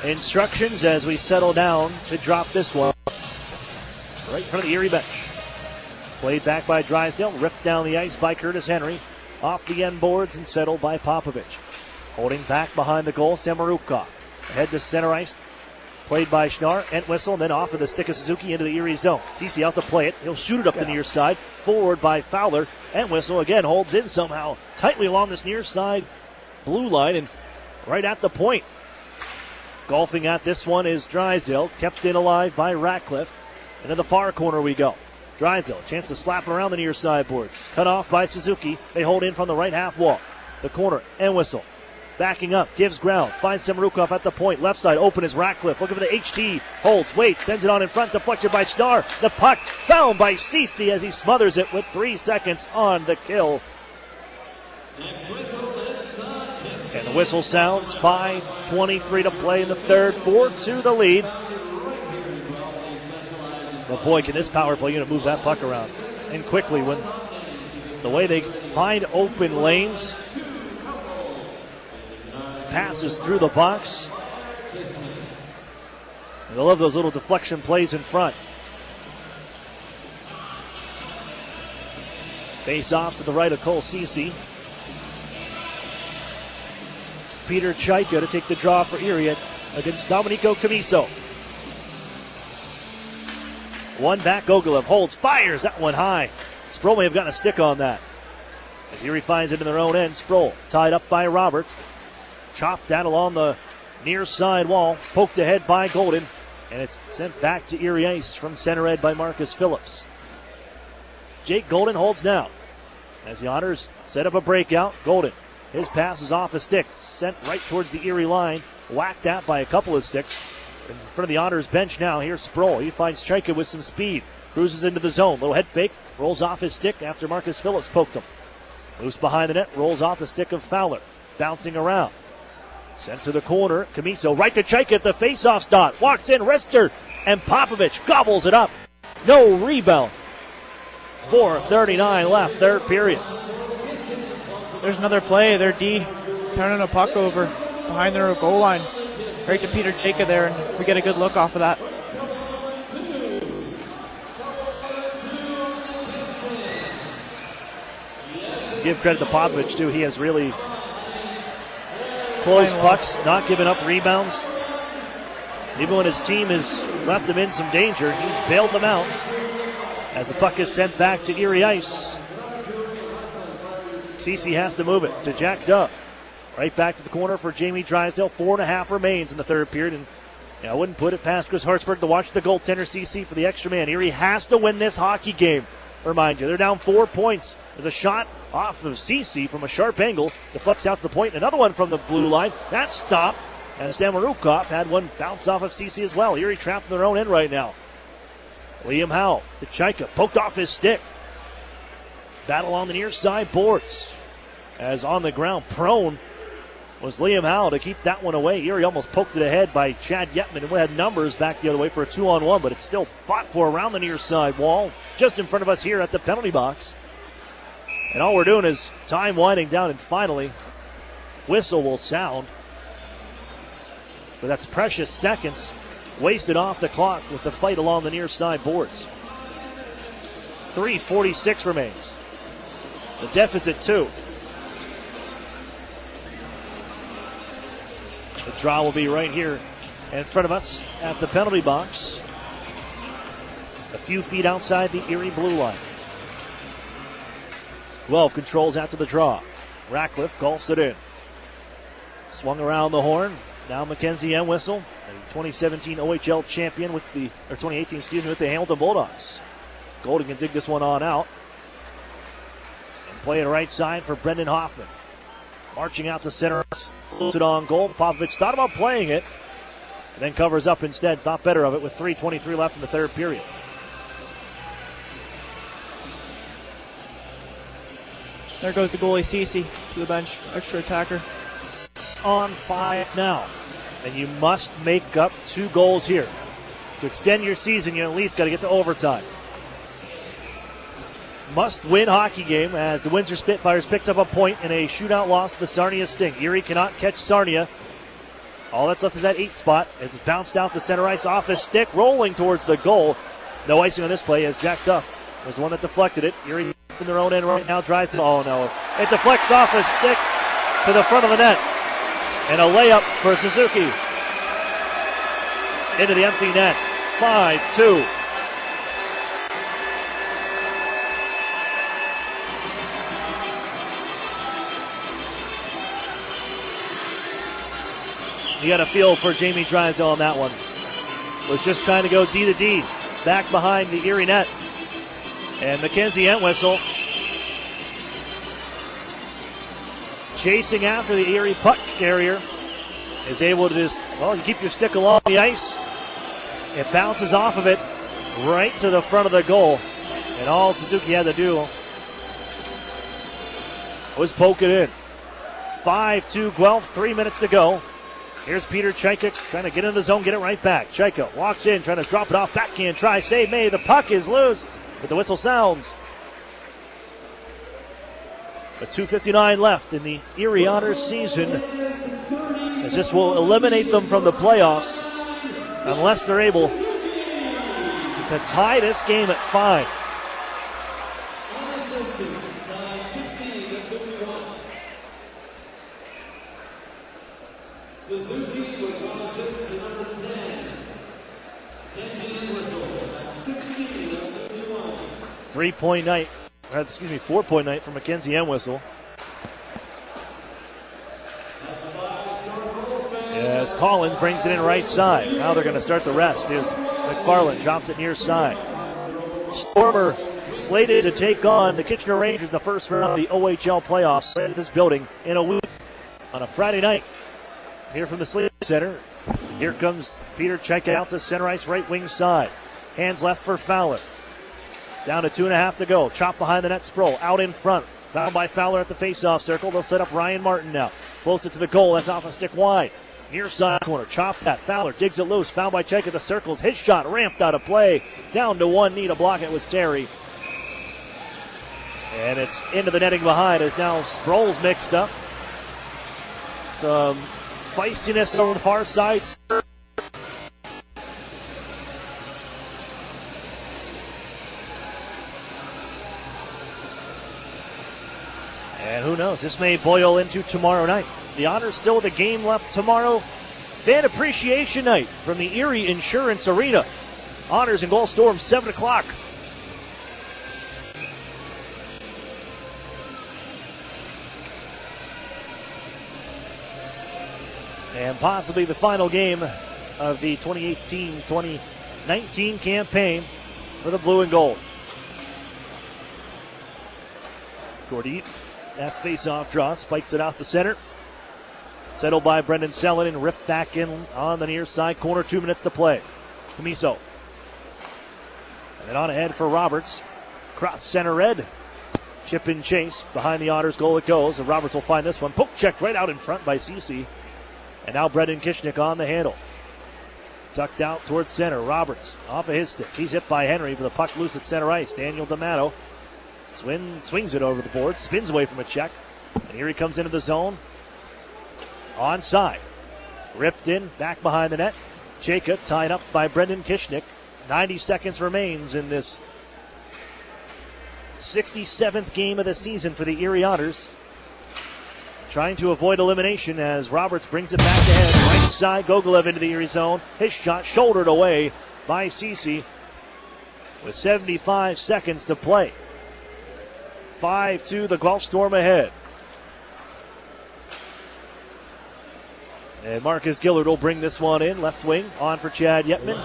instructions as we settle down to drop this one right in front of the Erie bench. Played back by Drysdale, ripped down the ice by Curtis Henry. Off the end boards and settled by Popovich. Holding back behind the goal, Samorukov. Ahead to center ice. Played by Schnarr, Entwistle, and then off of the stick of Suzuki into the Erie zone. CC out to play it. He'll shoot it up the near side. Forward by Fowler. Entwistle again holds in somehow. Tightly along this near side blue line and right at the point. Golfing at this one is Drysdale. Kept in alive by Ratcliffe. And to the far corner we go. Drysdale, a chance to slap around the near side boards. Cut off by Suzuki. They hold in from the right half wall. The corner, Entwistle. backing up, gives ground, finds Semerukov at the point, left side, open is Ratcliffe, looking for the HT, holds, waits, sends it on in front, deflected by Starr. The puck found by Cece as he smothers it with 3 seconds on the kill. And the whistle sounds, 5:23 to play in the third, 4-2 the lead. But boy, can this power play unit move that puck around. And quickly, when the way they find open lanes, passes through the box. And I love those little deflection plays in front. Face off to the right of Cole Cece. Peter Chaika to take the draw for Erie against Domenico Camiso. One back, Gogolev holds, fires that one high. Sproul may have gotten a stick on that. As Erie finds it in their own end, Sproul tied up by Roberts. Chopped down along the near side wall, poked ahead by Golden, and it's sent back to Erie Ice from center ed by Marcus Phillips. Jake Golden holds down as the Otters set up a breakout. Golden, his pass is off a stick, sent right towards the Erie line, whacked at by a couple of sticks. In front of the Otters bench now, here's Sproul. He finds Chaika with some speed, cruises into the zone, little head fake, rolls off his stick after Marcus Phillips poked him. Loose behind the net, rolls off the stick of Fowler, bouncing around. Sent to the corner, Camiso right to Chaika at the faceoff dot. Walks in, wrister, and Popovich gobbles it up. No rebound. 4:39 left, third period. There's another play. Their D turning a puck over behind their goal line. Right to Peter Chaika there, and we get a good look off of that. Give credit to Popovich, too. He has really closed pucks, not giving up rebounds. Even when his team has left him in some danger, he's bailed them out as the puck is sent back to Erie Ice. Cece has to move it to Jack Duff. Right back to the corner for Jamie Drysdale. 4.5 remains in the third period. And I wouldn't put it past Chris Hartsburg to watch the goaltender Cece for the extra man. Erie has to win this hockey game. Remind you, they're down 4 points. There's a shot off of Cece from a sharp angle. Deflects out to the point. Another one from the blue line. That stopped. And Samarukov had one bounce off of Cece as well. Erie trapped in their own end right now. Liam Howe to Chaika. Poked off his stick. Battle on the near side boards. As on the ground, prone was Liam Howe to keep that one away. Erie almost poked it ahead by Chad Yetman and had numbers back the other way for a 2-on-1, but it's still fought for around the near side wall, just in front of us here at the penalty box. And all we're doing is time winding down, and finally, whistle will sound. But that's precious seconds wasted off the clock with the fight along the near side boards. 3:46 remains. The deficit 2. The draw will be right here in front of us at the penalty box. A few feet outside the Erie blue line. Guelph controls after the draw. Ratcliffe golfs it in. Swung around the horn. Now Mackenzie Entwistle, a 2017 OHL champion with the, or 2018, excuse me, with the Hamilton Bulldogs. Golden can dig this one on out. And play it right side for Brendan Hoffman. Marching out to center, floats it on goal. Popovich thought about playing it, and then covers up instead. Thought better of it with 3:23 left in the third period. There goes the goalie Cece to the bench, extra attacker. 6-on-5 now, and you must make up 2 goals here. To extend your season, you at least got to get to overtime. Must-win hockey game as the Windsor Spitfires picked up a point in a shootout loss to the Sarnia Sting. Erie cannot catch Sarnia. All that's left is that 8 spot. It's bounced out to center ice off his stick, rolling towards the goal. No icing on this play as Jack Duff was the one that deflected it. Erie in their own end right now tries to. Oh no. It deflects off his stick to the front of the net. And a layup for Suzuki. Into the empty net. 5-2. You got a feel for Jamie Drysdale on that one. Was just trying to go D to D, back behind the Erie net. And Mackenzie Entwistle chasing after the Erie puck carrier is able to just, well, you keep your stick along the ice. It bounces off of it right to the front of the goal. And all Suzuki had to do was poke it in. 5-2 Guelph, 3 minutes to go. Here's Peter Chaika trying to get in the zone, get it right back. Chaika walks in, trying to drop it off, backhand try, save made. The puck is loose, but the whistle sounds. But 2:59 left in the Erie Otters season, as this will eliminate them from the playoffs unless they're able to tie this game at 5. Suzuki with 1 assist to number 10. Kenzie Whistle, 16 of 51. 4-point night for Mackenzie Entwistle. As Collins brings it in right side. Now they're going to start the rest. Is McFarland drops it near side. Stormer slated to take on the Kitchener Rangers in the first round of the OHL playoffs at this building in a week on a Friday night. Here from the Sleep Center. Here comes Peter Chaika out to center ice, right wing side. Hands left for Fowler. Down to 2.5 to go. Chop behind the net. Sproul out in front. Fouled by Fowler at the faceoff circle. They'll set up Ryan Martin now. Floats it to the goal. That's off a stick wide. Near side corner. Chop that. Fowler digs it loose. Fouled by Chaika at the circles. His shot ramped out of play. Down to one knee to block it was Terry. And it's into the netting behind as now Sproul's mixed up. Some feistiness on the far side. And who knows, this may boil into tomorrow night. The Otters still with a game left tomorrow. Fan Appreciation Night from the Erie Insurance Arena. Otters and Gold Storm, 7 o'clock. And possibly the final game of the 2018-2019 campaign for the Blue and Gold. Gordy, that's face-off draw, spikes it out the center. Settled by Brendan Sellin and ripped back in on the near side corner. 2 minutes to play. Camiso. And then on ahead for Roberts. Cross center red. Chip and chase. Behind the Otters goal it goes. And Roberts will find this one. Poke checked right out in front by Cece. And now Brendan Kishnick on the handle. Tucked out towards center. Roberts off of his stick. He's hit by Henry, but the puck loose at center ice. Daniel D'Amato swings it over the board. Spins away from a check. And here he comes into the zone. Onside. Ripped in. Back behind the net. Chaika tied up by Brendan Kishnick. 90 seconds remains in this 67th game of the season for the Erie Otters. Trying to avoid elimination as Roberts brings it back ahead. Right side, Gogolev into the Erie zone. His shot shouldered away by Cece with 75 seconds to play. 5-2, the Guelph Storm ahead. And Marcus Gillard will bring this one in. Left wing, on for Chad Yetman.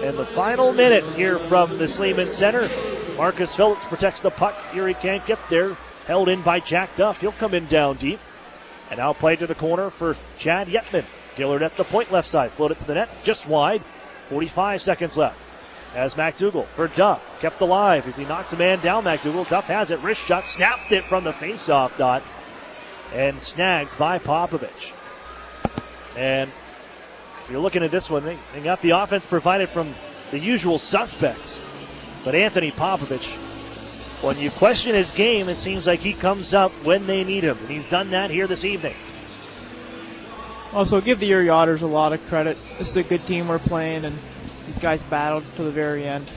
And the final minute here from the Sleeman Center. Marcus Phillips protects the puck. Erie can't get there. Held in by Jack Duff. He'll come in down deep. And now play to the corner for Chad Yetman. Gillard at the point left side. Float it to the net, just wide. 45 seconds left. As McDougall for Duff. Kept alive as he knocks a man down. McDougall. Duff has it. Wrist shot. Snapped it from the faceoff dot. And snagged by Popovich. And if you're looking at this one, they got the offense provided from the usual suspects. But Anthony Popovich, when you question his game, it seems like he comes up when they need him. And he's done that here this evening. Also, give the Erie Otters a lot of credit. This is a good team we're playing, and these guys battled to the very end.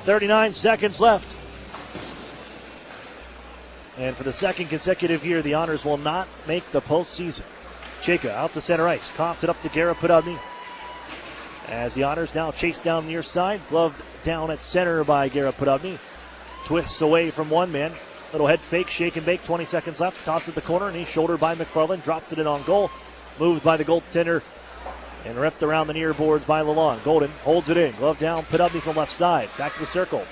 39 seconds left. And for the second consecutive year, the Otters will not make the postseason. Chaika out to center ice. Coughed it up to Garrett Podubny. As the Otters now chase down near side. Gloved down at center by Garrett Podubny. Twists away from one man. Little head fake, shake and bake. 20 seconds left. Tossed at the corner, and he's shouldered by McFarland. Dropped it in on goal. Moved by the goaltender and ripped around the near boards by Lalonde. Golden holds it in. Glove down. Podubny from left side. Back to the circle.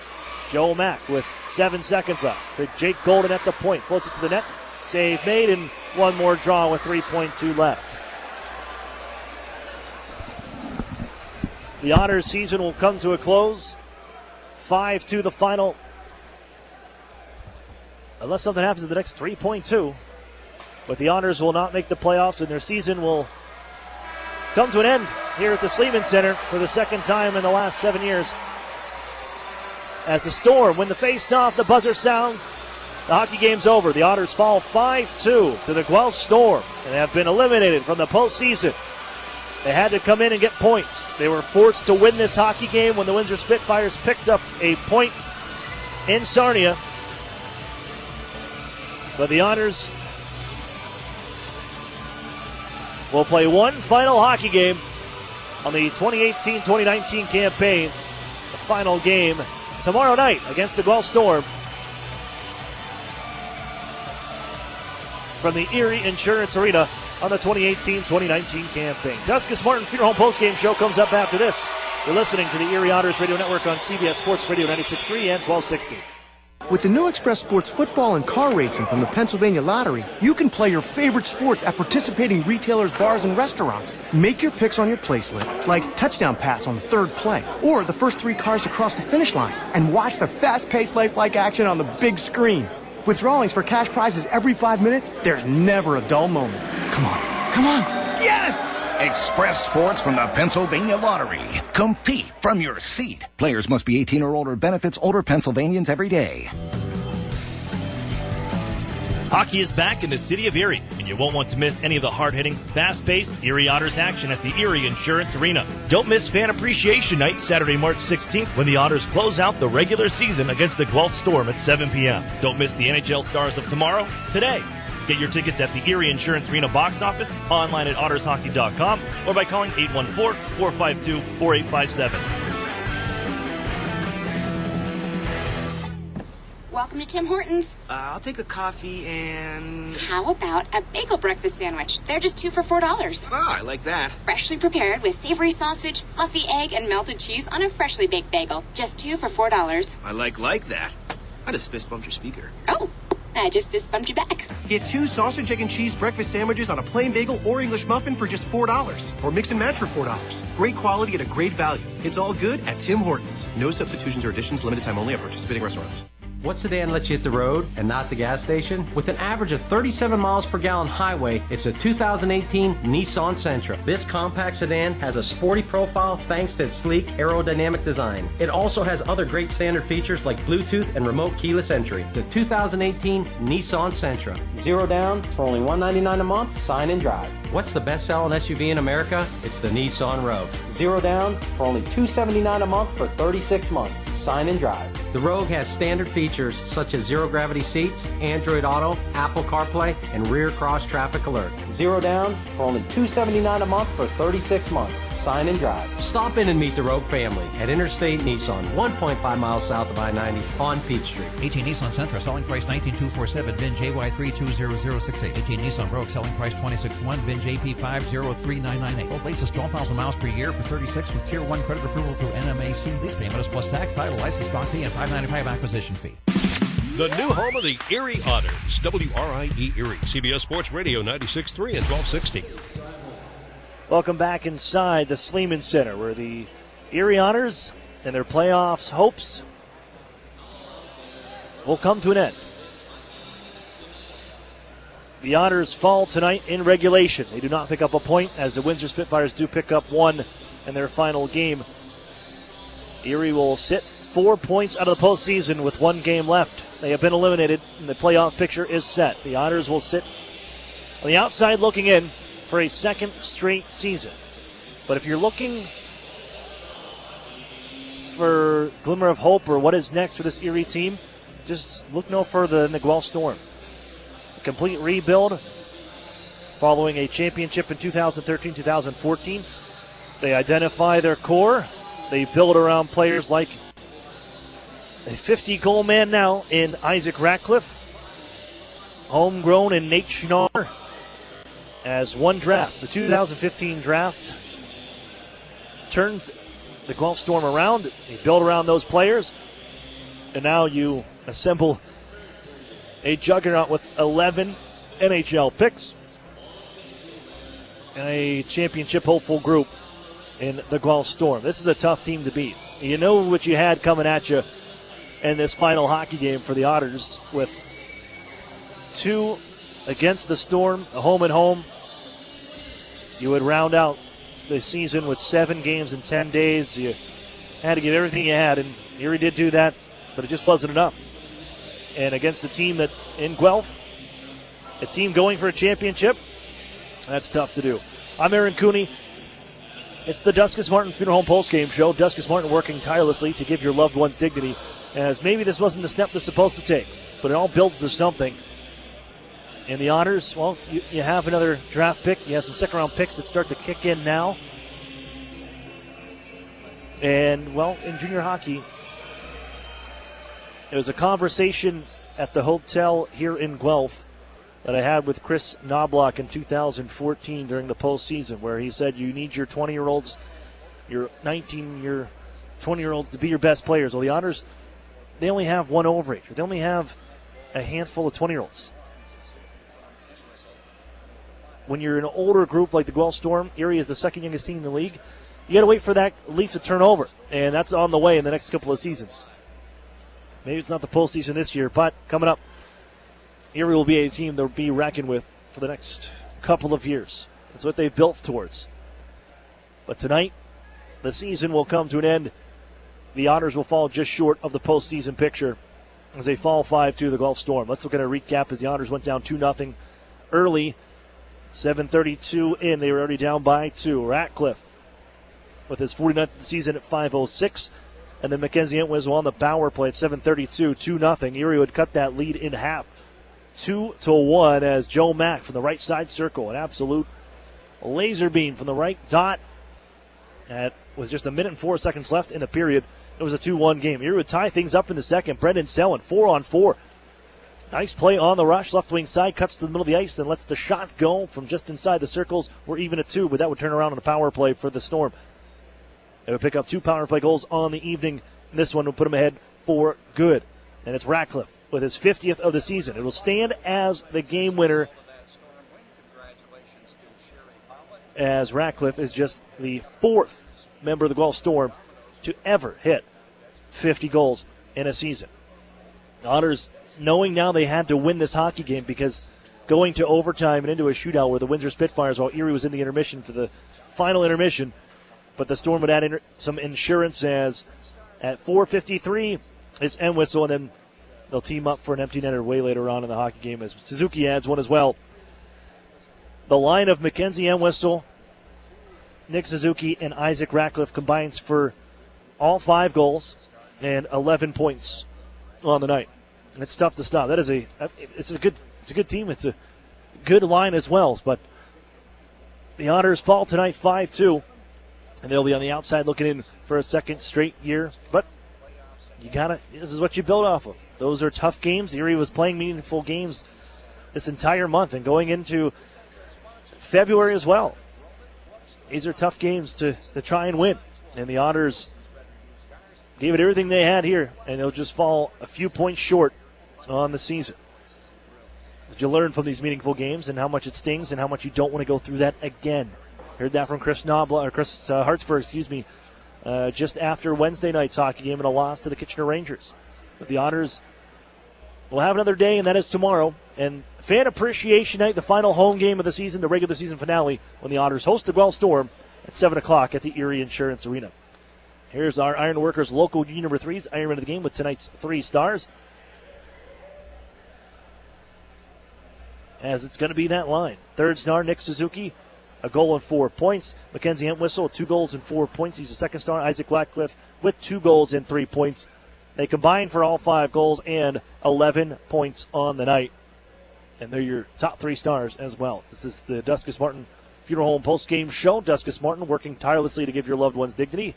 Joe Mack with 7 seconds left. To Jake Golden at the point. Floats it to the net. Save made, and one more draw with 3.2 left. The Otters season will come to a close. 5-2 the final. Unless something happens in the next 3.2. But the Otters will not make the playoffs, and their season will come to an end here at the Sleeman Center for the second time in the last 7 years. As the Storm win the face-off, the buzzer sounds, the hockey game's over. The Otters fall 5-2 to the Guelph Storm and have been eliminated from the postseason. They had to come in and get points. They were forced to win this hockey game when the Windsor Spitfires picked up a point in Sarnia. But the Otters will play one final hockey game on the 2018-2019 campaign. The final game tomorrow night against the Guelph Storm from the Erie Insurance Arena on the 2018-2019 campaign. Duskus Martin Funeral Home postgame show comes up after this. You're listening to the Erie Otters Radio Network on CBS Sports Radio 96.3 and 1260. With the new Express Sports football and car racing from the Pennsylvania Lottery, you can play your favorite sports at participating retailers, bars, and restaurants. Make your picks on your placelet, like touchdown pass on the third play, or the first 3 cars to cross the finish line, and watch the fast-paced lifelike action on the big screen. With drawings for cash prizes every 5 minutes, there's never a dull moment. Come on, come on. Yes! Express Sports from the Pennsylvania Lottery. Compete from your seat. Players must be 18 or older. Benefits older Pennsylvanians every day. Hockey is back in the city of Erie, and you won't want to miss any of the hard-hitting, fast-paced Erie Otters action at the Erie Insurance Arena. Don't miss Fan Appreciation Night, Saturday, March 16th, when the Otters close out the regular season against the Guelph Storm at 7 p.m. Don't miss the NHL Stars of Tomorrow, today. Get your tickets at the Erie Insurance Arena box office, online at ottershockey.com, or by calling 814-452-4857. Welcome to Tim Hortons. I'll take a coffee and... How about a bagel breakfast sandwich? They're just 2 for $4. Ah, I like that. Freshly prepared with savory sausage, fluffy egg, and melted cheese on a freshly baked bagel. Just 2 for $4. I like that. I just fist bumped your speaker. Oh, I just fist bumped you back. Get 2 sausage, egg, and cheese breakfast sandwiches on a plain bagel or English muffin for just $4. Or mix and match for $4. Great quality at a great value. It's all good at Tim Hortons. No substitutions or additions, limited time only at participating restaurants. What sedan lets you hit the road and not the gas station? With an average of 37 miles per gallon highway, it's a 2018 Nissan Sentra. This compact sedan has a sporty profile thanks to its sleek aerodynamic design. It also has other great standard features like Bluetooth and remote keyless entry. The 2018 Nissan Sentra. 0 down for only $199 a month. Sign and drive. What's the best-selling SUV in America? It's the Nissan Rogue. 0 down for only $279 a month for 36 months. Sign and drive. The Rogue has standard features such as zero-gravity seats, Android Auto, Apple CarPlay, and rear cross-traffic alert. 0 down for only $279 a month for 36 months. Sign and drive. Stop in and meet the Rogue family at Interstate Nissan, 1.5 miles south of I-90 on Peach Street. 18 Nissan Sentra, selling price $19,247, VIN JY320068. 18 Nissan Rogue, selling price $26,100, VIN JP503998. Both leases 12,000 miles per year for 36 with Tier 1 credit approval through NMAC. Lease payment is plus tax, title, license, stock fee, and $595 acquisition fee. The new home of the Erie Otters, WRIE Erie, CBS Sports Radio 96.3 and 1260. Welcome back inside the Sleeman Center, where the Erie Otters and their playoffs hopes will come to an end. The Otters fall tonight in regulation. They do not pick up a point, as the Windsor Spitfires do pick up one in their final game. Erie will sit 4 points out of the postseason with 1 game left. They have been eliminated, and the playoff picture is set. The Otters will sit on the outside looking in for a second straight season. But if you're looking for a glimmer of hope or what is next for this Erie team, just look no further than the Guelph Storm. A complete rebuild following a championship in 2013-2014. They identify their core. They build around players like a 50-goal man now in Isaac Ratcliffe, homegrown in Nate Schnarr, as one draft. The 2015 draft turns the Guelph Storm around. They build around those players, and now you assemble a juggernaut with 11 NHL picks and a championship hopeful group in the Guelph Storm. This is a tough team to beat. You know what you had coming at you in this final hockey game for the Otters with 2 against the Storm, a home and home. You would round out the season with 7 games in 10 days. You had to give everything you had, and Erie did do that, but it just wasn't enough. And against a team that in Guelph, a team going for a championship, that's tough to do. I'm Aaron Cooney. It's the Duskus Martin Funeral Home postgame show. Duskus Martin working tirelessly to give your loved ones dignity, as maybe this wasn't the step they're supposed to take, but it all builds to something. And the Otters, well, you have another draft pick. You have some second-round picks that start to kick in now. And, well, in junior hockey, there was a conversation at the hotel here in Guelph that I had with Chris Knobloch in 2014 during the postseason, where he said you need your 20-year-olds, your 19-year, 20-year-olds to be your best players. Well, the Otters, they only have one overager. They only have a handful of 20-year-olds. When you're an older group like the Guelph Storm, Erie is the second youngest team in the league, you got to wait for that leaf to turn over, and that's on the way in the next couple of seasons. Maybe it's not the postseason this year, but coming up, Erie will be a team they'll be reckoned with for the next couple of years. That's what they've built towards. But tonight, the season will come to an end. The Otters will fall just short of the postseason picture as they fall 5-2 to the Guelph Storm. Let's look at a recap as the Otters went down 2-0 early. 7:32 in, they were already down by 2. Ratcliffe with his 49th season at 5:06. And then Mackenzie Entwistle on the power play at 7:32, 2-0. Erie would cut that lead in half. 2-1 as Joe Mack from the right side circle, an absolute laser beam from the right dot. With just 1 minute and 4 seconds left in the period, it was a 2-1 game. Erie would tie things up in the second. Brendan Selwyn, 4-on-4. Nice play on the rush, left wing side, cuts to the middle of the ice and lets the shot go from just inside the circles. We're even at 2, but that would turn around on the power play for the Storm. They would pick up 2 power play goals on the evening. This one will put them ahead for good. And it's Ratcliffe with his 50th of the season. It will stand as the game winner, as Ratcliffe is just the 4th member of the Guelph Storm to ever hit 50 goals in a season. The Otters, knowing now they had to win this hockey game, because going to overtime and into a shootout where the Windsor Spitfires, while Erie was in the intermission for the final intermission, but the Storm would add some insurance, as at 4:53 is Entwistle, and then they'll team up for an empty netter way later on in the hockey game as Suzuki adds one as well. The line of Mackenzie Entwistle, Nick Suzuki, and Isaac Ratcliffe combines for all 5 goals and 11 points on the night. And it's tough to stop. It's a good team. It's a good line as well. But the Otters fall tonight 5-2. And they'll be on the outside looking in for a second straight year. But this is what you build off of. Those are tough games. Erie was playing meaningful games this entire month and going into February as well. These are tough games to try and win. And the Otters gave it everything they had here, and they'll just fall a few points short on the season. Did you learn from these meaningful games and how much it stings and how much you don't want to go through that again? Heard that from Chris Hartsburg, just after Wednesday night's hockey game and a loss to the Kitchener Rangers. But the Otters will have another day, and that is tomorrow. And Fan Appreciation Night, the final home game of the season, the regular season finale, when the Otters host the Guelph Storm at 7 o'clock at the Erie Insurance Arena. Here's our Ironworkers local union number 3's Ironman of the game with tonight's 3 stars. As it's going to be that line. 3rd star, Nick Suzuki, a goal and 4 points. Mackenzie Entwistle, 2 goals and 4 points. He's the 2nd star. Isaac Ratcliffe with 2 goals and 3 points. They combine for all 5 goals and 11 points on the night. And they're your top 3 stars as well. This is the Duskus Martin Funeral Home post-game show. Duskus Martin working tirelessly to give your loved ones dignity.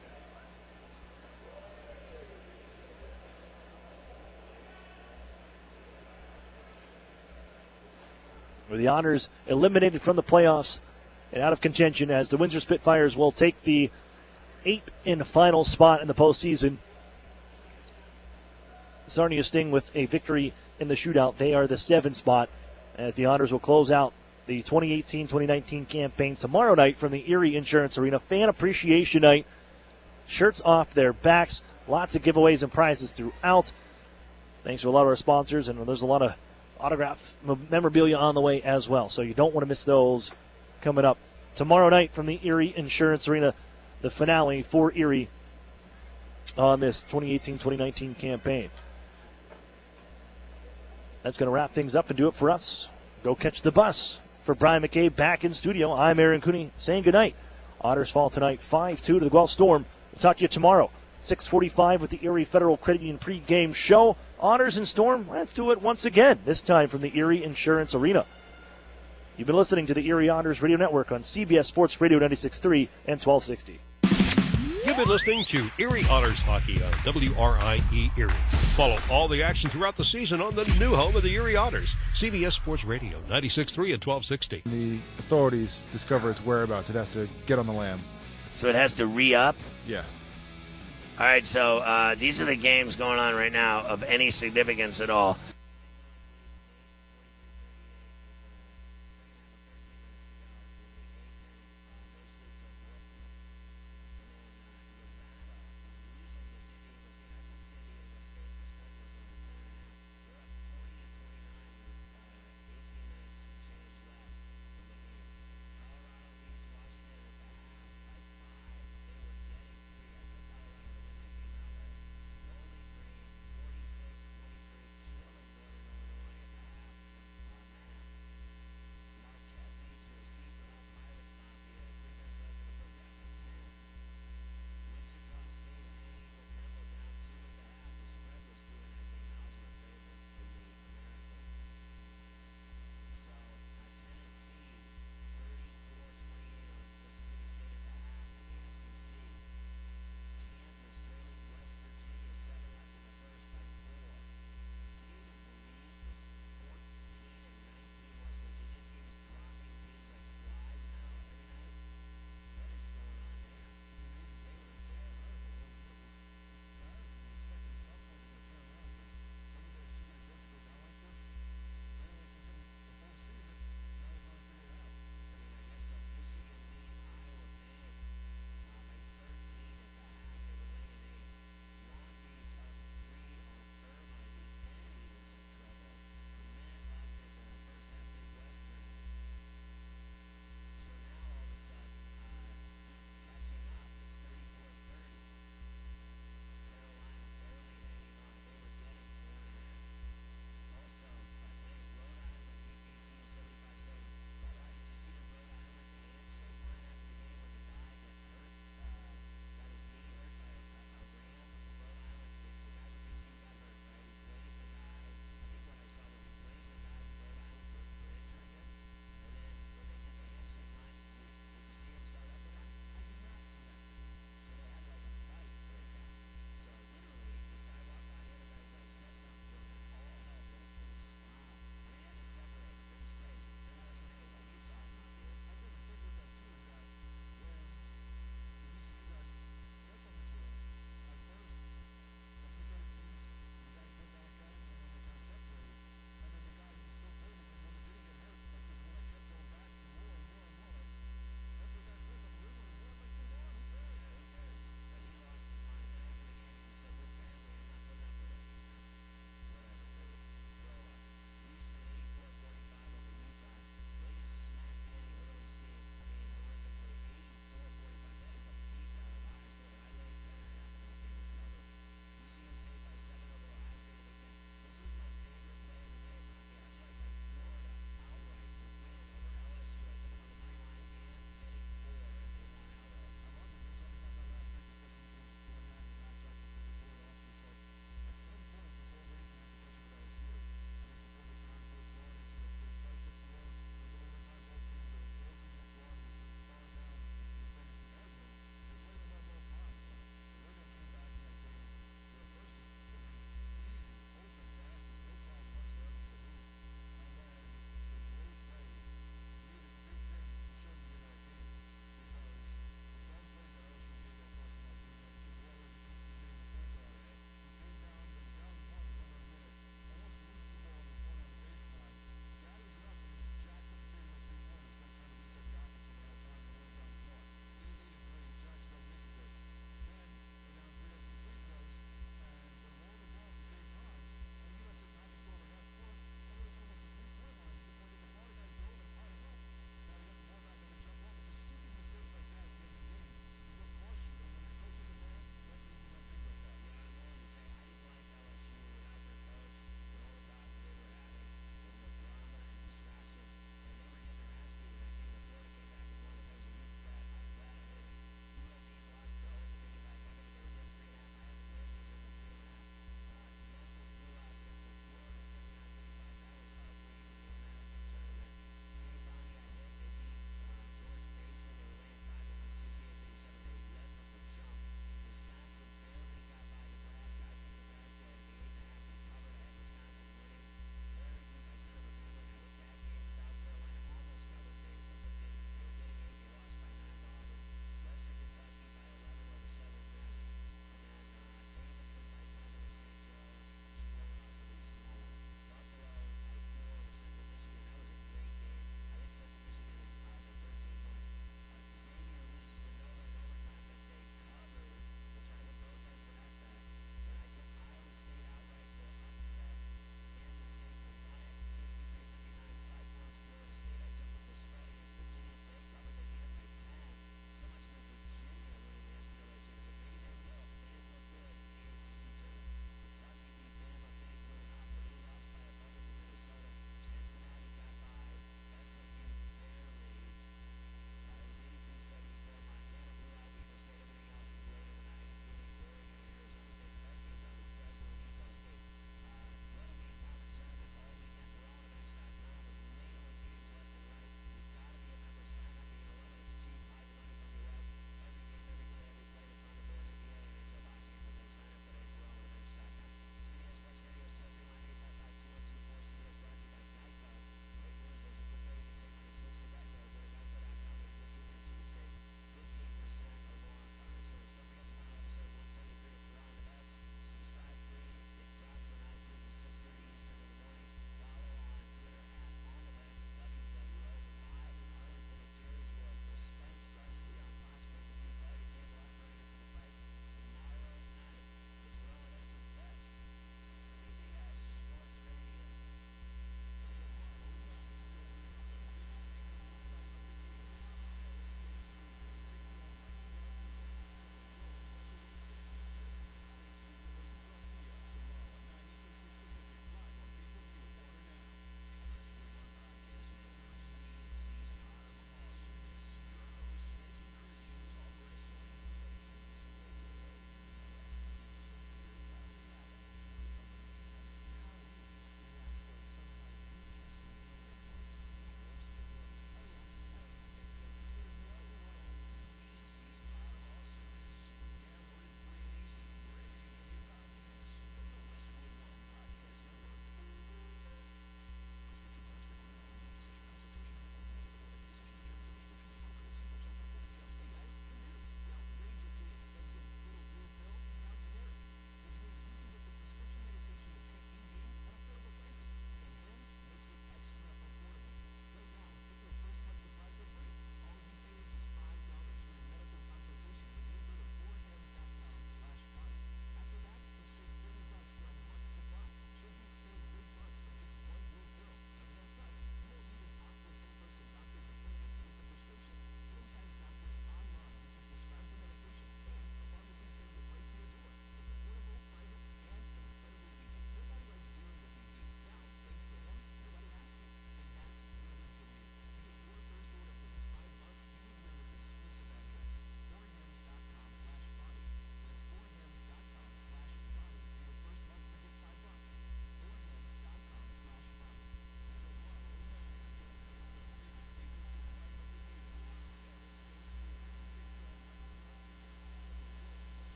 Where the Otters eliminated from the playoffs and out of contention, as the Windsor Spitfires will take the 8th and final spot in the postseason. Sarnia Sting with a victory in the shootout. They are the 7th spot as the Otters will close out the 2018-2019 campaign tomorrow night from the Erie Insurance Arena. Fan Appreciation Night. Shirts off their backs. Lots of giveaways and prizes throughout. Thanks to a lot of our sponsors, and there's a lot of autograph memorabilia on the way as well. So you don't want to miss those coming up tomorrow night from the Erie Insurance Arena, the finale for Erie on this 2018-2019 campaign. That's going to wrap things up and do it for us. Go catch the bus. For Brian McKay back in studio, I'm Aaron Cooney saying goodnight. Otters fall tonight 5-2 to the Guelph Storm. We'll talk to you tomorrow, 6:45 with the Erie Federal Credit Union pregame show. Otters and Storm, let's do it once again, this time from the Erie Insurance Arena. You've been listening to the Erie Otters Radio Network on CBS Sports Radio 96.3 and 1260. You've been listening to Erie Otters Hockey on WRIE Erie. Follow all the action throughout the season on the new home of the Erie Otters, CBS Sports Radio 96.3 and 1260. The authorities discover its whereabouts. It has to get on the lam. So it has to re-up? Yeah. All right, so these are the games going on right now of any significance at all.